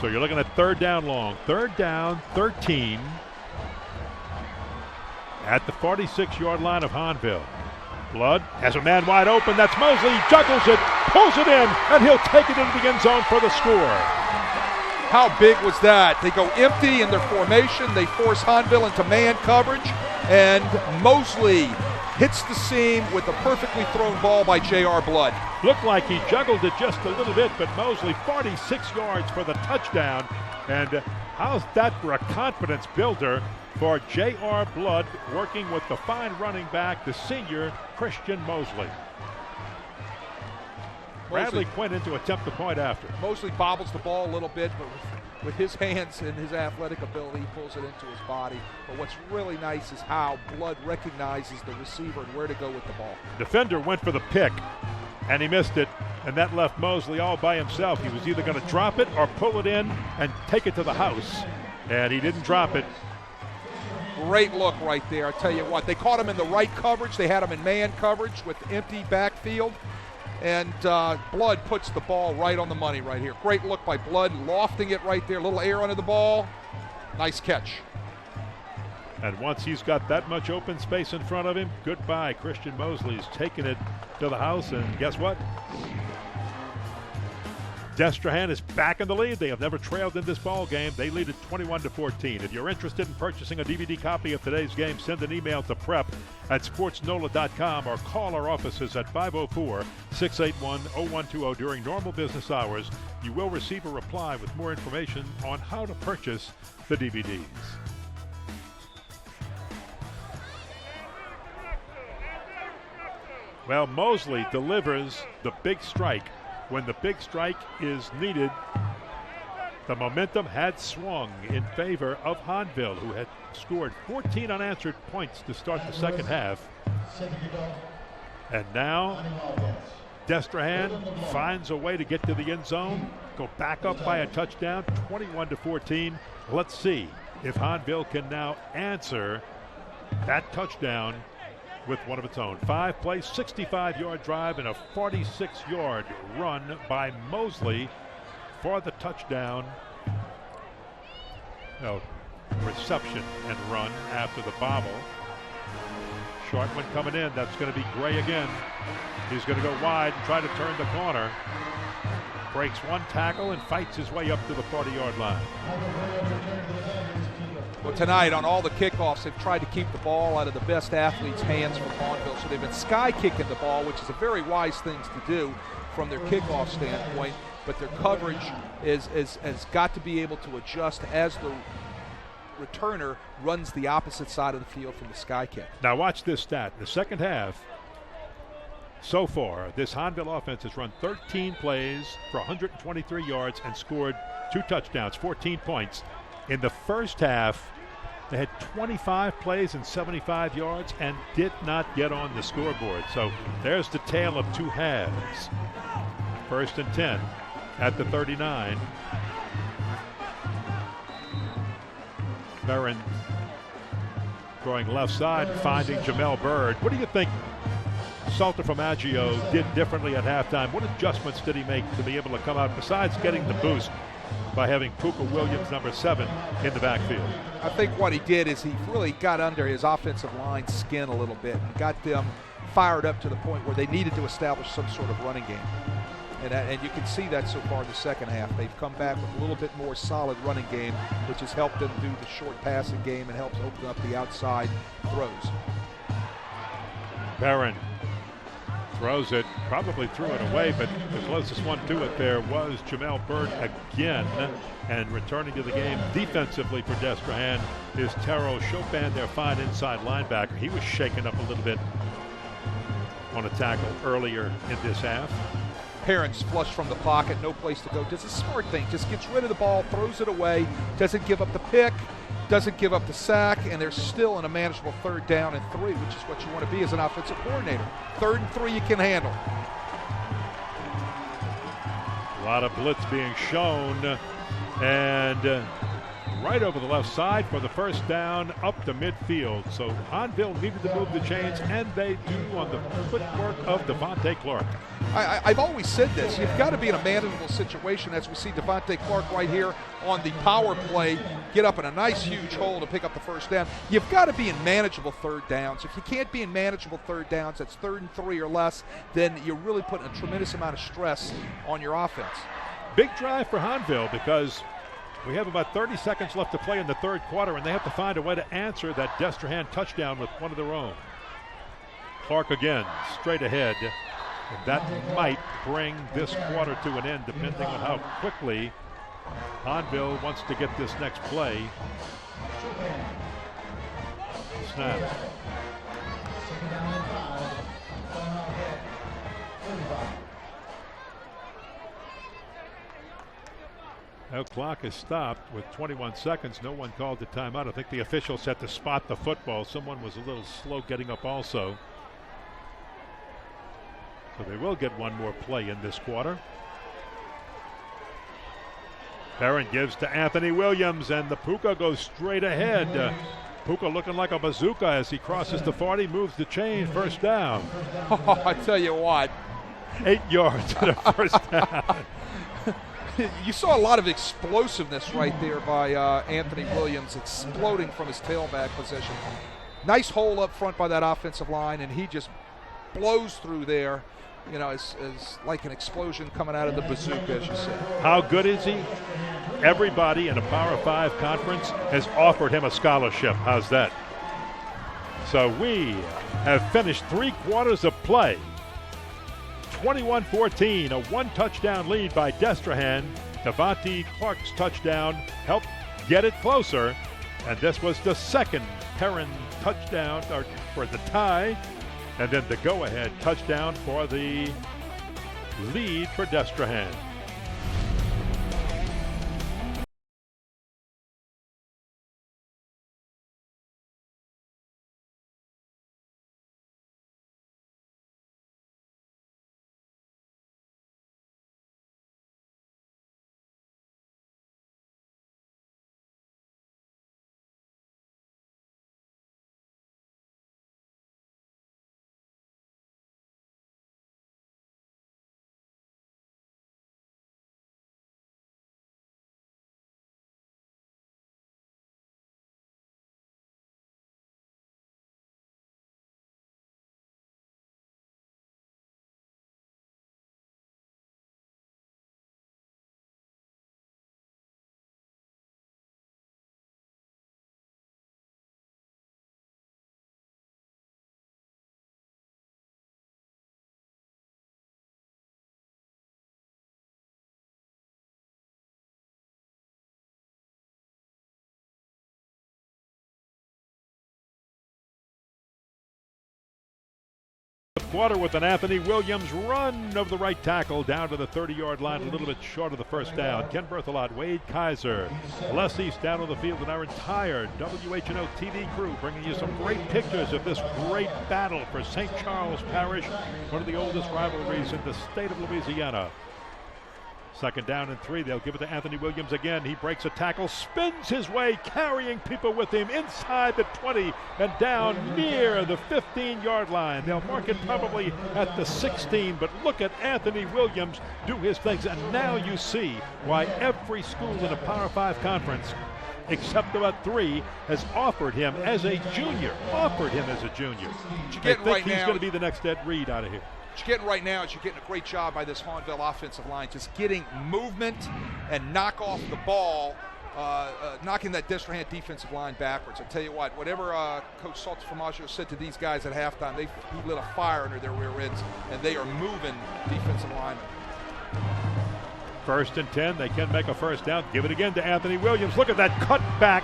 So you're looking at third down long. Third down, 13. At the 46-yard line of Hahnville. Blood has a man wide open. That's Mosley. He juggles it, pulls it in, and he'll take it into the end zone for the score. How big was that? They go empty in their formation. They force Hahnville into man coverage, and Mosley hits the seam with a perfectly thrown ball by J.R. Blood. Looked like he juggled it just a little bit, but Mosley 46 yards for the touchdown. And how's that for a confidence builder for J.R. Blood, working with the fine running back, the senior Christian Mosley. Bradley Quinn in to attempt the point after. Mosley bobbles the ball a little bit, but with his hands and his athletic ability, he pulls it into his body. But what's really nice is how Blood recognizes the receiver and where to go with the ball. Defender went for the pick, and he missed it, and that left Mosley all by himself. He was either going to drop it or pull it in and take it to the house, and he didn't drop it. Great look right there. I tell you what, they caught him in the right coverage. They had him in man coverage with empty backfield. And Blood puts the ball right on the money right here. Great look by Blood, lofting it right there. Little air under the ball. Nice catch. And once he's got that much open space in front of him, goodbye. Christian Mosley's taking it to the house. And guess what? Destrehan is back in the lead. They have never trailed in this ball game. They lead it 21-14. If you're interested in purchasing a DVD copy of today's game, send an email to prep@sportsnola.com or call our offices at 504-681-0120 during normal business hours. You will receive a reply with more information on how to purchase the DVDs. Well, Mosley delivers the big strike. When the big strike is needed, the momentum had swung in favor of Hahnville, who had scored 14 unanswered points to start the second half. And now Destrehan finds a way to get to the end zone, go back up by a touchdown, 21-14. Let's see if Hahnville can now answer that touchdown with one of its own. 5-play, 65-yard drive, and a 46-yard run by Mosley for the touchdown. No, reception and run after the bobble. Short one coming in. That's going to be Gray again. He's going to go wide and try to turn the corner. Breaks one tackle and fights his way up to the 40-yard line. Well, tonight on all the kickoffs, they've tried to keep the ball out of the best athletes' hands from Hahnville. So they've been sky kicking the ball, which is a very wise thing to do from their kickoff standpoint. But their coverage has got to be able to adjust as the returner runs the opposite side of the field from the sky kick. Now watch this stat. In the second half, so far, this Hahnville offense has run 13 plays for 123 yards and scored 2 touchdowns, 14 points. In the first half, they had 25 plays and 75 yards and did not get on the scoreboard. So there's the tale of two halves. 1st and 10 at the 39. Barron going left side, finding Jamel Bird. What do you think Salter Formaggio did differently at halftime? What adjustments did he make to be able to come out, besides getting the boost by having Puka Williams, number 7, in the backfield? I think what he did is he really got under his offensive line's skin a little bit and got them fired up to the point where they needed to establish some sort of running game. And you can see that so far in the second half. They've come back with a little bit more solid running game, which has helped them do the short passing game and helps open up the outside throws. Barron throws it, probably threw it away, but the closest one to it there was Jamel Bird again. And returning to the game defensively for Destrehan is Taro Chopin, their fine inside linebacker. He was shaken up a little bit on a tackle earlier in this half. Parents flush from the pocket, no place to go. Does a smart thing, just gets rid of the ball, throws it away, doesn't give up the pick, doesn't give up the sack, and they're still in a manageable 3rd down and 3, which is what you want to be as an offensive coordinator. 3rd and 3 you can handle. A lot of blitz being shown, and right over the left side for the first down up to midfield. So Hahnville needed to move the chains, and they do on the footwork of Devontae Clark. I've always said this. You've got to be in a manageable situation, as we see Devontae Clark right here on the power play get up in a nice huge hole to pick up the first down. You've got to be in manageable third downs. If you can't be in manageable third downs, that's 3rd and 3 or less, then you're really putting a tremendous amount of stress on your offense. Big drive for Hahnville because we have about 30 seconds left to play in the third quarter, and they have to find a way to answer that Destrehan touchdown with one of their own. Clark again, straight ahead. And that might bring this quarter to an end, depending on how quickly Hahnville wants to get this next play. Snap. Now clock is stopped with 21 seconds. No one called the timeout. I think the officials had to spot the football. Someone was a little slow getting up also. So they will get one more play in this quarter. Barron gives to Anthony Williams, and the Puka goes straight ahead. Puka looking like a bazooka as he crosses the 40, moves the chain, first down. Oh, I tell you what. 8 yards to the first down. You saw a lot of explosiveness right there by Anthony Williams, exploding from his tailback position. Nice hole up front by that offensive line, and he just blows through there. You know, it's like an explosion coming out of the bazooka, as you said. How good is he? Everybody in a Power 5 conference has offered him a scholarship. How's that? So we have finished 3 quarters of play. 21-14, a 1-touchdown lead by Destrehan. Devontae Clark's touchdown helped get it closer. And this was the second Perrin touchdown for the tie. And then the go-ahead touchdown for the lead for Destrehan. Quarter with an Anthony Williams run over the right tackle down to the 30-yard line, a little bit short of the first down. Ken Berthelot, Wade Kaiser, Les East down on the field, and our entire WHNO TV crew bringing you some great pictures of this great battle for St. Charles Parish, one of the oldest rivalries in the state of Louisiana. 2nd down and 3. They'll give it to Anthony Williams again. He breaks a tackle, spins his way, carrying people with him inside the 20 and down near the 15-yard line. They'll mark it probably at the 16, but look at Anthony Williams do his things. And now you see why every school in a Power 5 conference, except about 3, has offered him as a junior. I think he's going to be the next Ed Reed out of here. What you're getting right now is you're getting a great job by this Hahnville offensive line, just getting movement and knock off the ball, knocking that Destrehan defensive line backwards. I tell you what, whatever Coach Salter Formaggio said to these guys at halftime, he lit a fire under their rear ends, and they are moving defensive linemen. 1st and 10, they can make a first down. Give it again to Anthony Williams. Look at that cutback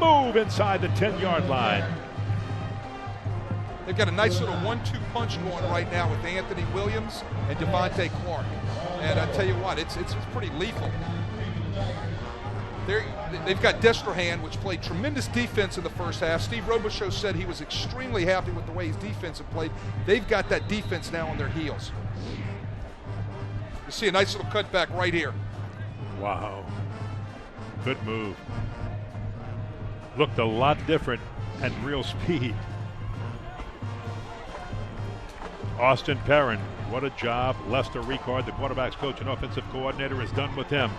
move inside the 10-yard line. They've got a nice little 1-2 punch going right now with Anthony Williams and Devontae Clark. And I tell you what, it's pretty lethal. They've got Destrehan, which played tremendous defense in the first half. Steve Robichaux said he was extremely happy with the way his defense had played. They've got that defense now on their heels. You see a nice little cutback right here. Wow. Good move. Looked a lot different and real speed. Austin Perrin, what a job Lester Ricard, the quarterback's coach and offensive coordinator, has done with him.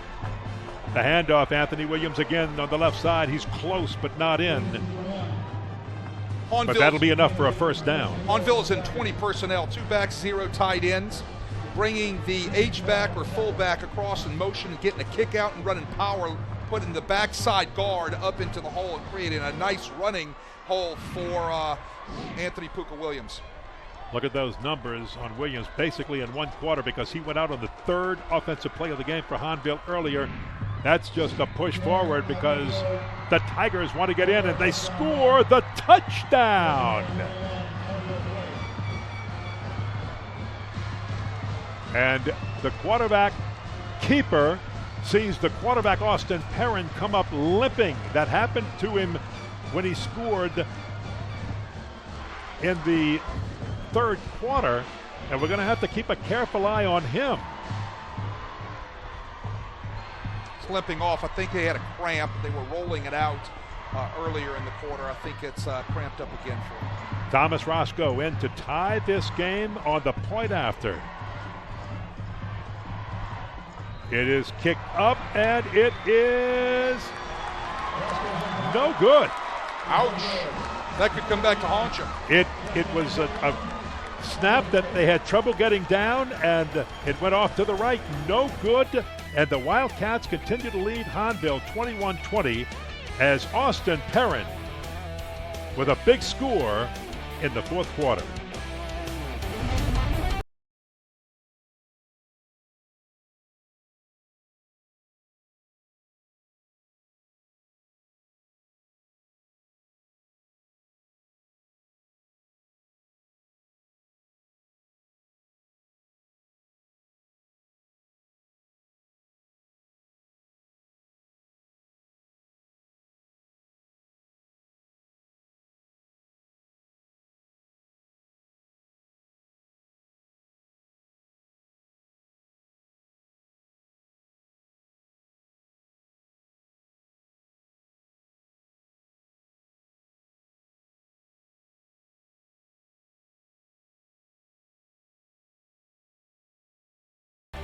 The handoff, Anthony Williams again on the left side. He's close but not in. But that'll be enough for a first down. Hahnville is in 20 personnel, 2 backs, 0 tight ends, bringing the H-back or fullback across in motion and getting a kick out and running power, putting the backside guard up into the hole and creating a nice running hole for Anthony Puka Williams. Look at those numbers on Williams basically in one quarter because he went out on the third offensive play of the game for Hahnville earlier. That's just a push forward because the Tigers want to get in and they score the touchdown. And the quarterback keeper sees the quarterback Austin Perrin come up limping. That happened to him when he scored in the third quarter, and we're going to have to keep a careful eye on him. It's limping off. I think they had a cramp. They were rolling it out earlier in the quarter. I think it's cramped up again for him. Thomas Roscoe in to tie this game on the point after. It is kicked up, and it is no good. Ouch. That could come back to haunt you. It was a snap that they had trouble getting down, and it went off to the right. No good. And the Wildcats continue to lead Hahnville 21-20 as Austin Perrin with a big score in the fourth quarter.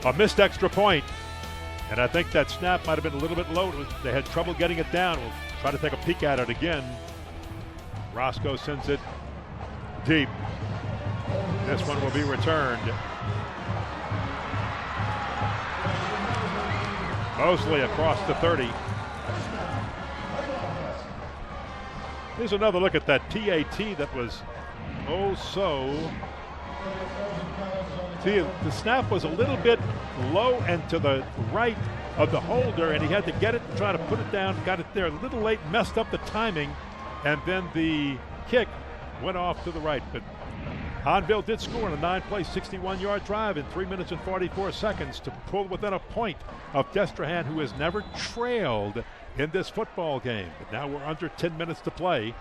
A missed extra point, and I think that snap might have been a little bit low. They had trouble getting it down. We'll try to take a peek at it again. Roscoe sends it deep. This one will be returned. Mosley across the 30. Here's another look at that TAT that was oh so. See, the snap was a little bit low and to the right of the holder, and he had to get it and try to put it down. Got it there a little late, messed up the timing, and then the kick went off to the right. But Hahnville did score on a 9-play, 61-yard drive in 3 minutes and 44 seconds to pull within a point of Destrehan, who has never trailed in this football game. But now we're under 10 minutes to play,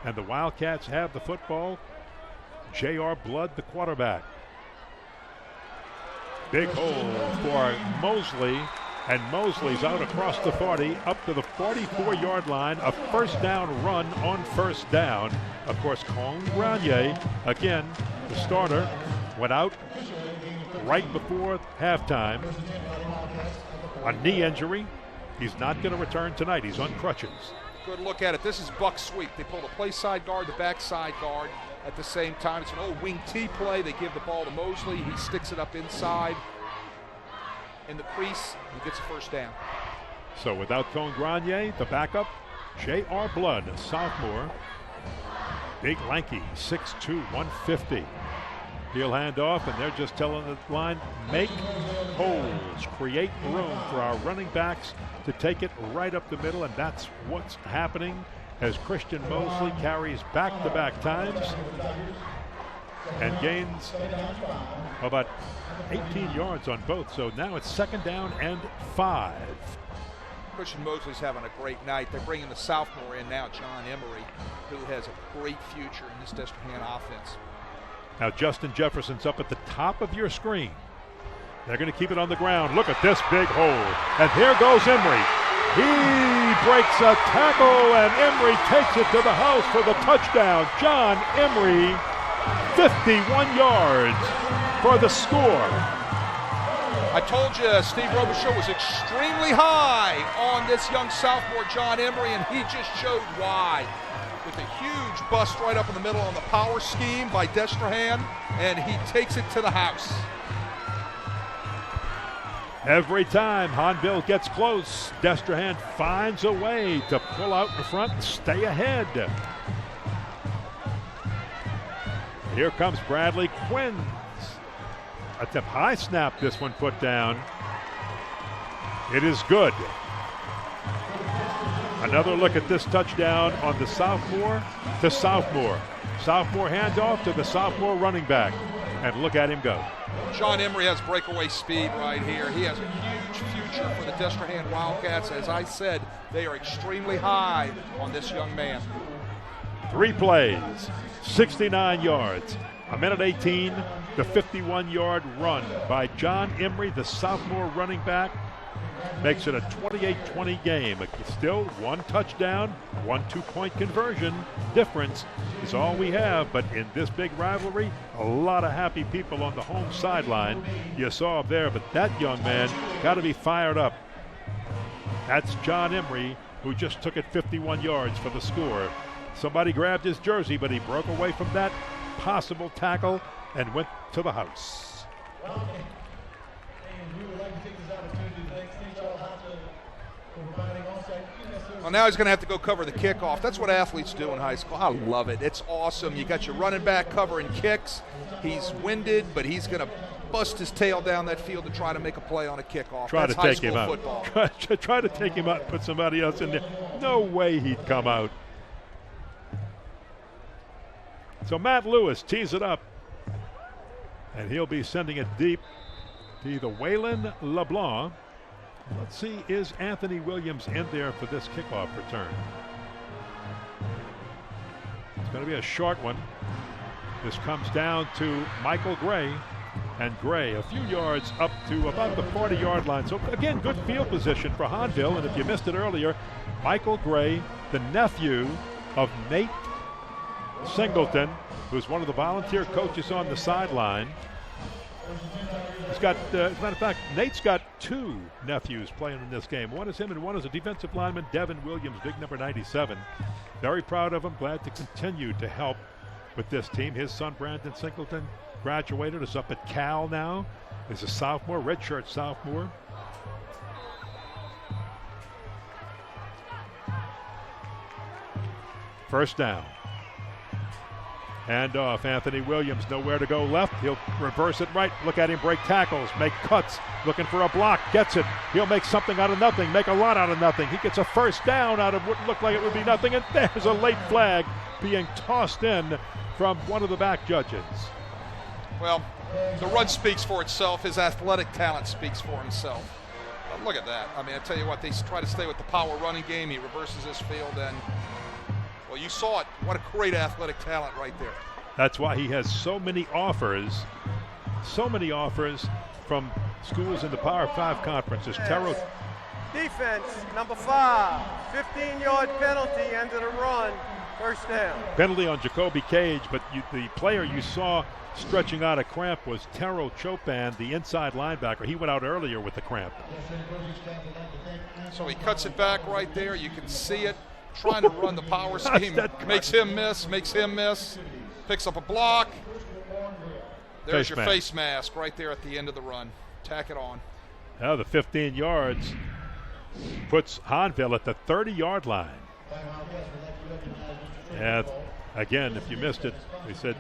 and the Wildcats have the football. J.R. Blood, the quarterback. Big hole for Mosley, and Mosley's out across the 40, up to the 44-yard line. A first down run on first down. Of course, Cone Granier, again, the starter, went out right before halftime. A knee injury. He's not going to return tonight. He's on crutches. Good look at it. This is buck sweep. They pull the play side guard, the back side guard at the same time. It's an old wing T play. They give the ball to Mosley. He sticks it up inside in the crease. He gets a first down. So without Cone Granier, the backup, J.R. Blood, a sophomore. Big, lanky, 6'2", 150. He'll hand off, and they're just telling the line, make holes, create room for our running backs to take it right up the middle, and that's what's happening as Christian Mosley carries back-to-back times and gains about 18 yards on both. So now it's second down and 5. Christian Mosley's having a great night. They're bringing the sophomore in now, John Emery, who has a great future in this Destrehan offense. Now Justin Jefferson's up at the top of your screen. They're going to keep it on the ground. Look at this big hole. And here goes Emery. He breaks a tackle, and Emery takes it to the house for the touchdown. John Emery 51 yards for the score. I told you Steve Robichaud was extremely high on this young sophomore John Emery, and he just showed why. With a huge bust right up in the middle on the power scheme by Destrehan, and he takes it to the house. Every time Hahnville gets close, Destrehan finds a way to pull out in front and stay ahead. Here comes Bradley Quinn. A tip high snap, this one put down. It is good. Another look at this touchdown on the sophomore to sophomore. Sophomore handoff to the sophomore running back. And look at him go. John Emery has breakaway speed right here. He has a huge future for the Destrehan Wildcats. As I said, they are extremely high on this young man. 3 plays, 69 yards, a minute 18, the 51-yard run by John Emery, the sophomore running back, makes it a 28-20 game. Still one touchdown, 1 2-point conversion difference is all we have, but in this big rivalry, a lot of happy people on the home sideline. You saw him there, but that young man got to be fired up. That's John Emery, who just took it 51 yards for the score. Somebody grabbed his jersey, but he broke away from that possible tackle and went to the house. Well, now he's going to have to go cover the kickoff. That's what athletes do in high school. I love it. It's awesome. You got your running back covering kicks. He's winded, but he's going to bust his tail down that field to try to make a play on a kickoff. That's high school football. Try to take him out and put somebody else in there. No way he'd come out. So Matt Lewis tees it up, and he'll be sending it deep to either Waylon LeBlanc. Let's see, is Anthony Williams in there for this kickoff return? It's going to be a short one. This comes down to Michael Gray, and Gray a few yards up to about the 40-yard line. So again, good field position for Hahnville, and if you missed it earlier, Michael Gray, the nephew of Nate Singleton, who's one of the volunteer coaches on the sideline. He's got, as a matter of fact, Nate's got 2 nephews playing in this game. One is him and one is a defensive lineman, Devin Williams, big number 97. Very proud of him, glad to continue to help with this team. His son, Brandon Singleton, graduated, is up at Cal now. He's a sophomore, redshirt sophomore. First down. Hand off, Anthony Williams, nowhere to go left. He'll reverse it right. Look at him break tackles, make cuts, looking for a block, gets it. He'll make something out of nothing, make a lot out of nothing. He gets a first down out of what looked like it would be nothing, and there's a late flag being tossed in from one of the back judges. Well, the run speaks for itself. His athletic talent speaks for himself. But look at that. I mean, I tell you what, they try to stay with the power running game. He reverses his field, and well, you saw it. What a great athletic talent right there. That's why he has so many offers from schools in the Power 5 conferences. Terrell. Defense, number 5, 15-yard penalty, end of the run, first down. Penalty on Jacoby Cage, but the player you saw stretching out a cramp was Terrell Chopin, the inside linebacker. He went out earlier with the cramp. So he cuts it back right there. You can see it. Trying to run the power scheme. Makes him miss. Picks up a block. There's your face mask right there at the end of the run. Tack it on. Now the 15 yards puts Hahnville at the 30-yard line. And again, if you missed it, we said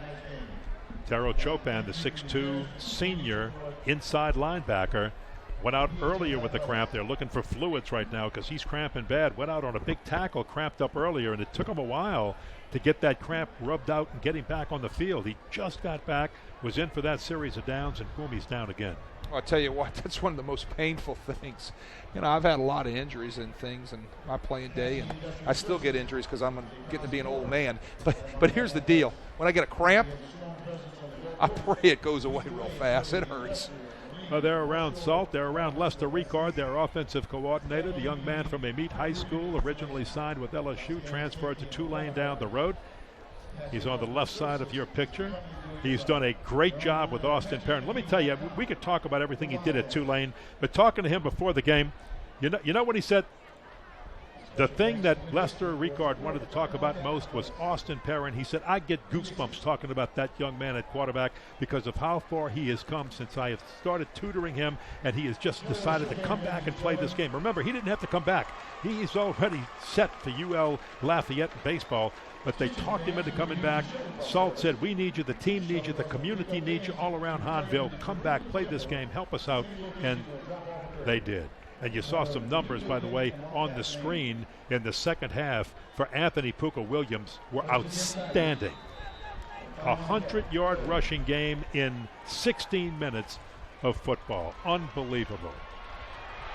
Terrell Chopin, the 6'2 senior inside linebacker, went out earlier with the cramp. They're looking for fluids right now because he's cramping bad. Went out on a big tackle, cramped up earlier, and it took him a while to get that cramp rubbed out and get him back on the field. He just got back, was in for that series of downs, and boom, he's down again. Well, I'll tell you what, that's one of the most painful things. You know, I've had a lot of injuries and things in my playing day, and I still get injuries because I'm getting to be an old man. But here's the deal. When I get a cramp, I pray it goes away real fast. It hurts. They're around Salt. They're around Lester Ricard, their offensive coordinator, the young man from Amite High School, originally signed with LSU, transferred to Tulane down the road. He's on the left side of your picture. He's done a great job with Austin Perrin. Let me tell you, we could talk about everything he did at Tulane, but talking to him before the game, you know what he said? The thing that Lester Ricard wanted to talk about most was Austin Perrin. He said, I get goosebumps talking about that young man at quarterback because of how far he has come since I have started tutoring him, and he has just decided to come back and play this game. Remember, he didn't have to come back. He's already set for UL Lafayette baseball, but they talked him into coming back. Salt said, we need you, the team needs you, the community needs you all around Hahnville. Come back, play this game, help us out, and they did. And you saw some numbers, by the way, on the screen in the second half for Anthony Puka Williams were outstanding. 100-yard rushing game in 16 minutes of football. Unbelievable.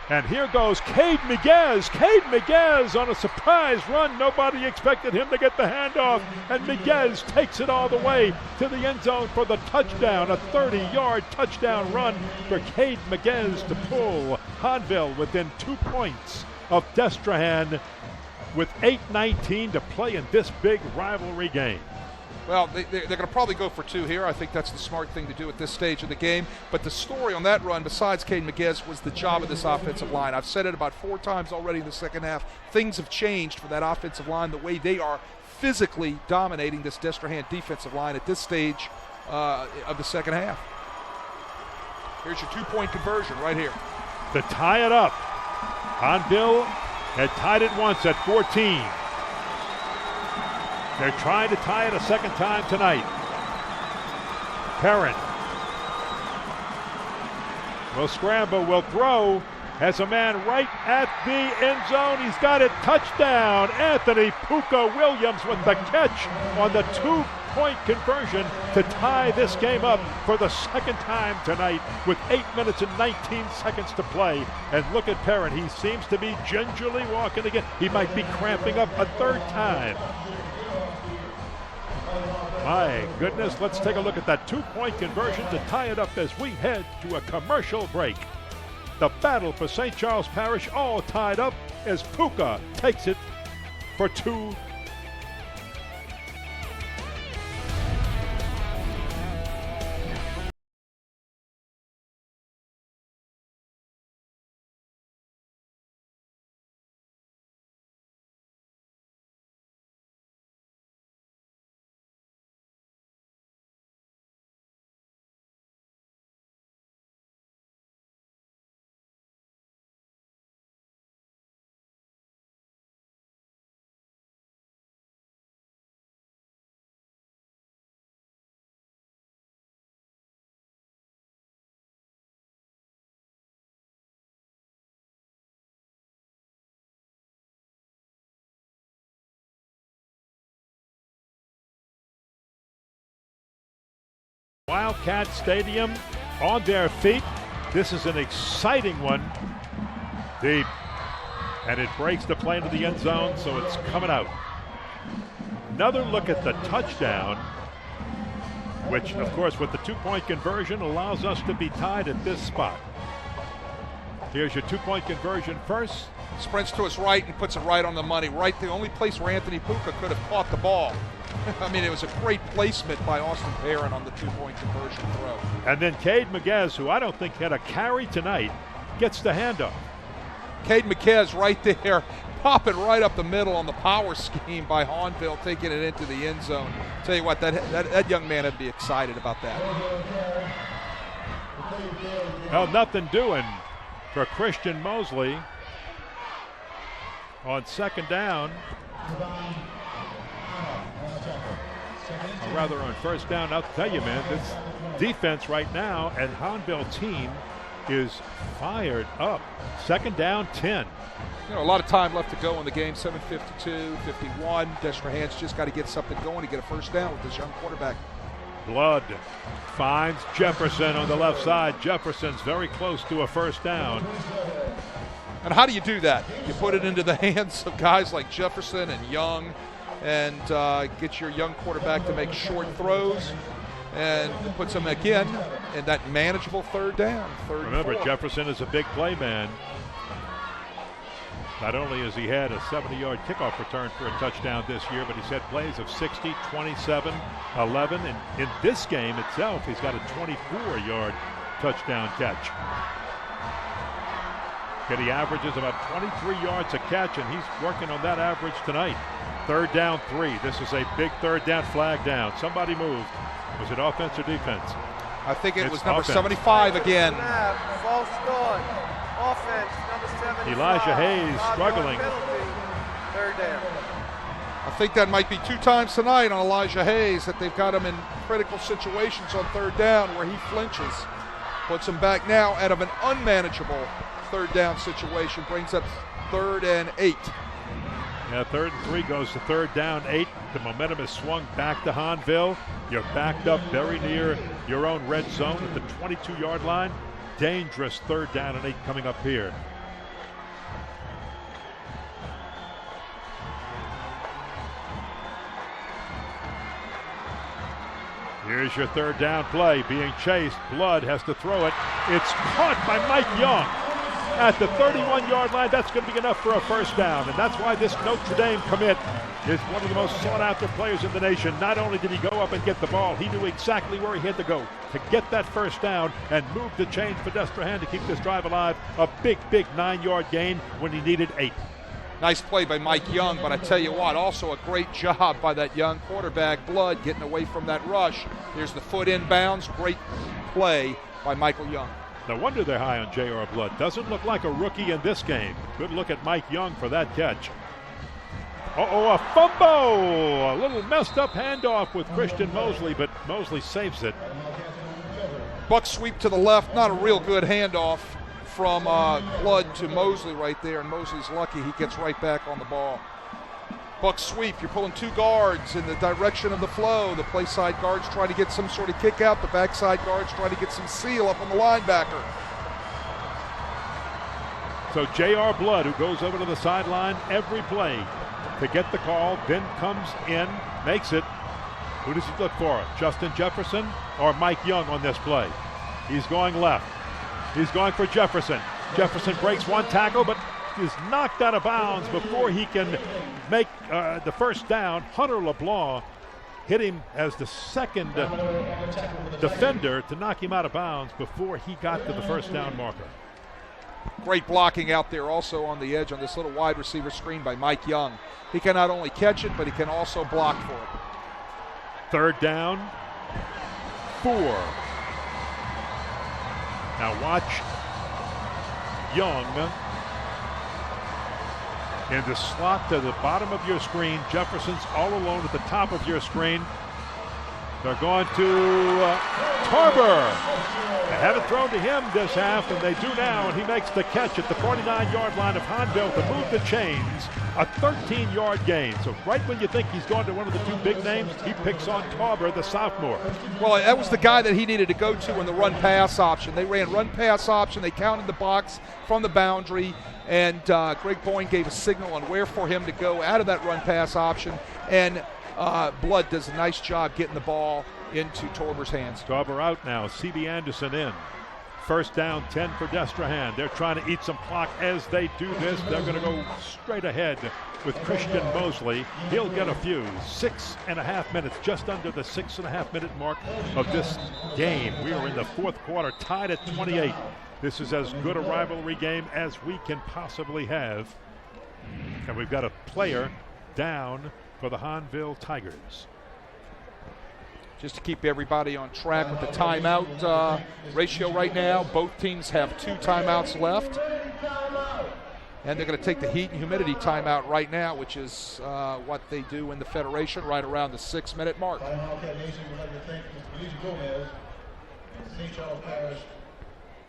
And here goes Cade Miguez. Cade Miguez on a surprise run. Nobody expected him to get the handoff. And Miguez takes it all the way to the end zone for the touchdown. A 30-yard touchdown run for Cade Miguez to pull Hahnville within 2 points of Destrehan with 8:19 to play in this big rivalry game. Well, they're going to probably go for 2 here. I think that's the smart thing to do at this stage of the game. But the story on that run, besides Cade Miguez, was the job of this offensive line. I've said it about 4 times already in the second half. Things have changed for that offensive line, the way they are physically dominating this Destrehan defensive line at this stage of the second half. Here's your 2-point conversion right here. To tie it up, Hahnville had tied it once at 14. They're trying to tie it a second time tonight. Perrin will scramble, will throw, has a man right at the end zone. He's got it, touchdown. Anthony Puka Williams with the catch on the 2-point conversion to tie this game up for the second time tonight with 8 minutes and 19 seconds to play. And look at Perrin. He seems to be gingerly walking again. He might be cramping up a third time. My goodness, let's take a look at that 2-point conversion to tie it up as we head to a commercial break. The battle for St. Charles Parish all tied up as Puka takes it for 2. Wildcat Stadium on their feet. This is an exciting one. Deep. And it breaks the plane to the end zone, so it's coming out. Another look at the touchdown, which, of course, with the 2-point conversion allows us to be tied at this spot. Here's your 2-point conversion first. Sprints to his right and puts it right on the money. Right, the only place where Anthony Puka could have caught the ball. I mean, it was a great placement by Austin Perrin on the 2-point conversion throw. And then Cade Miguez, who I don't think had a carry tonight, gets the handoff. Cade Miguez right there, popping right up the middle on the power scheme by Hahnville, taking it into the end zone. Tell you what, that young man would be excited about that. Well, nothing doing for Christian Mosley on second down. Or rather on first down. I'll tell you, man, this defense right now and Hahnville team is fired up. Second down, 10. You know, a lot of time left to go in the game. 7:52, 51. Destrehan's just got to get something going to get a first down with this young quarterback. Blood finds Jefferson on the left side. Jefferson's very close to a first down. And how do you do that? You put it into the hands of guys like Jefferson and Young, and get your young quarterback to make short throws, and puts them again in that manageable third down. Remember, Jefferson is a big play man. Not only has he had a 70-yard kickoff return for a touchdown this year, but he's had plays of 60, 27, 11, and in this game itself, he's got a 24-yard touchdown catch. And he averages about 23 yards a catch, and he's working on that average tonight. 3rd down 3. This is a big 3rd down flag down. Somebody moved. Was it offense or defense? I think it was It's number offense. 75 again. False start. Offense, number 75. Elijah Hayes 5-yard struggling. Penalty. 3rd down. I think that might be 2 times tonight on Elijah Hayes that they've got him in critical situations on 3rd down where he flinches. Puts him back now out of an unmanageable 3rd down situation. Brings up 3rd and 8. Yeah, 3rd and 3 goes to 3rd down 8. The momentum is swung back to Hahnville. You're backed up very near your own red zone at the 22-yard line. Dangerous 3rd down and 8 coming up here. Here's your 3rd down play, being chased. Blood has to throw it. It's caught by Mike Young at the 31-yard line. That's going to be enough for a 1st down, and that's why this Notre Dame commit is one of the most sought-after players in the nation. Not only did he go up and get the ball, he knew exactly where he had to go to get that 1st down and move the chains for Destrehan to keep this drive alive. A big 9-yard gain when he needed 8. Nice play by Mike Young, but I tell you what, also a great job by that young quarterback, Blood, getting away from that rush. Here's the foot inbounds. Great play by Michael Young. No wonder they're high on J.R. Blood. Doesn't look like a rookie in this game. Good look at Mike Young for that catch. A fumble! A little messed up handoff with Christian Mosley, but Mosley saves it. Buck sweep to the left, not a real good handoff from Blood to Mosley right there, and Mosley's lucky he gets right back on the ball. Buck sweep, you're pulling 2 guards in the direction of the flow. The play side guards try to get some sort of kick out. The backside guards try to get some seal up on the linebacker. So J.R. Blood, who goes over to the sideline every play to get the call, then comes in, makes it. Who does he look for? Justin Jefferson or Mike Young on this play? He's going left. He's going for Jefferson. Jefferson breaks 1 tackle, but is knocked out of bounds before he can make the 1st down. Hunter LeBlanc hit him as the 2nd defender to knock him out of bounds before he got to the 1st down marker. Great blocking out there also on the edge on this little wide receiver screen by Mike Young. He can not only catch it, but he can also block for it. 3rd down, 4. Now watch Young in the slot to the bottom of your screen. Jefferson's all alone at the top of your screen. They're going to Tarver. They haven't thrown to him this half, and they do now, and he makes the catch at the 49-yard line of Hahnville to move the chains. A 13-yard gain. So right when you think he's going to one of the 2 big names, he picks on Tarver, the sophomore. Well, that was the guy that he needed to go to in the run-pass option. They ran run-pass option. They counted the box from the boundary, and Greg Boyne gave a signal on where for him to go out of that run-pass option, and Blood does a nice job getting the ball into Torber's hands. Tarver out now. C.B. Anderson in. 1st down, 10 for Destrehan. They're trying to eat some clock as they do this. They're going to go straight ahead with Christian Mosley. He'll get a few. 6.5 minutes, just under the 6.5-minute mark of this game. We are in the 4th quarter, tied at 28. This is as good a rivalry game as we can possibly have. And we've got a player down for the Hahnville Tigers. Just to keep everybody on track with the timeout ratio right now, both teams have 2 timeouts left. And they're going to take the heat and humidity timeout right now, which is what they do in the Federation right around the 6-minute mark.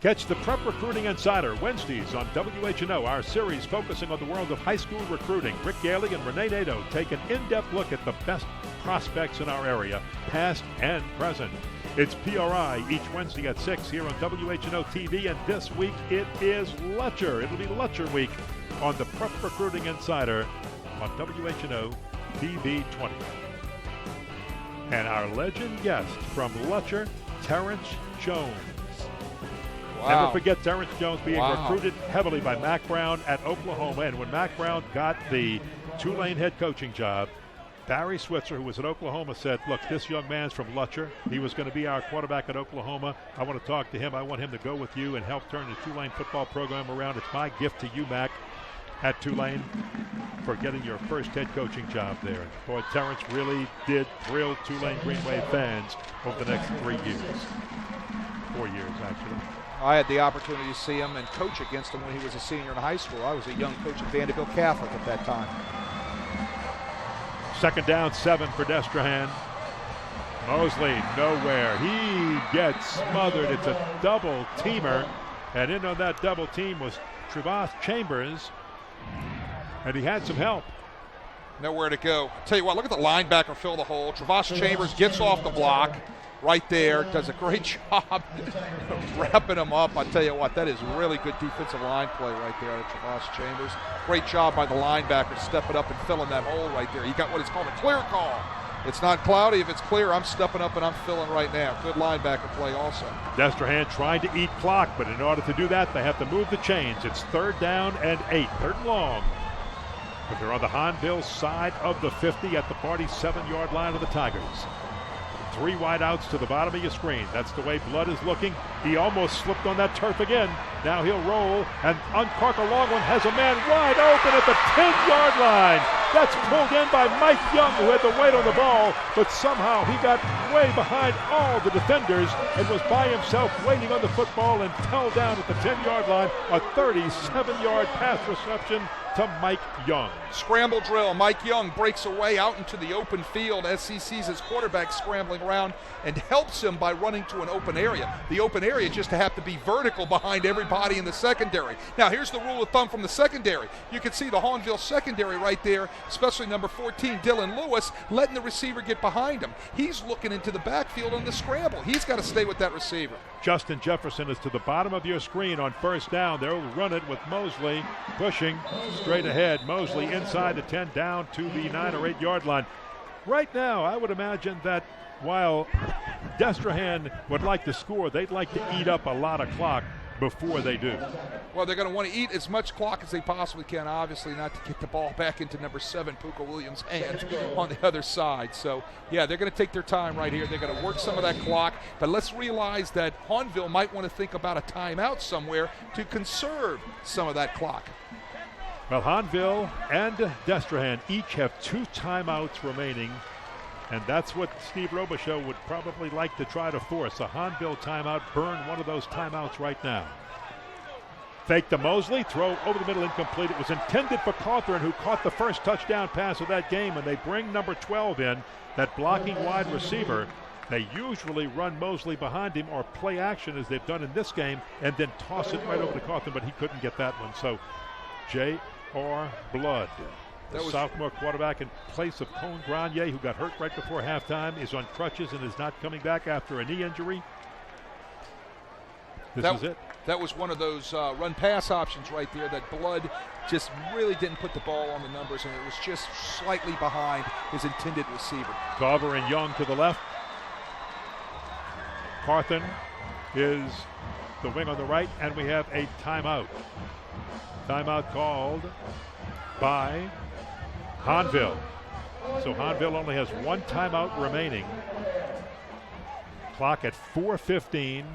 Catch the Prep Recruiting Insider Wednesdays on WHNO, our series focusing on the world of high school recruiting. Rick Gailey and Renee Nadeau take an in-depth look at the best prospects in our area, past and present. It's PRI each Wednesday at 6 here on WHNO TV, and this week it is Lutcher. It'll be Lutcher week on the Prep Recruiting Insider on WHNO TV 20. And our legend guest from Lutcher, Terrence Jones. Wow. Never forget Terrence Jones being Wow. recruited heavily by Mack Brown at Oklahoma. And when Mack Brown got the Tulane head coaching job, Barry Switzer, who was at Oklahoma, said, look, this young man's from Lutcher. He was going to be our quarterback at Oklahoma. I want to talk to him. I want him to go with you and help turn the Tulane football program around. It's my gift to you, Mac, at Tulane for getting your first head coaching job there. And boy, Terrence really did thrill Tulane Green Wave fans over the next 3 years. 4 years, actually. I had the opportunity to see him and coach against him when he was a senior in high school. I was a young coach at Vanderbilt Catholic at that time. 2nd down, 7 for Destrehan. Mosley nowhere. He gets smothered. It's a double teamer. And in on that double team was Travas Chambers. And he had some help. Nowhere to go. I'll tell you what, look at the linebacker fill the hole. Travas Chambers gets off the block right there. Does a great job wrapping him up. I tell you what, that is really good defensive line play right there at Travas Chambers. Great job by the linebacker stepping up and filling that hole right there. He got what is called a clear call. It's not cloudy. If it's clear, I'm stepping up and I'm filling right now. Good linebacker play also. Destrehan trying to eat clock, but in order to do that, they have to move the chains. It's 3rd down and 8, 3rd and long. But they're on the Hahnville side of the 50 at the 47-yard line of the Tigers. 3 wideouts to the bottom of your screen. That's the way Blood is looking. He almost slipped on that turf again. Now he'll roll and uncork a long one. Has a man wide open at the 10-yard line. That's pulled in by Mike Young, who had the weight on the ball, but somehow he got way behind all the defenders and was by himself waiting on the football and fell down at the 10-yard line. A 37-yard pass reception to Mike Young. Scramble drill. Mike Young breaks away out into the open field as he sees his quarterback scrambling around and helps him by running to an open area. The open area just have to be vertical behind everybody in the secondary. Now here's the rule of thumb from the secondary. You can see the Hahnville secondary right there, especially number 14, Dylan Lewis, letting the receiver get behind him. He's looking into the backfield on the scramble. He's got to stay with that receiver. Justin Jefferson is to the bottom of your screen on 1st down. They'll run it with Mosley pushing straight ahead. Mosley inside the 10 down to the 9 or 8 yard line. Right now, I would imagine that while Destrehan would like to score, they'd like to eat up a lot of clock before they do. Well, they're going to want to eat as much clock as they possibly can, obviously not to get the ball back into number 7, Puka Williams' hands on the other side. So, yeah, they're going to take their time right here. They're going to work some of that clock. But let's realize that Hahnville might want to think about a timeout somewhere to conserve some of that clock. Well, Hahnville and Destrehan each have 2 timeouts remaining, and that's what Steve Robichaux would probably like to try to force. A Hahnville timeout, burn one of those timeouts right now. Fake to Mosley, throw over the middle, incomplete. It was intended for Cawthorn, who caught the first touchdown pass of that game, and they bring number 12 in, that blocking wide receiver. They usually run Mosley behind him or play action as they've done in this game and then toss it right over to Cawthorn, but he couldn't get that one. So J.R. Blood, the sophomore quarterback in place of Cone Grenier, who got hurt right before halftime, is on crutches and is not coming back after a knee injury. This is it. That was one of those run-pass options right there that Blood just really didn't put the ball on the numbers, and it was just slightly behind his intended receiver. Carver and Young to the left. Cawthorn is the wing on the right, and we have a timeout. Timeout called by Hahnville. So Hahnville only has 1 timeout remaining. Clock at 4:15.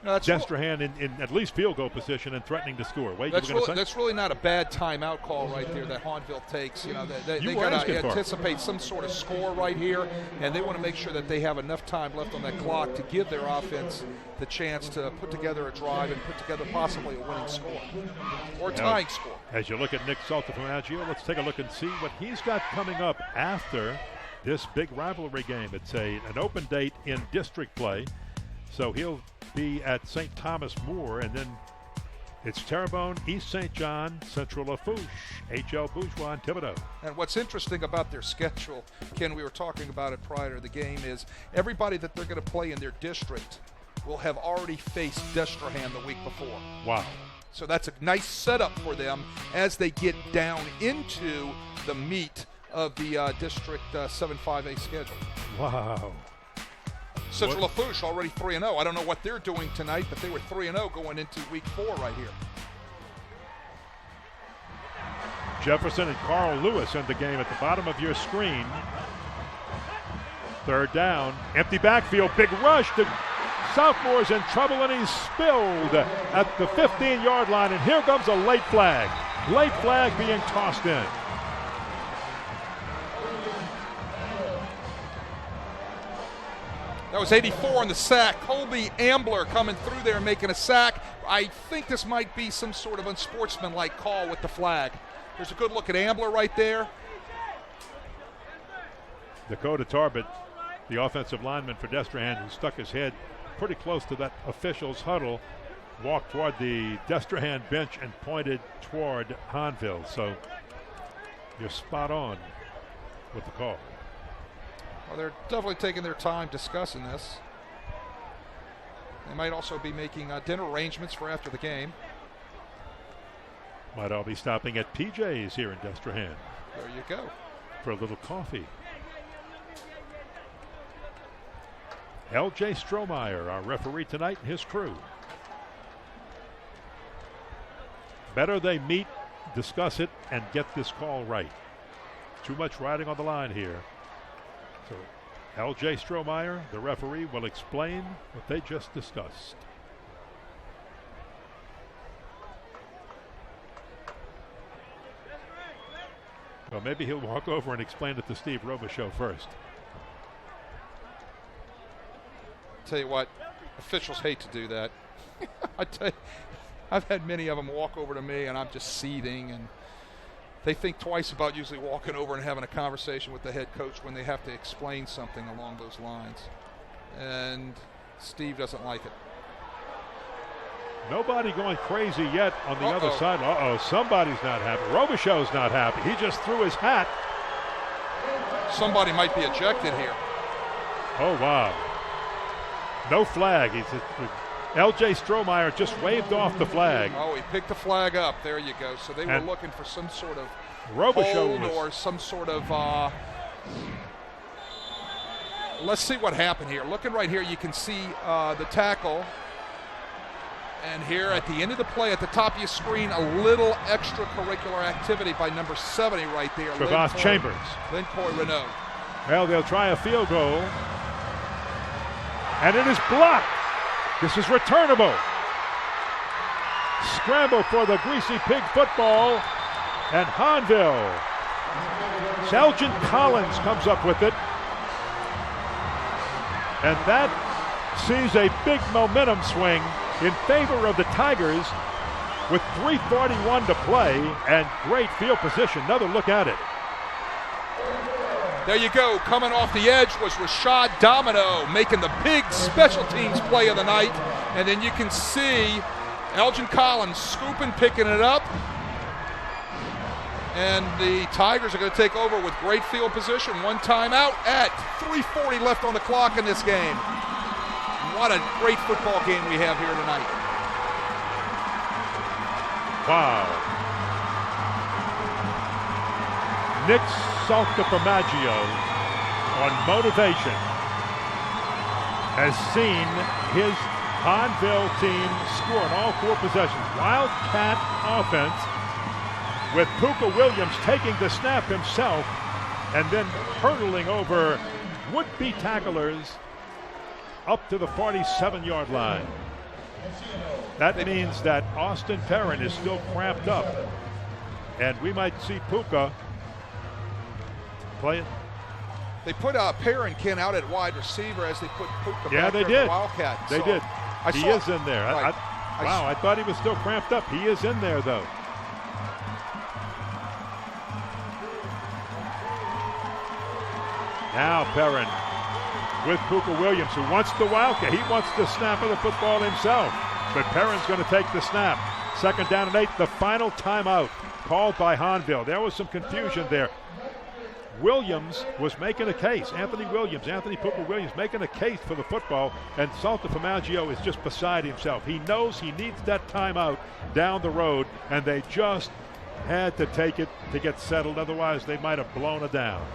No, Destrehan in at least field goal position and threatening to score. Wait, that's really not a bad timeout call right there that Hahnville takes. You know, they got to anticipate some sort of score right here, and they want to make sure that they have enough time left on that clock to give their offense the chance to put together a drive and put together possibly a winning score or a tying score. As you look at Nick Salter from Agio, let's take a look and see what he's got coming up after this big rivalry game. It's an open date in district play, so he'll be at St. Thomas More, and then it's Terrebonne, East St. John, Central Lafourche, H.L. Bourgeois, and Thibodaux. And what's interesting about their schedule, Ken, we were talking about it prior to the game, is everybody that they're going to play in their district will have already faced Destrehan the week before. Wow. So that's a nice setup for them as they get down into the meat of the District 7-5A schedule. Wow. Central Lafourche already 3-0. I don't know what they're doing tonight, but they were 3-0 going into week 4 right here. Jefferson and Carl Lewis in the game at the bottom of your screen. Third down, empty backfield, big rush. The sophomore's in trouble and he's spilled at the 15-yard line. And here comes a late flag. Late flag being tossed in. That was 84 on the sack. Colby Ambler coming through there making a sack. I think this might be some sort of unsportsmanlike call with the flag. There's a good look at Ambler right there. Dakota Tarbett, the offensive lineman for Destrehan, who stuck his head pretty close to that official's huddle, walked toward the Destrehan bench and pointed toward Hahnville. So you're spot on with the call. Well, they're definitely taking their time discussing this. They might also be making dinner arrangements for after the game. Might all be stopping at PJ's here in Destrehan. There you go. For a little coffee. L.J. Strohmeyer, our referee tonight, and his crew. Better they meet, discuss it, and get this call right. Too much riding on the line here. So L.J. Strohmeyer, the referee, will explain what they just discussed. Well, maybe he'll walk over and explain it to Steve Robichaux first. Tell you what, officials hate to do that. I tell you, I've had many of them walk over to me and I'm just seething, and they think twice about usually walking over and having a conversation with the head coach when they have to explain something along those lines. And Steve doesn't like it. Nobody going crazy yet on the other side. Somebody's not happy. Robichaux's not happy. He just threw his hat. Somebody might be ejected here. Oh, wow. No flag. L.J. Strohmeyer just waved off the flag. Oh, he picked the flag up. There you go. So they were looking for some sort of Robichaux hold or some sort of let's see what happened here. Looking right here, you can see the tackle. And here at the end of the play, at the top of your screen, a little extracurricular activity by number 70 right there. Travas Chambers. Lincoy Renault. Well, they'll try a field goal. And it is blocked. This is returnable. Scramble for the Greasy Pig football. And Hahnville. Sergeant Collins comes up with it. And that sees a big momentum swing in favor of the Tigers with 3:41 to play and great field position. Another look at it. There you go. Coming off the edge was Rashad Domino making the big special teams play of the night. And then you can see Elgin Collins scooping, picking it up. And the Tigers are going to take over with great field position. One timeout at 3:40 left on the clock in this game. What a great football game we have here tonight. Wow. Nick Saltafamaggio on motivation has seen his Hahnville team score in all 4 possessions. Wildcat offense with Puka Williams taking the snap himself and then hurdling over would-be tacklers up to the 47-yard line. That means that Austin Perrin is still cramped up, and we might see Puka play it. They put Perrin Ken out at wide receiver as they put Puka back there did. for Wildcat. They did. He is in there. Right. I thought he was still cramped up. He is in there, though. Now Perrin with Puka Williams, who wants the Wildcat. He wants the snap of the football himself. But Perrin's going to take the snap. 2nd down and 8, the final timeout called by Hahnville. There was some confusion there. Williams was making a case. Anthony Puka Williams making a case for the football, and Saltafamaggio is just beside himself. He knows he needs that timeout down the road, and they just had to take it to get settled. Otherwise, they might have blown it down.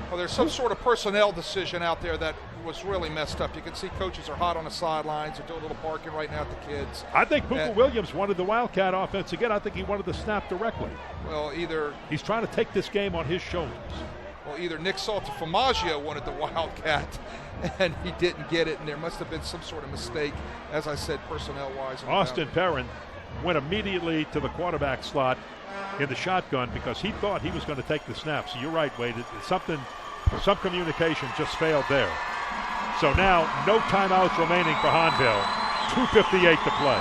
Well, there's some sort of personnel decision out there that was really messed up. You can see coaches are hot on the sidelines. They're doing a little barking right now at the kids. I think Pooper Williams wanted the Wildcat offense again. I think he wanted the snap directly. Well, he's trying to take this game on his shoulders. Well, either Nick Salter-Formaggio wanted the Wildcat, and he didn't get it, and there must have been some sort of mistake, as I said, personnel-wise. Austin Perrin went immediately to the quarterback slot in the shotgun because he thought he was going to take the snap. So you're right, Wade. Some communication just failed there. So now, no timeouts remaining for Hahnville. 2:58 to play.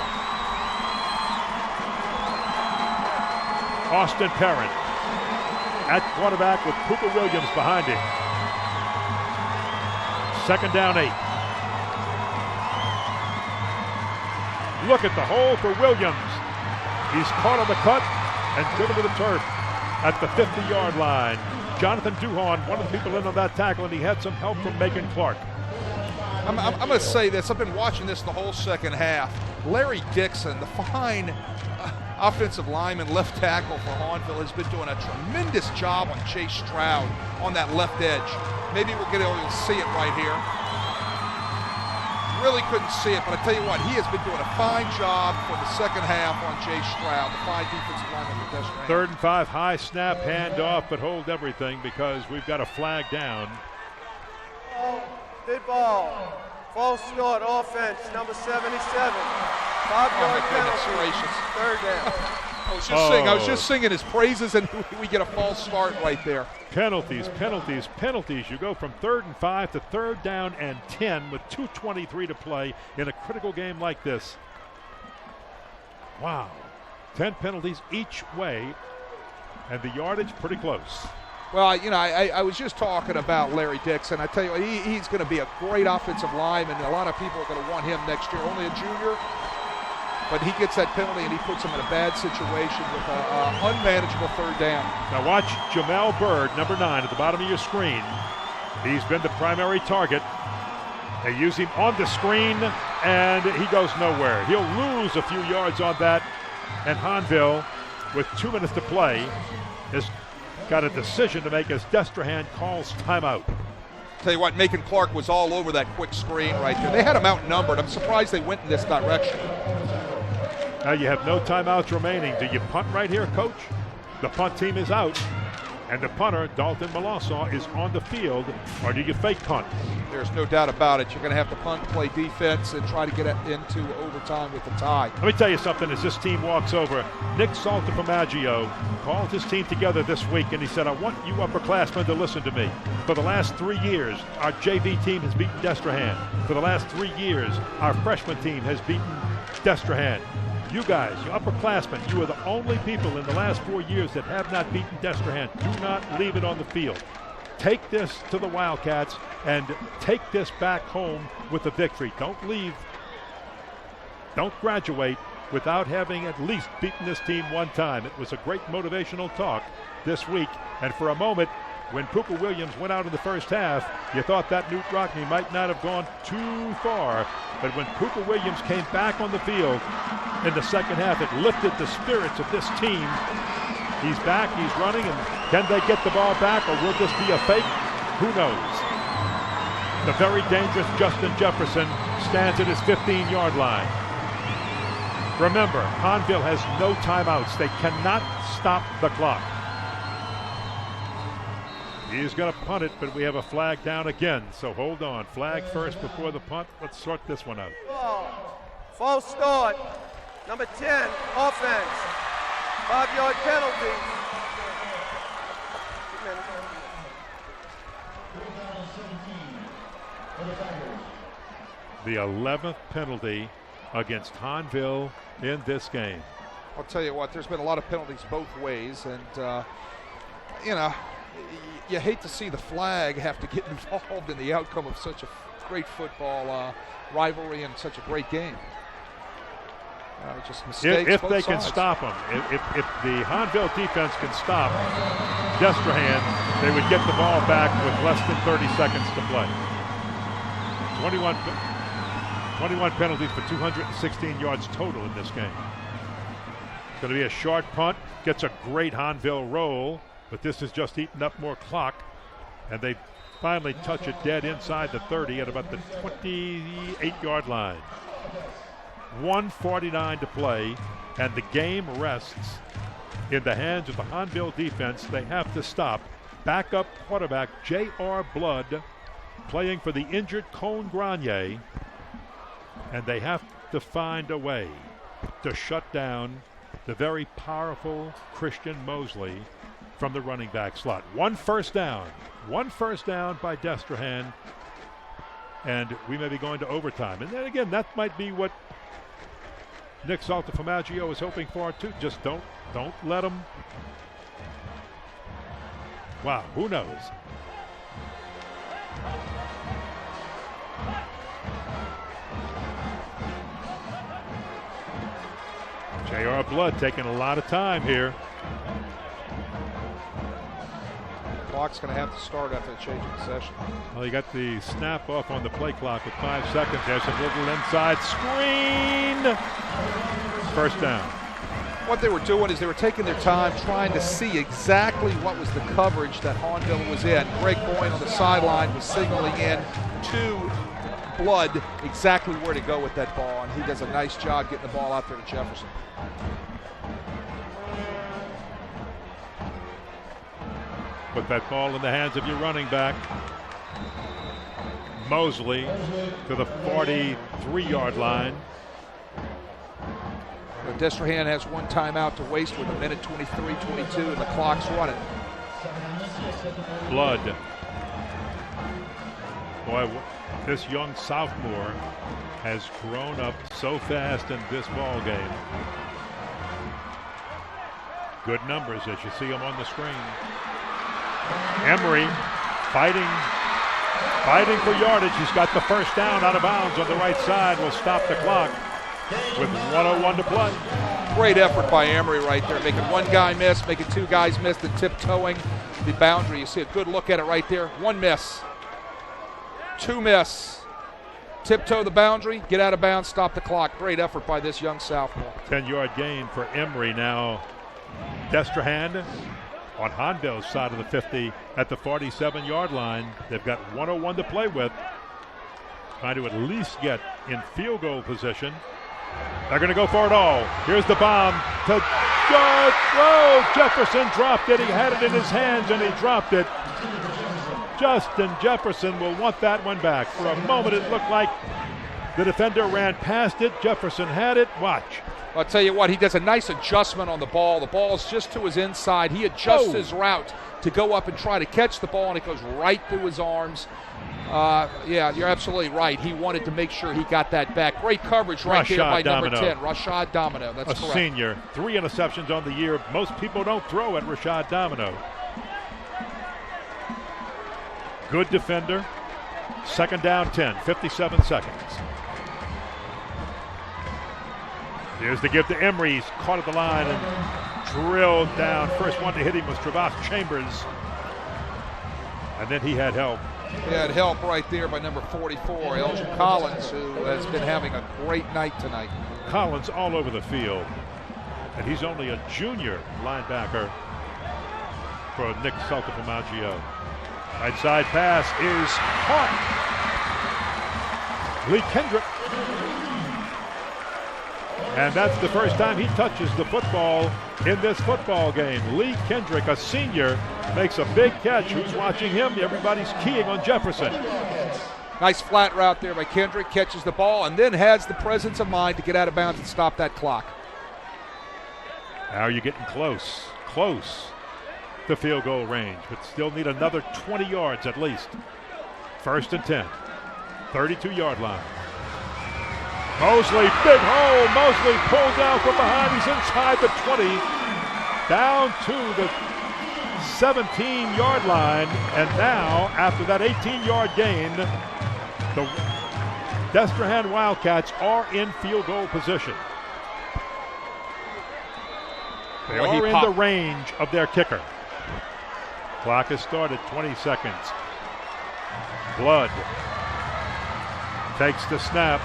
Austin Perrin at quarterback with Pooper Williams behind him. 2nd down 8. Look at the hole for Williams. He's caught on the cut and driven to the turf at the 50-yard line. Jonathan Duhon, one of the people in on that tackle, and he had some help from Macon Clark. I'm going to say this. I've been watching this the whole second half. Larry Dixon, the fine offensive lineman, left tackle for Hahnville, has been doing a tremendous job on Chase Stroud on that left edge. Maybe we'll get able to see it right here. Really couldn't see it, but I tell you what, he has been doing a fine job for the second half on Chase Stroud, the fine defensive lineman for Destrehan. 3rd and 5, high snap, handoff, but hold everything because we've got a flag down. Dead ball. False start offense, number 77. 5-yard penalty. 3rd down. I was just singing his praises, and we get a false start right there. Penalties. You go from 3rd and 5 to 3rd down and 10 with 2:23 to play in a critical game like this. Wow. 10 penalties each way, and the yardage pretty close. Well, I was just talking about Larry Dixon. I tell you, he's going to be a great offensive lineman, and a lot of people are going to want him next year. Only a junior, but he gets that penalty, and he puts him in a bad situation with an unmanageable 3rd down. Now watch Jamel Bird, number 9, at the bottom of your screen. He's been the primary target. They use him on the screen, and he goes nowhere. He'll lose a few yards on that, and Hahnville, with 2 minutes to play, has got a decision to make as Destrehan calls timeout. Tell you what, Macon Clark was all over that quick screen right there. They had him outnumbered. I'm surprised they went in this direction. Now you have no timeouts remaining. Do you punt right here, Coach? The punt team is out, and the punter, Dalton Molasaw, is on the field, or do you fake punt? There's no doubt about it. You're going to have to punt, play defense, and try to get into overtime with the tie. Let me tell you something as this team walks over. Nick Salter-Formaggio called his team together this week, and he said, I want you upperclassmen to listen to me. For the last 3 years, our JV team has beaten Destrehan. For the last 3 years, our freshman team has beaten Destrehan. You guys, you upperclassmen, you are the only people in the last 4 years that have not beaten Destrehan. Do not leave it on the field. Take this to the Wildcats and take this back home with a victory. Don't leave. Don't graduate without having at least beaten this team one time. It was a great motivational talk this week. And for a moment, when Pooper Williams went out in the first half, you thought that Newt Rockne might not have gone too far. But when Pooper Williams came back on the field in the second half, it lifted the spirits of this team. He's back, he's running, and can they get the ball back, or will this be a fake? Who knows? The very dangerous Justin Jefferson stands at his 15-yard line. Remember, Hahnville has no timeouts. They cannot stop the clock. He's going to punt it, but we have a flag down again. So hold on. Flag first before the punt. Let's sort this one out. False start. Number 10, offense. 5-yard penalty. The 11th penalty against Hahnville in this game. I'll tell you what, there's been a lot of penalties both ways, and, you hate to see the flag have to get involved in the outcome of such a great football rivalry and such a great game. Just mistakes if both they sides. can stop them, if the Hahnville defense can stop Destrehan, they would get the ball back with less than 30 seconds to play. 21 penalties for 216 yards total in this game. It's going to be a short punt, gets a great Hahnville roll, but this has just eaten up more clock, and they finally touch it dead inside the 30 at about the 28-yard line. 1:49 to play, and the game rests in the hands of the Hahnville defense. They have to stop backup quarterback J.R. Blood, playing for the injured Cone Grenier, and they have to find a way to shut down the very powerful Christian Mosley from the running back slot. One first down by Destrehan, and we may be going to overtime. And then again, that might be what Nick Saltaformaggio is hoping for too. Just don't let him. Wow, who knows? J.R. Blood taking a lot of time here. Clock's going to have to start after the change of possession. Well, you got the snap off on the play clock with 5 seconds. There's a little inside screen. First down. What they were doing is they were taking their time trying to see exactly what was the coverage that Hahnville was in. Greg Boyne on the sideline was signaling in to Blood exactly where to go with that ball, and he does a nice job getting the ball out there to Jefferson. Put that ball in the hands of your running back. Mosley to the 43-yard line. Destrehan has one timeout to waste with 1:23:22 and the clock's running. Blood. Boy, this young sophomore has grown up so fast in this ball game. Good numbers as you see them on the screen. Emery fighting for yardage. He's got the first down out of bounds on the right side. Will stop the clock with 1:01 to play. Great effort by Emery right there, making one guy miss, making two guys miss, and tiptoeing the boundary. You see a good look at it right there. One miss, two miss, tiptoe the boundary, get out of bounds, stop the clock. Great effort by this young sophomore. 10-yard gain for Emery. Now Destrehan on Hahnville's side of the 50 at the 47-yard line. They've got 1:01 to play with. Trying to at least get in field goal position. They're going to go for it all. Here's the bomb to Jefferson dropped it. He had it in his hands and he dropped it. Justin Jefferson will want that one back. For a moment it looked like the defender ran past it. Jefferson had it. Watch. I'll tell you what, he does a nice adjustment on the ball. The ball is just to his inside. He adjusts his route to go up and try to catch the ball, and it goes right through his arms. Yeah, you're absolutely right. He wanted to make sure he got that back. Great coverage right there by number 10, Rashad Domino. That's correct. A senior, 3 interceptions on the year. Most people don't throw at Rashad Domino. Good defender. Second down 10, 57 seconds. Here's the give to Emery. He's caught at the line and drilled down. First one to hit him was Travas Chambers. And then he had help. He had help right there by number 44, Elgin Collins, who has been having a great night tonight. Collins all over the field. And he's only a junior linebacker for Nick Saltaformaggio. Right side pass is caught. Lee Kendrick. And that's the first time he touches the football in this football game. Lee Kendrick, a senior, makes a big catch. Who's watching him? Everybody's keying on Jefferson. Nice flat route there by Kendrick. Catches the ball and then has the presence of mind to get out of bounds and stop that clock. Now you're getting close to field goal range, but still need another 20 yards at least. First and 10, 32-yard line. Mosley, big hole. Mosley pulled down from behind. He's inside the 20, down to the 17-yard line. And now, after that 18-yard gain, the Destrehan Wildcats are in field goal position. They are in the range of their kicker. Clock has started, 20 seconds. Blood takes the snap.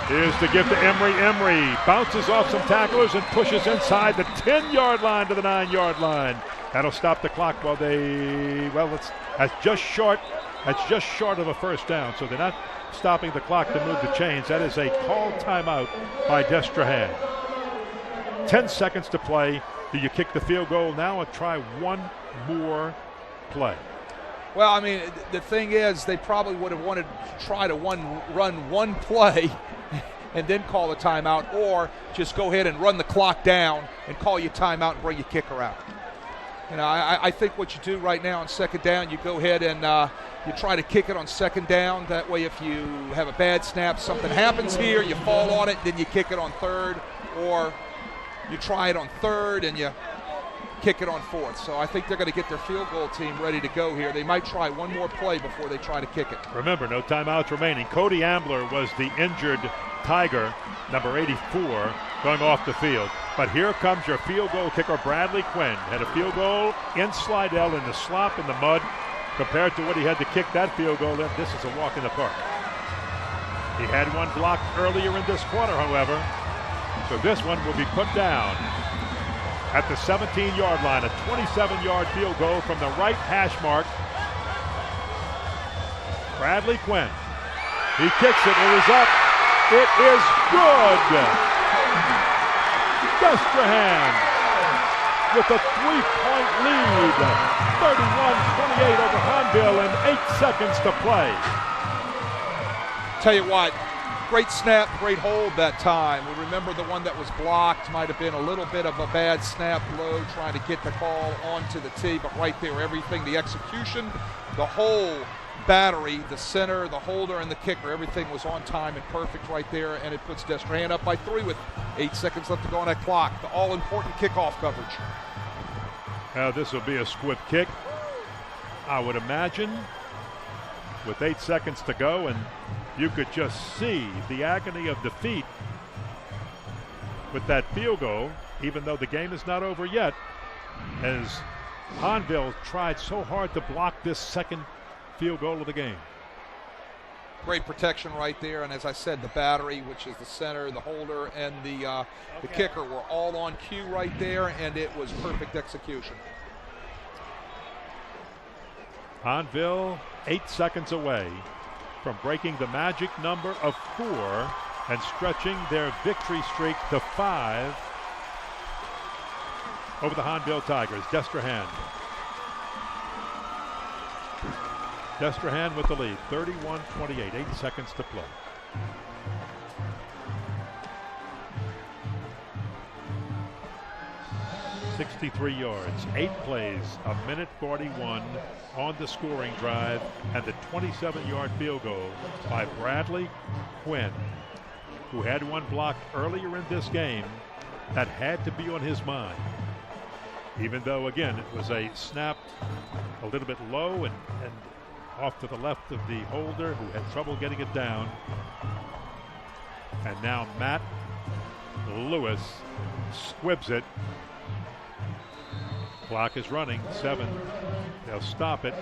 Here's the give to Emery. Emery bounces off some tacklers and pushes inside the 10-yard line to the 9-yard line. That'll stop the clock while that's just short of a first down. So they're not stopping the clock to move the chains. That is a called timeout by Destrehan. 10 seconds to play. Do you kick the field goal now or try one more play? Well, I mean, the thing is, they probably would have wanted to try to run one play and then call a timeout, or just go ahead and run the clock down and call your timeout and bring your kicker out. You know, I think what you do right now on second down, you go ahead and you try to kick it on second down. That way, if you have a bad snap, something happens here, you fall on it, then you kick it on third, or you try it on third and you kick it on fourth. So I think they're going to get their field goal team ready to go here. They might try one more play before they try to kick it. Remember, no timeouts remaining. Cody Ambler was the injured Tiger, number 84, going off the field. But here comes your field goal kicker, Bradley Quinn. Had a field goal in Slidell in the slop in the mud. Compared to what he had to kick that field goal in, this is a walk in the park. He had one blocked earlier in this quarter, however. So this one will be put down at the 17-yard line. A 27-yard field goal from the right hash mark. Bradley Quinn. He kicks it. It is up. It is good. Destrehan with a 3-point lead. 31-28 over Hahnville and 8 seconds to play. Tell you what, great snap, great hold that time. We remember the one that was blocked might have been a little bit of a bad snap low, trying to get the ball onto the tee, but right there, everything, the execution, the whole battery, the center, the holder, and the kicker, everything was on time and perfect right there, and it puts Destrehan up by 3 with 8 seconds left to go on that clock. The all-important kickoff coverage. Now this will be a squib kick, I would imagine, with 8 seconds to go, and you could just see the agony of defeat with that field goal, even though the game is not over yet, as Hahnville tried so hard to block this second field goal of the game. Great protection right there, and as I said, the battery, which is the center, the holder, and the kicker were all on cue right there, and it was perfect execution. Hahnville 8 seconds away from breaking the magic number of 4 and stretching their victory streak to 5 over the Hahnville Tigers. Destrehan with the lead, 31-28, 8 seconds to play. $63 yards, 8 plays, a minute 41 on the scoring drive, and the 27-yard field goal by Bradley Quinn, who had one blocked earlier in this game that had to be on his mind. Even though, again, it was a snap a little bit low and off to the left of the holder, who had trouble getting it down. And now Matt Lewis squibs it. Clock is running, 7. They'll stop it.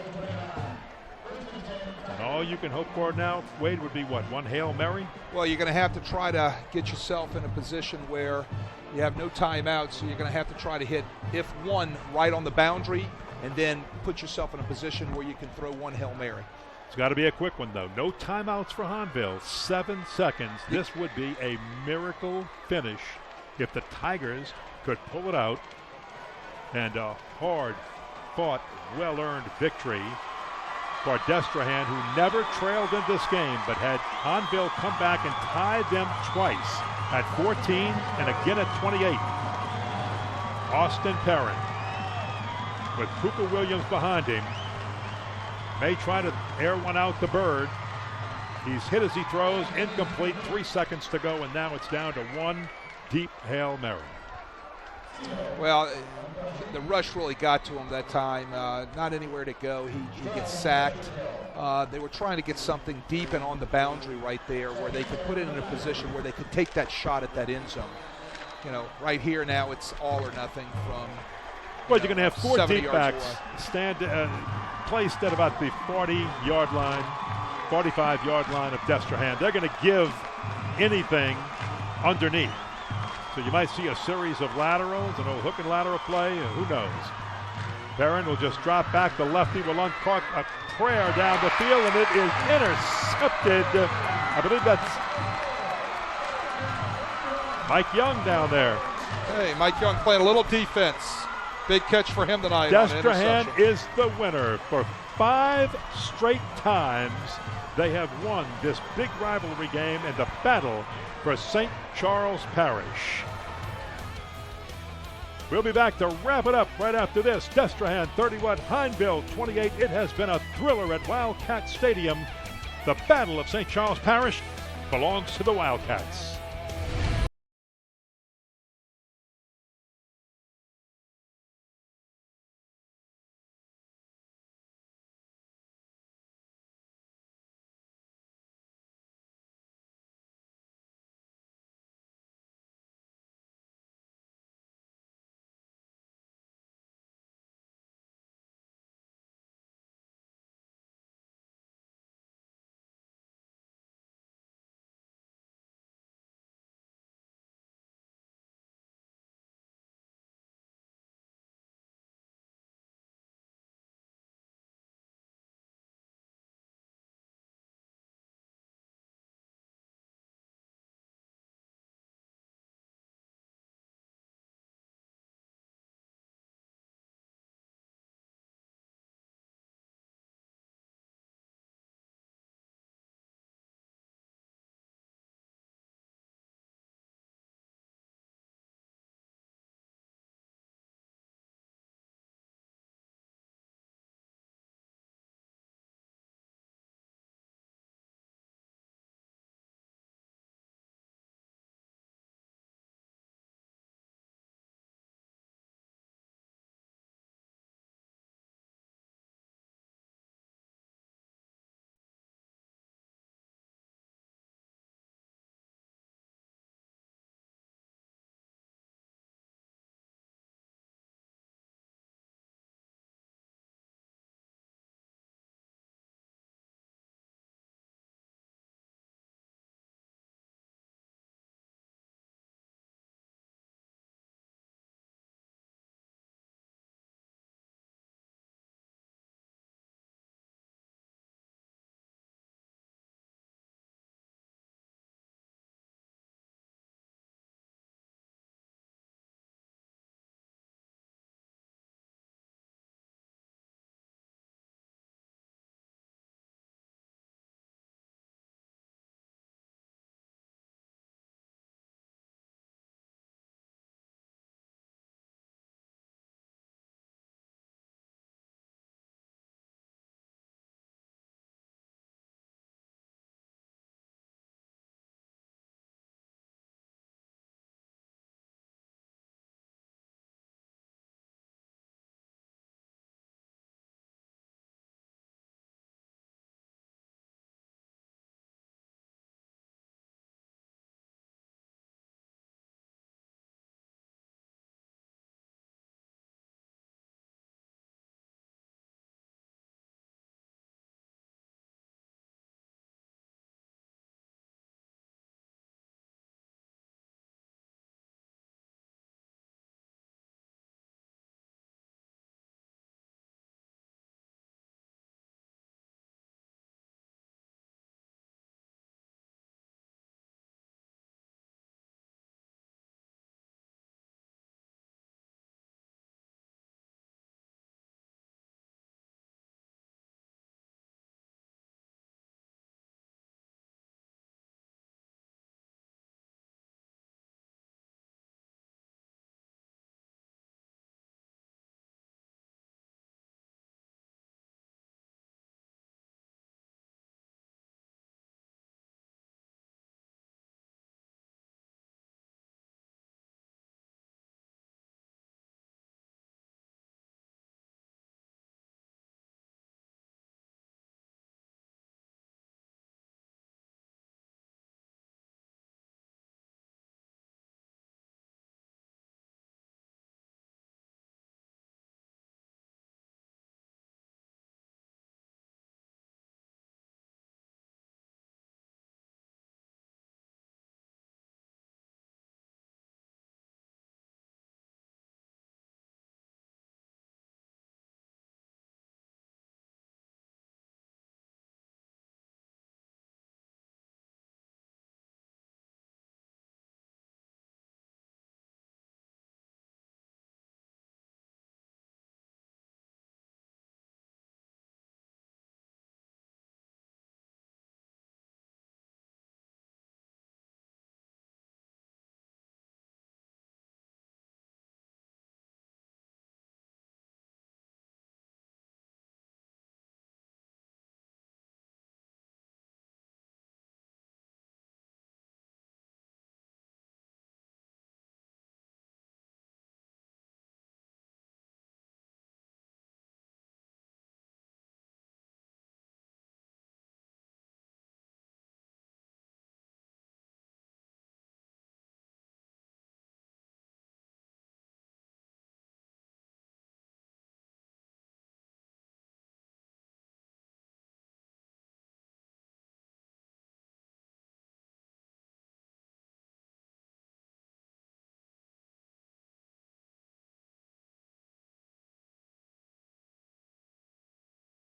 And all you can hope for now, Wade, would be what, one Hail Mary? Well, you're going to have to try to get yourself in a position where you have no timeouts, so you're going to have to try to hit, if one, right on the boundary, and then put yourself in a position where you can throw one Hail Mary. It's got to be a quick one, though. No timeouts for Hahnville. 7 seconds. This would be a miracle finish if the Tigers could pull it out. And a hard-fought, well-earned victory for Destrehan, who never trailed in this game, but had Hahnville come back and tie them twice at 14 and again at 28. Austin Perrin, with Cooper Williams behind him, may try to air one out the bird. He's hit as he throws, incomplete, 3 seconds to go, and now it's down to one deep Hail Mary. Well, the rush really got to him that time. Not anywhere to go. He gets sacked. They were trying to get something deep and on the boundary right there where they could put it in a position where they could take that shot at that end zone. You know, right here now it's all or nothing from. Well, you're going to have 4 deep backs away. Placed at about the 40-yard line, 45-yard line of Destrehan. They're going to give anything underneath. So you might see a series of laterals, an old hook and lateral play, who knows. Barron will just drop back. The lefty will uncork a prayer down the field, and it is intercepted. I believe that's Mike Young down there. Hey, Mike Young playing a little defense. Big catch for him tonight. Destrehan is the winner. For 5 straight times, they have won this big rivalry game in the battle for St. Charles Parish. We'll be back to wrap it up right after this. Destrehan 31, Hahnville 28. It has been a thriller at Wildcat Stadium. The Battle of St. Charles Parish belongs to the Wildcats.